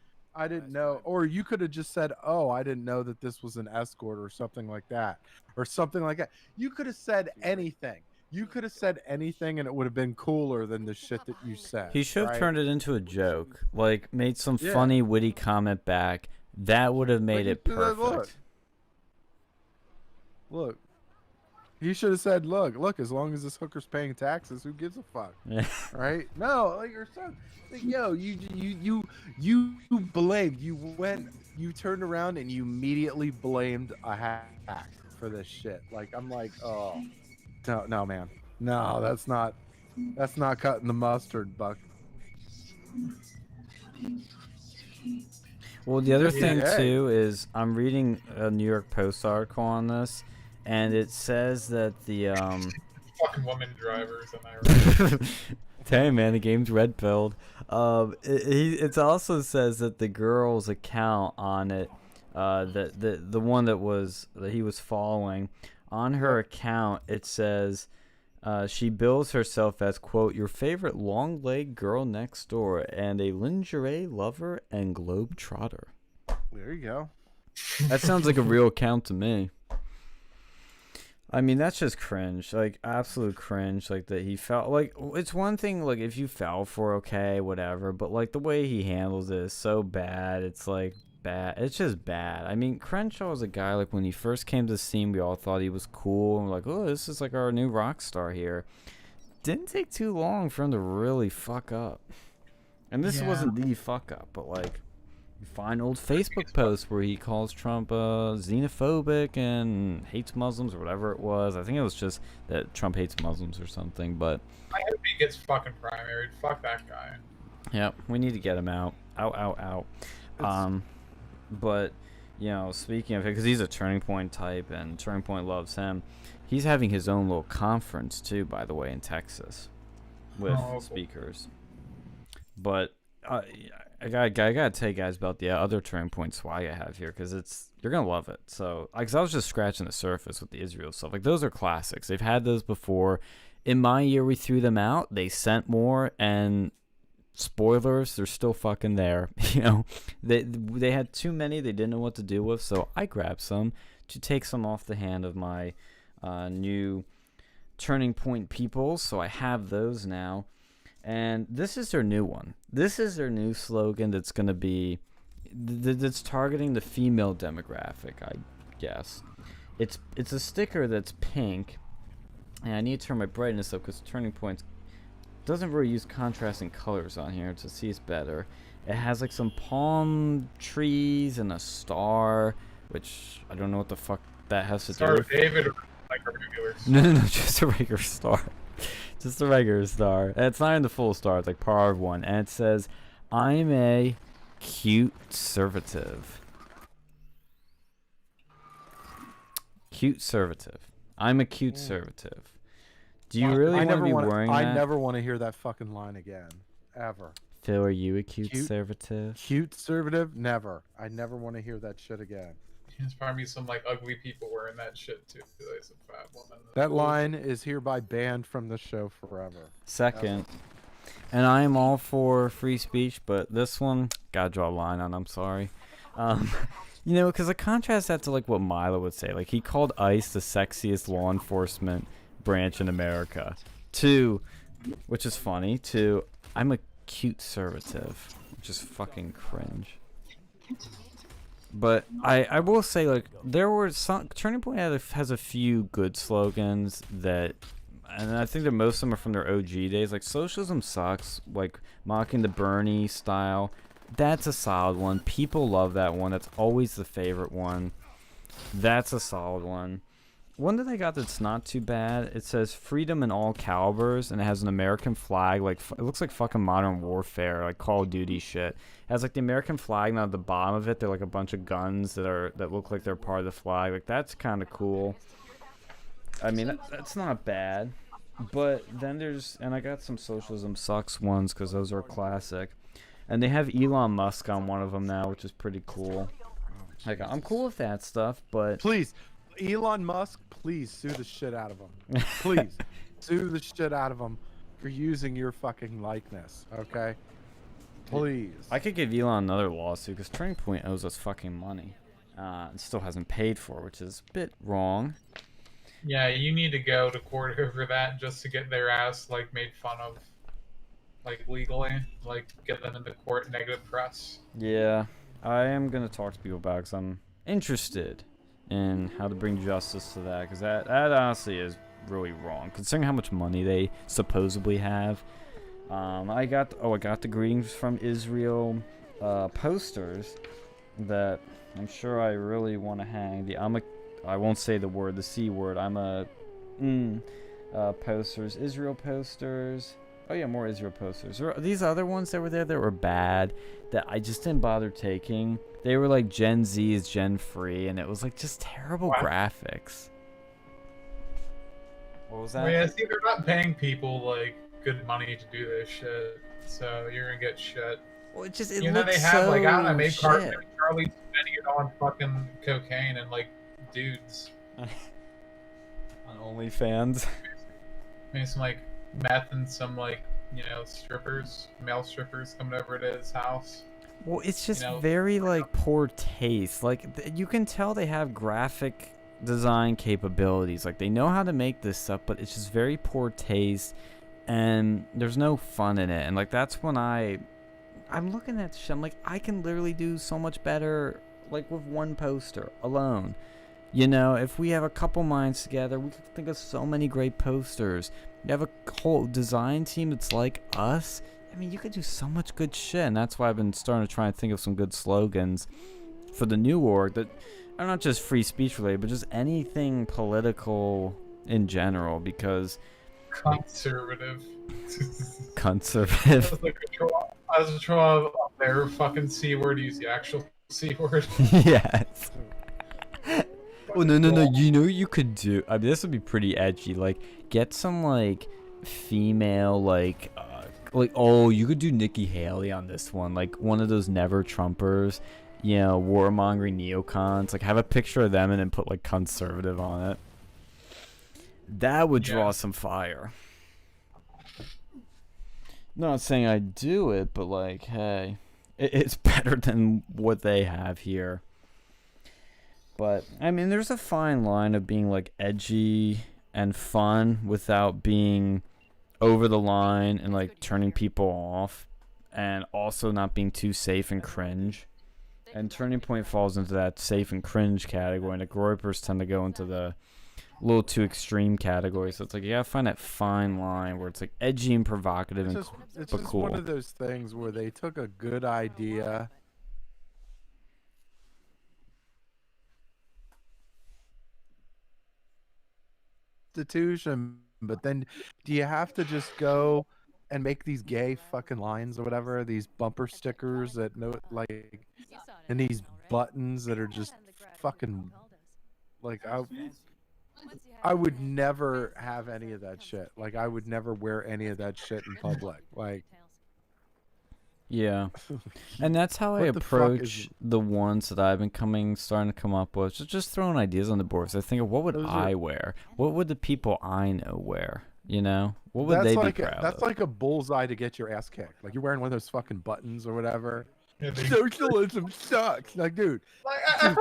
know, or you could have just said, oh, I didn't know that this was an escort or something like that, You could have said anything. You could have said anything, and it would have been cooler than the shit that you said. He should have right? turned it into a joke, like made some funny, witty comment back. That would have made it perfect. Look. He should have said, look, as long as this hooker's paying taxes, who gives a fuck? Yeah. Right? No, like, you're so, like, yo, you blamed, you turned around and you immediately blamed a hack for this shit. Like, I'm like, oh, no, man. No, that's not cutting the mustard, Buck. Well, the other thing, too, is I'm reading a New York Post article on this, and it says that the fucking woman drivers, am I right? Dang, man, the game's red-pilled. It also says that the girl's account on it, the one that he was following, on her account, it says she bills herself as, quote, your favorite long-legged girl next door and a lingerie lover and globe-trotter. There you go. That sounds like a real account to me. I mean, that's just cringe, like absolute cringe. Like that he felt like it's one thing, like if you fell for okay, whatever, but like the way he handles it is so bad. It's like bad. It's just bad. I mean, Crenshaw was a guy like when he first came to the scene, we all thought he was cool and we're like, oh, this is like our new rock star here. Didn't take too long for him to really fuck up, and this wasn't the fuck up, but like. You find old Facebook posts where he calls Trump xenophobic and hates Muslims or whatever it was. I think it was just that Trump hates Muslims or something, but... I hope he gets fucking primaried. Fuck that guy. Yeah, we need to get him out. Out. But, you know, speaking of it, because he's a Turning Point type and Turning Point loves him, he's having his own little conference, too, by the way, in Texas with speakers. But... I gotta tell you guys about the other Turning Point swag I have here, because you're gonna love it. So, because I was just scratching the surface with the Israel stuff. Like, those are classics. They've had those before. In my year, we threw them out. They sent more, and spoilers, they're still fucking there. You know, they had too many. They didn't know what to do with. So I grabbed some to take some off the hand of my new Turning Point people. So I have those now. And this is their new one. This is their new slogan that's going to be... that's targeting the female demographic, I guess. It's a sticker that's pink. And I need to turn my brightness up because Turning Point doesn't really use contrasting colors on here to see it's better. It has like some palm trees and a star, which I don't know what the fuck that has to do with. Star of David or like a regular star? No, just a regular star. Just a regular star. And it's not even the full star. It's like par of 1. And it says, I'm a cute conservative. Cute conservative. I'm a cute conservative. Do you really want to be wearing that? I never want to hear that fucking line again. Ever. Phil, are you a cute conservative? Cute conservative? Never. I never want to hear that shit again. There's probably some like ugly people wearing that shit too. Like some fat woman. That line is hereby banned from the show forever. Second. And I am all for free speech, but this one, gotta draw a line on, I'm sorry. You know, because I contrast that to like what Milo would say. Like, he called ICE the sexiest law enforcement branch in America. 2, which is funny. 2, I'm a cute conservative, which is fucking cringe. But I will say, like, there were some... Turning Point has a few good slogans that... And I think that most of them are from their OG days. Like, socialism sucks. Like, mocking the Bernie style. That's a solid one. People love that one. That's always the favorite one. That's a solid one. One that I got that's not too bad. It says freedom in all calibers, and it has an American flag. Like, it looks like fucking Modern Warfare, like Call of Duty shit. It has like the American flag, and at the bottom of it, they're like a bunch of guns that look like they're part of the flag. Like, that's kind of cool. I mean, that's not bad. But then and I got some socialism sucks ones because those are classic. And they have Elon Musk on one of them now, which is pretty cool. Like, I'm cool with that stuff, but... Please, Elon Musk, please sue the shit out of him. Please, sue the shit out of him for using your fucking likeness, okay? Please. I could give Elon another lawsuit because Turning Point owes us fucking money. And still hasn't paid for, which is a bit wrong. Yeah, you need to go to court over that just to get their ass, like, made fun of. Like, legally. Like, get them into court, negative press. Yeah, I am going to talk to people about it because I'm interested in how to bring justice to that. Because that honestly is really wrong. Considering how much money they supposedly have. I got the greetings from Israel posters that I'm sure I really want to hang. I won't say the word, the C word. Posters, Israel posters. Oh yeah, more Israel posters. These other ones that were there that were bad, that I just didn't bother taking. They were like Gen Z is Gen free, and it was like just terrible graphics. What was that? Well, yeah, see, they're not paying people like good money to do this shit, so you're gonna get shit. Well, it you know, they have like, I don't know, maybe shit. Charlie's spending it on fucking cocaine and like dudes. On OnlyFans. Maybe some like meth and some like, you know, strippers, male strippers coming over to his house. Well, it's just, you know, very like poor taste. Like, you can tell they have graphic design capabilities. Like, they know how to make this stuff, but it's just very poor taste, and there's no fun in it. And like, that's when I'm looking at shit. I'm like, I can literally do so much better, like, with one poster alone. You know, if we have a couple minds together, we could think of so many great posters. You have a whole design team that's like us. I mean, you could do so much good shit, and that's why I've been starting to try and think of some good slogans for the new org that are not just free speech related, but just anything political in general, because... Conservative. Conservative. As a troll of their fucking C word, use the actual C word. Yes. Oh, no, you know what you could do? I mean, this would be pretty edgy. Like, get some, like, female, like, oh, you could do Nikki Haley on this one. Like, one of those never-Trumpers, you know, warmongering neocons. Like, have a picture of them and then put, like, conservative on it. That would draw some fire. Not saying I'd do it, but, like, hey, it's better than what they have here. But, I mean, there's a fine line of being, like, edgy and fun without being over the line and, like, turning people off, and also not being too safe and cringe. And Turning Point falls into that safe and cringe category, and the Groypers tend to go into the little too extreme category. So it's like, you gotta find that fine line where it's, like, edgy and provocative it's and just, it's but just cool. one of those things where they took a good idea institution But then, do you have to just go and make these gay fucking lines or whatever? These bumper stickers that like, and these buttons that are just fucking like I would never have any of that shit. Like I would never wear any of that shit in public. Like. Yeah, and that's how I What the fuck approach the ones that I've been starting to come up with. Just throwing ideas on the boards. I think of what would I wear? What would the people I know wear? You know, what would they be proud of? That's like a bullseye to get your ass kicked. Like you're wearing one of those fucking buttons or whatever. Yeah, Socialism sucks. Like, dude. Like, I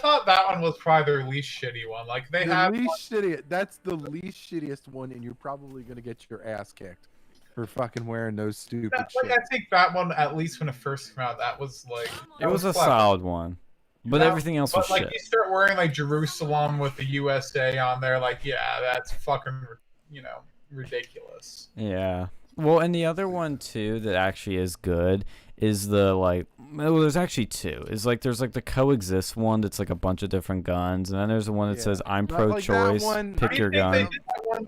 thought that one was probably their least shitty one. Like they have shitty. That's the least shittiest one, and you're probably gonna get your ass kicked for fucking wearing those stupid shit. I think that one, at least when it first came out, that was like it was a solid one, but everything else was like, shit. You start wearing like Jerusalem with the USA on there, like yeah, that's fucking ridiculous. Yeah. Well, and the other one too that actually is good is the like. Well, there's actually two. Is like there's like the coexist one that's like a bunch of different guns, and then there's the one that says I'm pro-choice. Like pick your gun.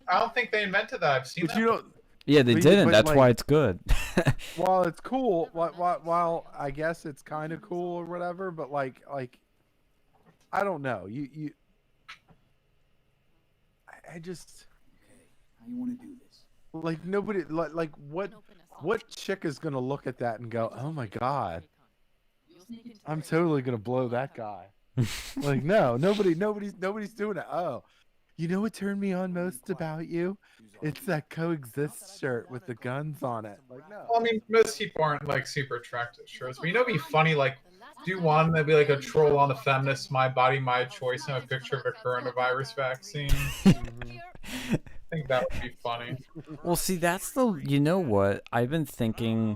I don't think they invented that. I've seen But that. you don't. Yeah, they didn't. That's like, why it's good. Well, it's cool. While I guess it's kind of cool or whatever, but like I don't know. I just. How you want to do this? Like nobody. Like what chick is gonna look at that and go, "Oh my god, I'm totally gonna blow that guy." Like no, nobody's doing it. Oh. You know what turned me on most about you? It's that coexist shirt with the guns on it. Like no. Well, I mean, most people aren't like super attractive shirts, but it'd be funny. Like, do one that'd be like a troll on the feminist, my body, my choice, and a picture of a coronavirus vaccine. I think that would be funny. Well, see, that's the. You know what? I've been thinking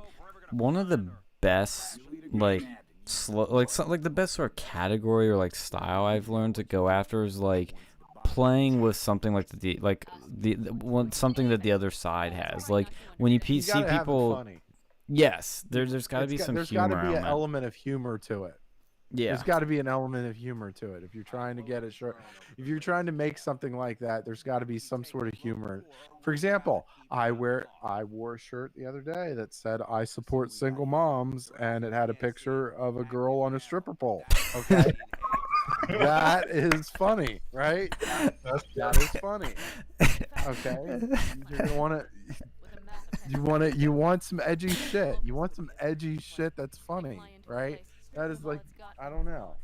one of the best like the best sort of category or like style I've learned to go after is like playing with something like something that the other side has. Like when you see people, yes, there's got to be some humor. There's got to be an element of humor to it. Yeah, there's got to be an element of humor to it. If you're trying to get it short, if you're trying to make something like that, there's got to be some sort of humor. For example, I wore a shirt the other day that said "I support single moms," and it had a picture of a girl on a stripper pole. Okay. That is funny, right? That is funny. Okay, you want some edgy shit. You want some edgy shit that's funny, right? That is like, I don't know.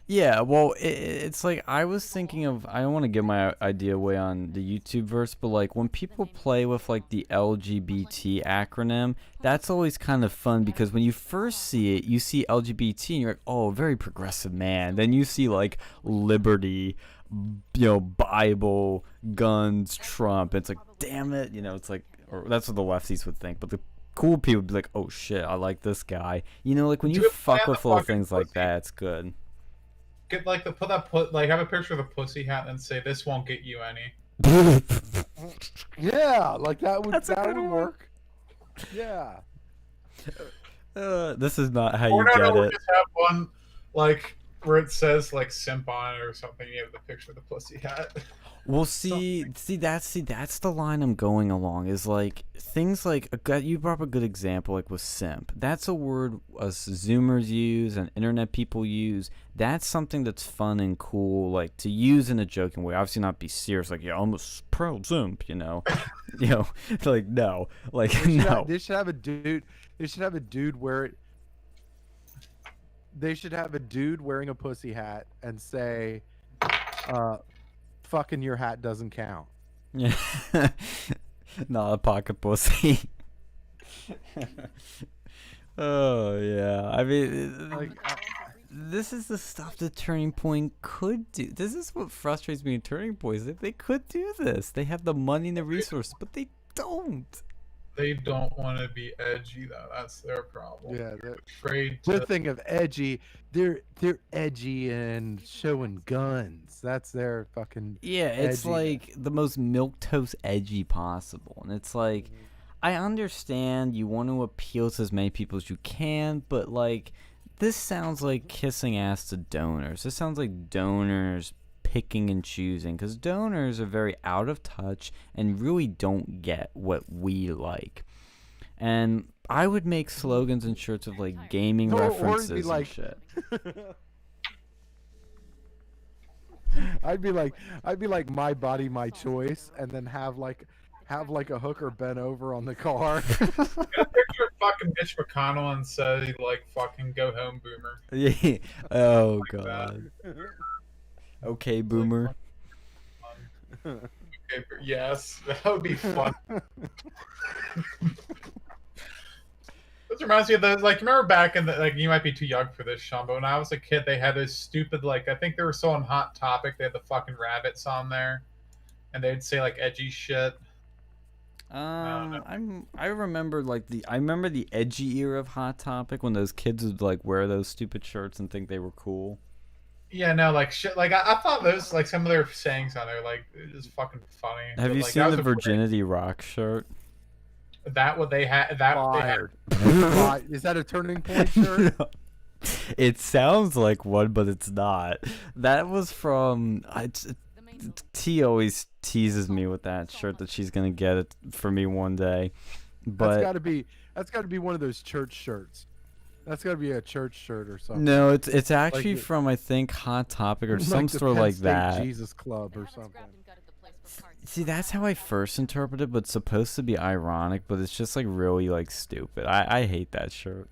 Yeah, well, it's like I was thinking of. I don't want to give my idea away on the YouTube verse, but like when people play with like the LGBT acronym, that's always kind of fun because when you first see it, you see LGBT and you're like, oh, very progressive man. Then you see like liberty, Bible, guns, Trump. It's like, damn it, it's like, or that's what the lefties would think, but the cool people would be like, oh shit, I like this guy. Like when you fuck with little things like that, it's good. Get like have a picture of the pussy hat and say this won't get you any. Yeah, like that would work. Yeah. This is not how you get it. Just have one like where it says like simp on it or something. You have the picture of the pussy hat. Well, see, that's the line I'm going along. Is like things like you brought up a good example, like with simp. That's a word us Zoomers use and internet people use. That's something that's fun and cool, like to use in a joking way. Obviously, not be serious, like I'm a proud simp, like no, like no. They should have a dude. They should have a dude wearing a pussy hat and say, fucking your hat doesn't count. Yeah. Not a pocket pussy. Oh yeah. I mean, this is the stuff that Turning Point could do. This is what frustrates me in Turning Point. Is that they could do this. They have the money and the resources, but they don't. They don't want to be edgy though. That's their problem. Yeah, they're afraid. The thing of edgy, they're edgy and showing guns. That's their fucking. Yeah, it's like the most milquetoast edgy possible, and it's like, I understand you want to appeal to as many people as you can, but like, this sounds like kissing ass to donors. This sounds like donors picking and choosing, because donors are very out of touch and really don't get what we like. And I would make slogans and shirts of like gaming Or it'd references be like, and shit. I'd be like my body, my choice, and then have like a hooker bent over on the car. Get a picture of fucking Mitch McConnell and say like fucking go home boomer. Yeah. Oh Like god. Okay, boomer. Okay, yes, that would be fun. This reminds me of those, like, remember back in the, like, you might be too young for this, Sean, but when I was a kid, they had those stupid, like, I think they were so on Hot Topic, they had the fucking rabbits on there, and they'd say, like, edgy shit. I remember like I remember the edgy era of Hot Topic when those kids would like wear those stupid shirts and think they were cool. Yeah, no, like, shit, like, I thought those, like, some of their sayings on there, like, it was fucking funny. Have But, you like, seen that was the a great- Virginity Rock shirt? That what they had, that what they had. Fired. Is that a turning point shirt? No. It sounds like one, but it's not. That was from T always teases me with that shirt that she's gonna get it for me one day. But that's gotta be one of those church shirts. That's gotta be a church shirt or something. no, it's actually Like from I think Hot Topic or like some the store Penn like State that. Jesus Club or something. See, that's how I first interpreted, but it's supposed to be ironic, but it's just like really like stupid. I hate that shirt.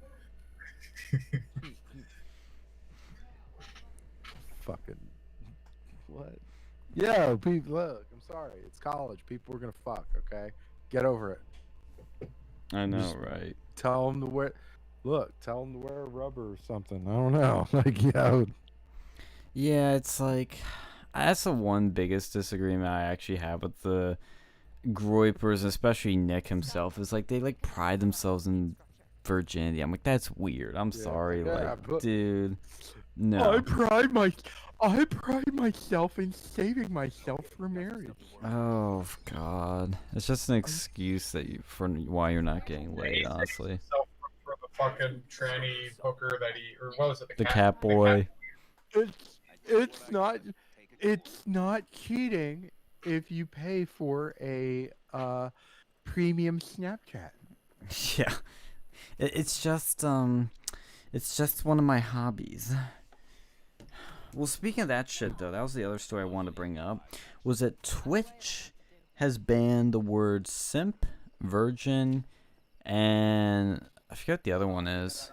Fucking what? Yeah, people. Look, I'm sorry. It's college. People are gonna fuck. Okay, get over it. I know, Just- right? Tell them to wear. Look, tell them to wear rubber or something. I don't know. Like, yeah. Yeah, it's like that's the one biggest disagreement I actually have with the Groypers, especially Nick himself, is like they like pride themselves in virginity. I'm like, that's weird. I'm Yeah, sorry, yeah, like, but- dude, no. I pride myself in saving myself for marriage. Oh God, it's just an excuse that for why you're not getting laid, honestly. So for the fucking tranny hooker that he, or what was it? The cat boy. It's not cheating if you pay for a premium Snapchat. Yeah, it's just one of my hobbies. Well, speaking of that shit though, that was the other story I wanted to bring up. Was that Twitch has banned the word simp, virgin, and I forget what the other one is.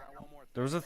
There was a